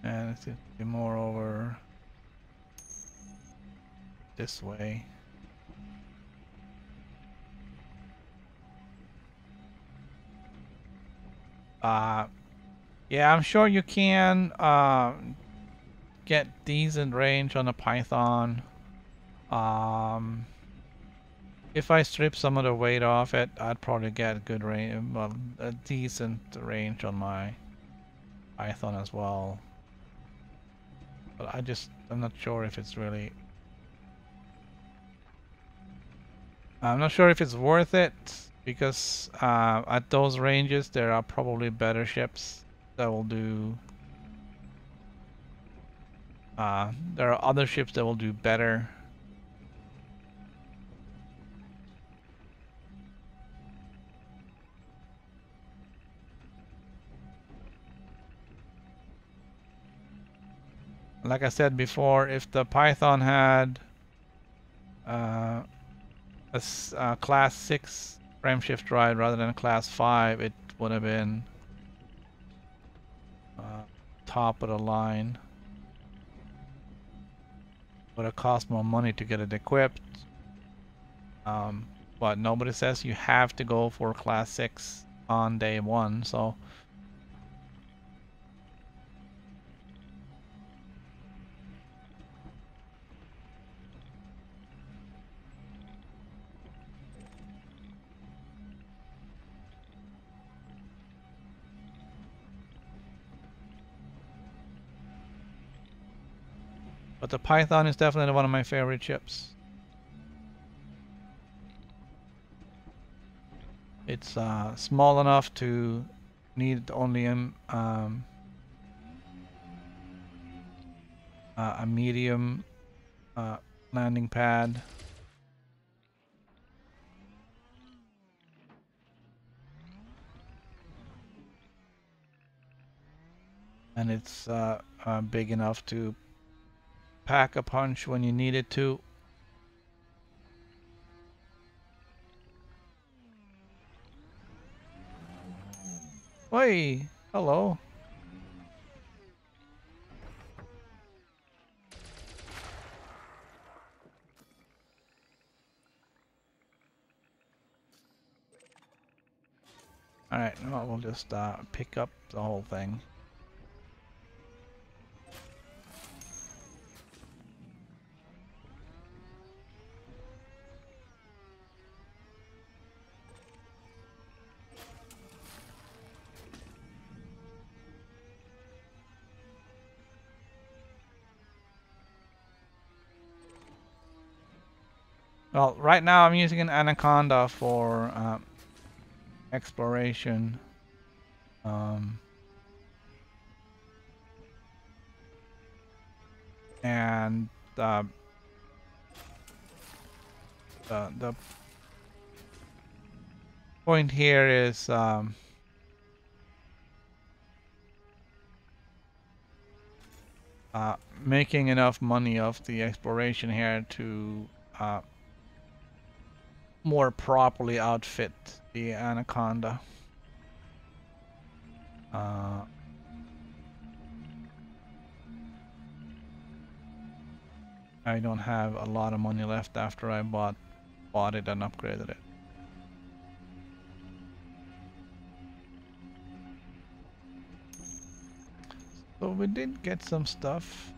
And it seems to be more over this way. Yeah, I'm sure you can get decent range on a Python. If I strip some of the weight off it, I'd probably get good range, well, a decent range on my Python as well. But I'm not sure if it's really... I'm not sure if it's worth it, because at those ranges there are probably better ships that will do... there are other ships that will do better. Like I said before, if the Python had a class 6 frameshift ride rather than a class 5, it would have been top of the line. Would have cost more money to get it equipped. But nobody says you have to go for class 6 on day 1, so but the Python is definitely one of my favorite chips. It's small enough to need only a medium landing pad. And it's big enough to pack a punch when you need it to. Hey, hello. Alright, well, we'll just pick up the whole thing. Well, right now I'm using an Anaconda for exploration. And the point here is making enough money off the exploration here to more properly outfit the Anaconda. I don't have a lot of money left after I bought it and upgraded it. So we did get some stuff.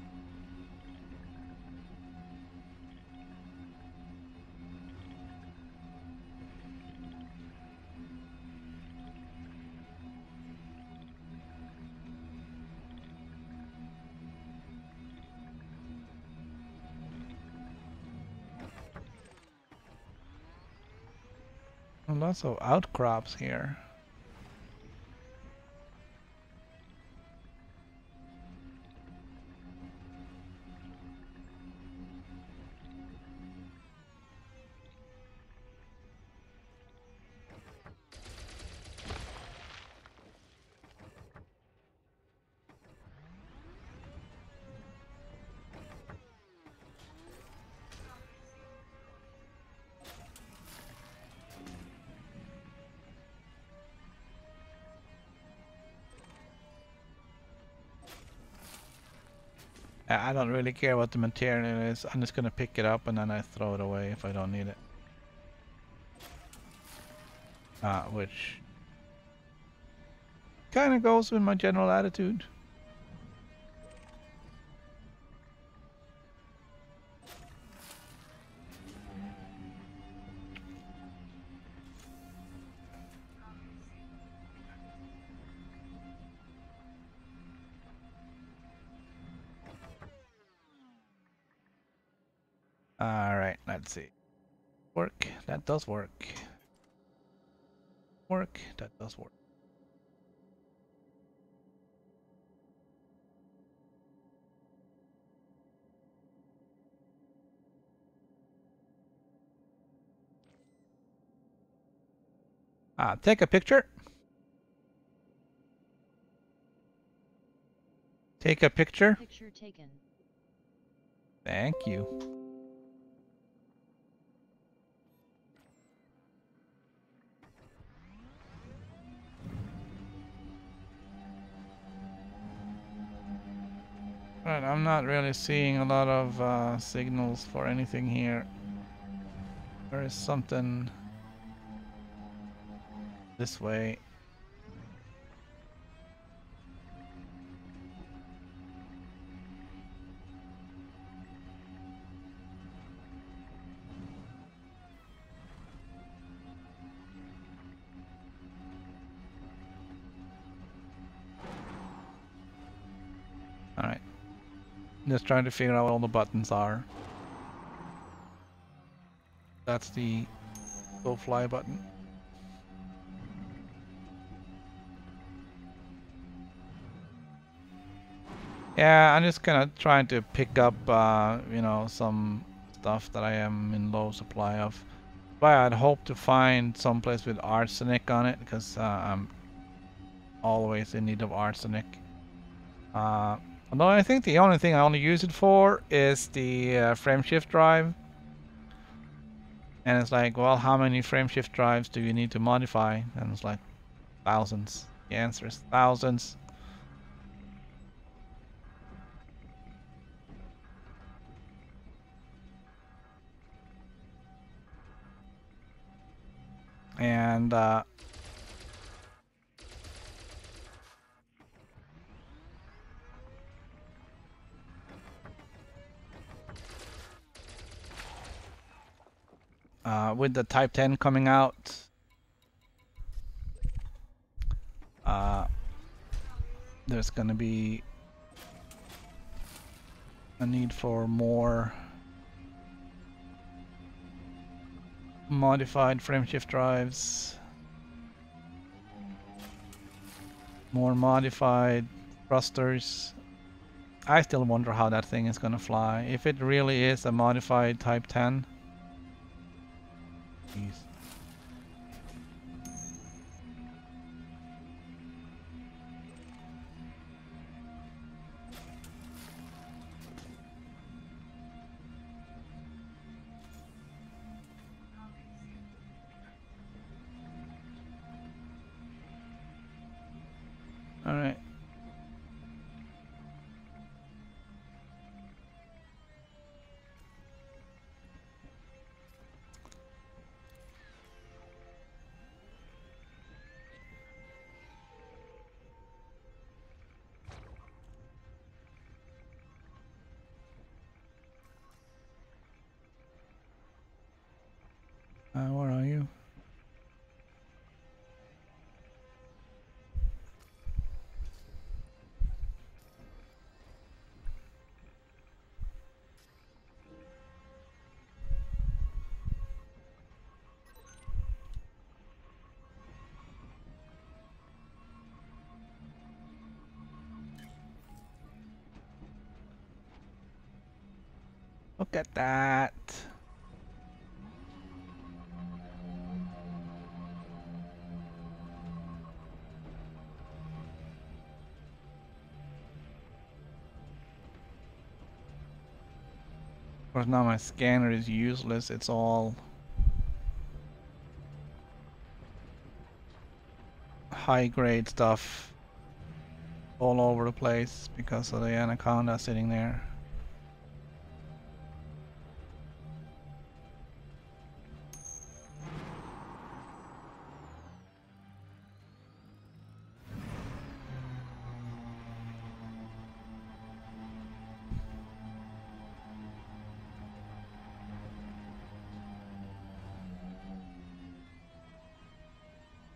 Lots of outcrops here. I don't really care what the material is. I'm just gonna pick it up and then I throw it away if I don't need it. Which kind of goes with my general attitude. Alright, let's see. Work. That does work. Work. That does work. Take a picture. Take a picture. Picture taken. Thank you. Right, I'm not really seeing a lot of signals for anything here. There is something this way. Alright. Just trying to figure out what all the buttons are. That's the go fly button. Yeah, I'm just gonna trying to pick up, you know, some stuff that I am in low supply of. But I'd hope to find some place with arsenic on it, because I'm always in need of arsenic. Although I think the only thing I only use it for is the frame shift drive. And it's like, well, how many frame shift drives do you need to modify? And it's like, thousands. The answer is thousands. And with the Type 10 coming out, there's going to be a need for more modified frame shift drives, more modified thrusters. I still wonder how that thing is going to fly. If it really is a modified Type 10. Jeez. All right. Where are you? Look at that. Of course, now my scanner is useless. It's all high grade stuff all over the place because of the anaconda sitting there.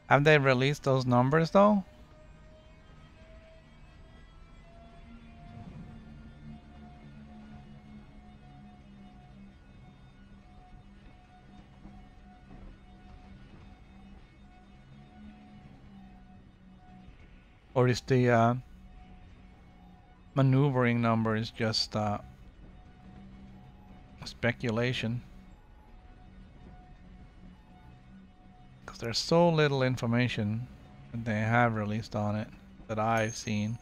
Have they released those numbers though? Or is the maneuvering number is just speculation? Because there's so little information that they have released on it that I've seen.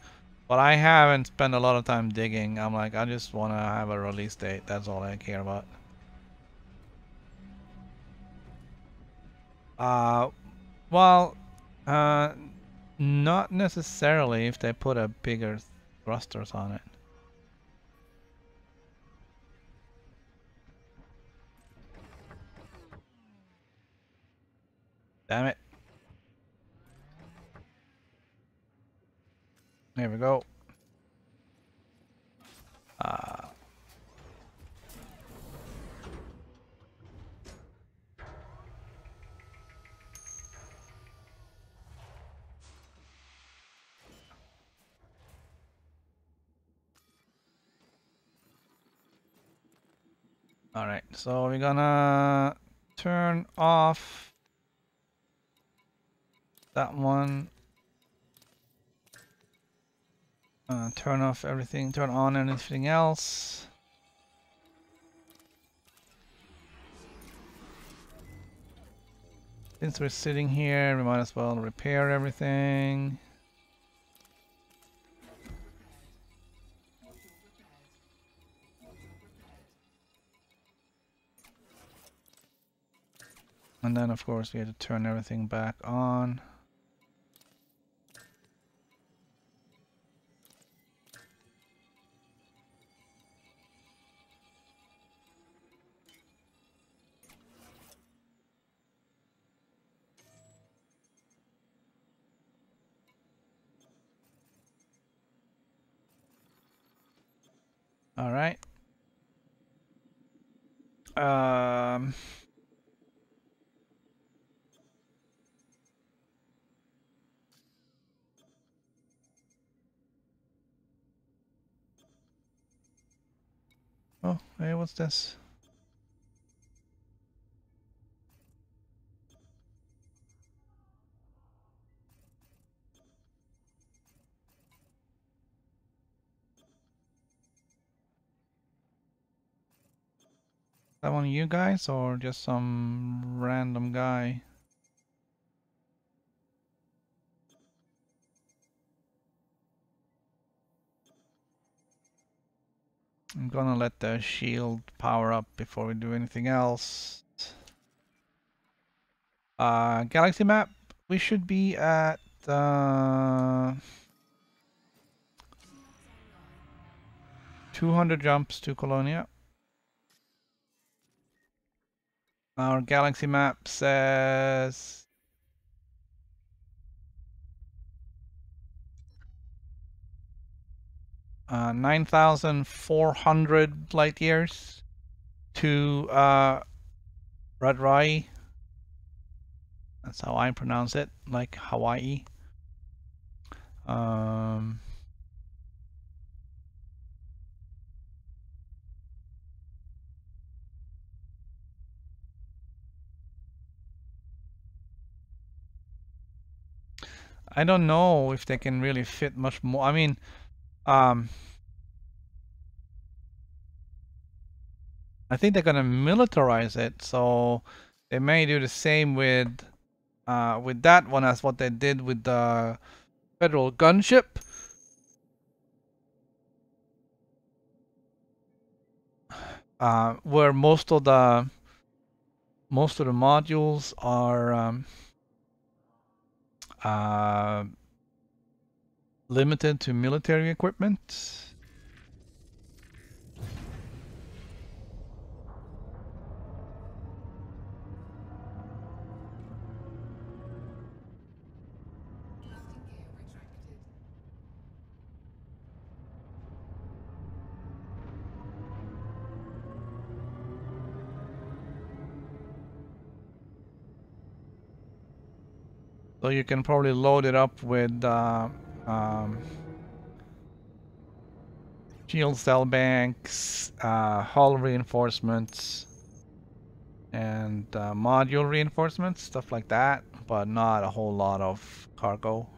But I haven't spent a lot of time digging. I'm like, I just want to have a release date. That's all I care about. Well, uh, not necessarily if they put a bigger thrusters on it. Damn it. There we go. Alright, so we're gonna turn off that one. Turn off everything, turn on anything else. Since we're sitting here, we might as well repair everything. And then of course we have to turn everything back on. All right. Oh, hey, what's this? That one of you guys or just some random guy? I'm gonna let the shield power up before we do anything else. Galaxy map. We should be at 200 jumps to Colonia. Our galaxy map says 9,400 light years to Radrai. That's how I pronounce it, like Hawaii. I don't know if they can really fit much more. I mean, I think they're gonna militarize it, so they may do the same with that one as what they did with the federal gunship. Where most of the modules are limited to military equipment. So you can probably load it up with shield cell banks, hull reinforcements, and module reinforcements, stuff like that, but not a whole lot of cargo.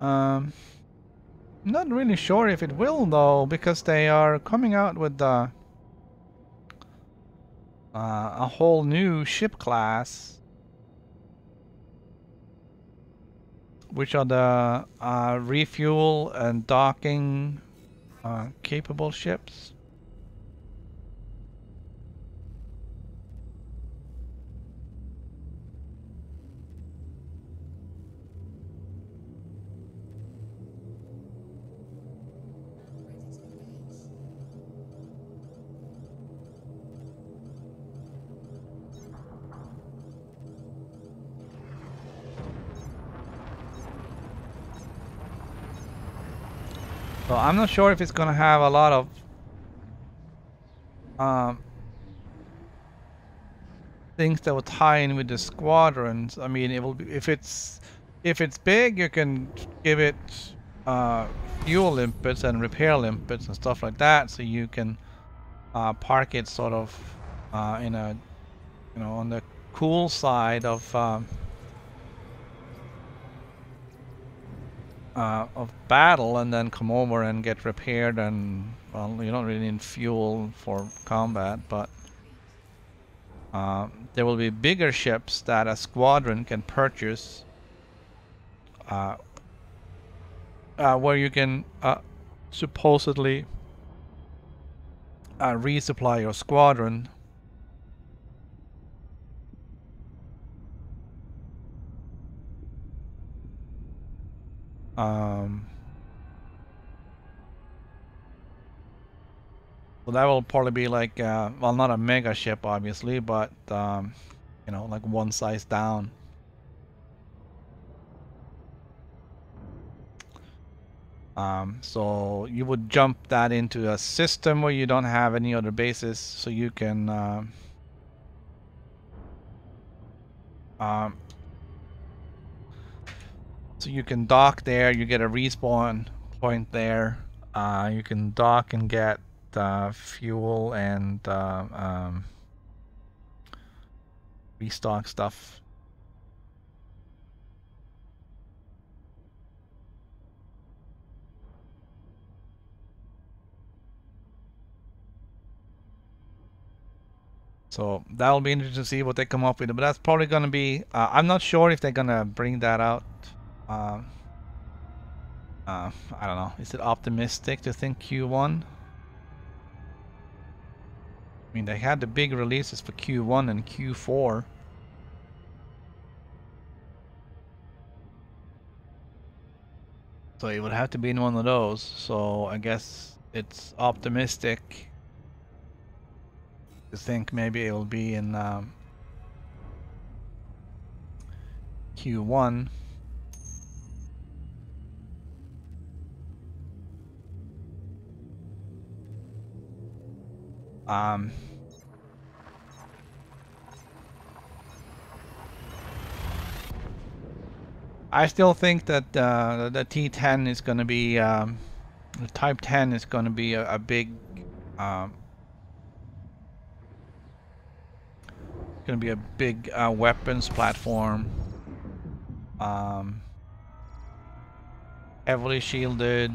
Not really sure if it will though, because they are coming out with a whole new ship class, which are the refuel and docking capable ships. So I'm not sure if it's gonna have a lot of things that will tie in with the squadrons. I mean, it will be, if it's big, you can give it fuel limpets and repair limpets and stuff like that, so you can park it sort of in a, you know, on the cool side of battle, and then come over and get repaired. And well, you don't really need fuel for combat, but there will be bigger ships that a squadron can purchase, where you can supposedly resupply your squadron. So that will probably be like, well, not a mega ship, obviously, but you know, like one size down. So you would jump that into a system where you don't have any other bases, so you can dock there. You get a respawn point there. You can dock and get fuel and restock stuff. So that'll be interesting to see what they come up with. But that's probably going to be, I'm not sure if they're going to bring that out. I don't know. Is it optimistic to think Q1? I mean, they had the big releases for Q1 and Q4. So it would have to be in one of those. So I guess it's optimistic to think maybe it will be in Q1. I still think that the T10 is going to be, the Type 10 is going to be a big, weapons platform. Heavily shielded,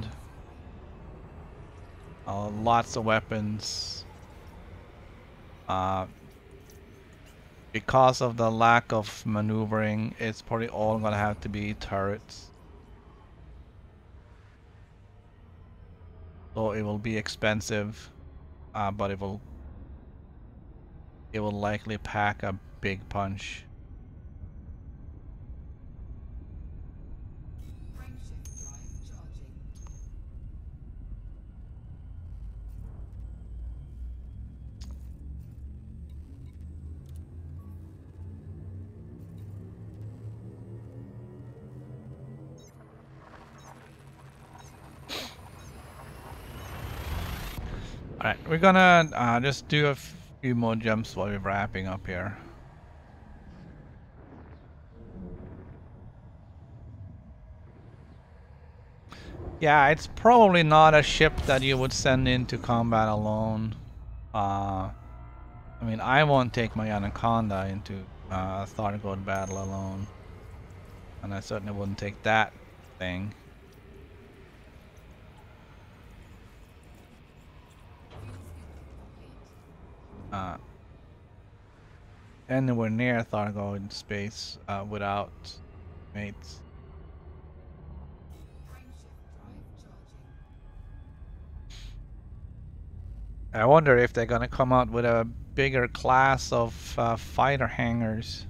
lots of weapons. Because of the lack of maneuvering, it's probably all gonna have to be turrets. So it will be expensive, but it will likely pack a big punch. Alright, we're gonna just do a few more jumps while we're wrapping up here. Yeah, it's probably not a ship that you would send into combat alone. I mean, I won't take my Anaconda into Thargoid battle alone. And I certainly wouldn't take that thing. uh, anywhere near Thargo in space without mates. I wonder if they're gonna come out with a bigger class of fighter hangars.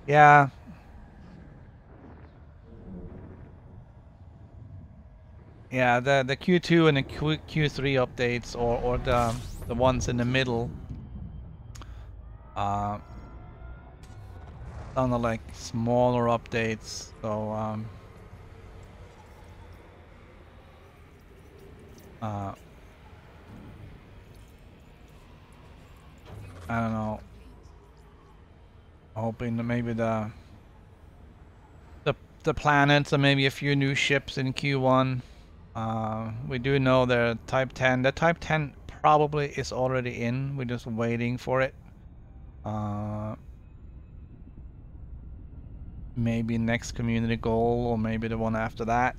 Yeah. Yeah, the Q2 and the Q3 updates, or the ones in the middle, sound like smaller updates. So I don't know. Hoping that maybe the planets and maybe a few new ships in Q1. We do know the Type 10. The Type 10 probably is already in. We're just waiting for it. Maybe next community goal, or maybe the one after that.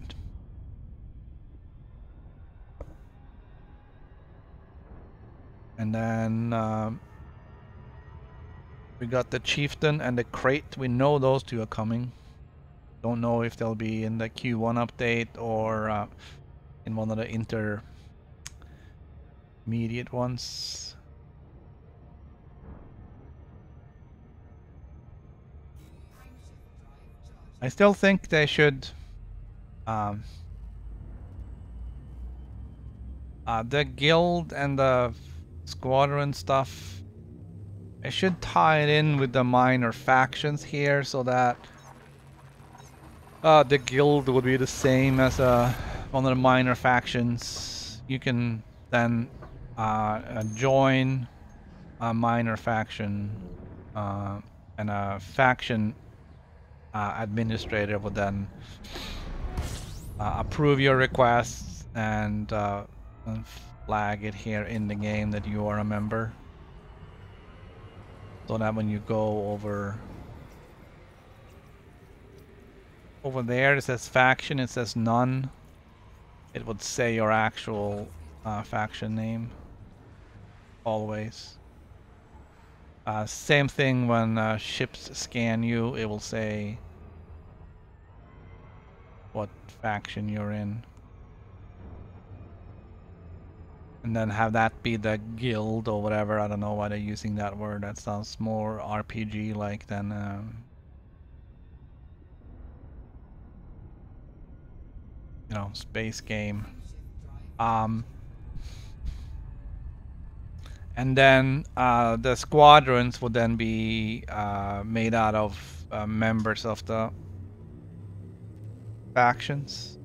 And then we got the Chieftain and the Crate. We know those two are coming. Don't know if they'll be in the Q1 update or in one of the intermediate ones. I still think they should the guild and the squadron stuff, I should tie it in with the minor factions here so that the guild would be the same as one of the minor factions. You can then join a minor faction, and a faction administrator would then approve your requests and flag it here in the game that you are a member. So that when you go over there, it says faction, it says none. It would say your actual faction name always. Same thing when ships scan you, it will say what faction you're in. And then have that be the guild or whatever. I don't know why they're using that word. That sounds more RPG-like than you know, space game. And then the squadrons would then be made out of members of the factions.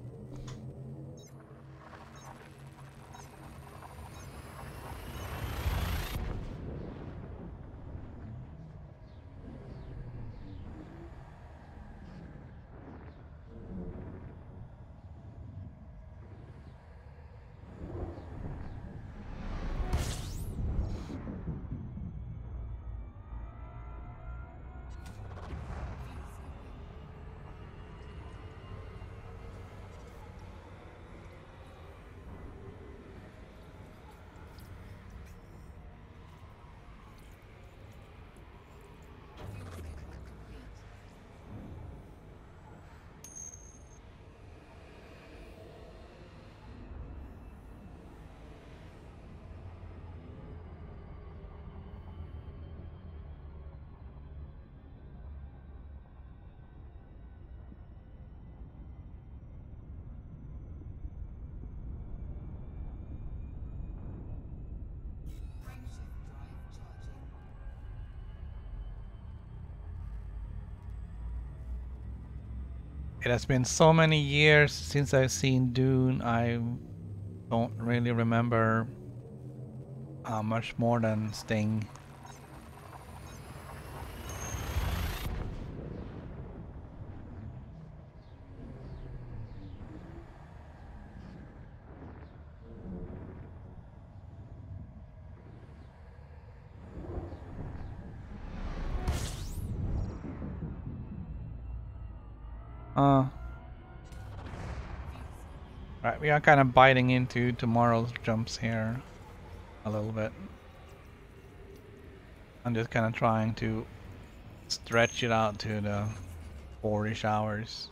It has been so many years since I've seen Dune, I don't really remember much more than Sting. Right, we are kind of biting into tomorrow's jumps here a little bit. I'm just kind of trying to stretch it out to the 4-ish hours.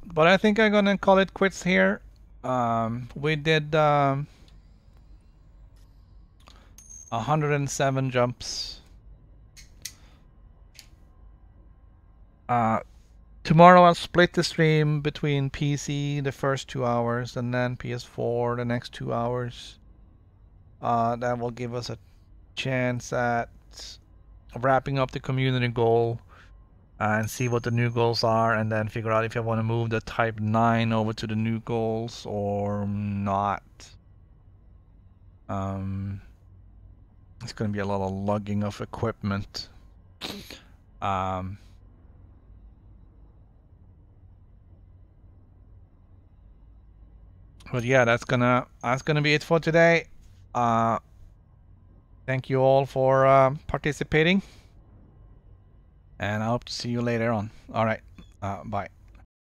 But I think I'm gonna call it quits here. We did 107 jumps. Tomorrow I'll split the stream between PC the first 2 hours and then PS4 the next 2 hours. That will give us a chance at wrapping up the community goal and see what the new goals are, and then figure out if I want to move the Type 9 over to the new goals or not. It's going to be a lot of lugging of equipment. But yeah, that's gonna be it for today. Thank you all for participating, and I hope to see you later on. All right, bye.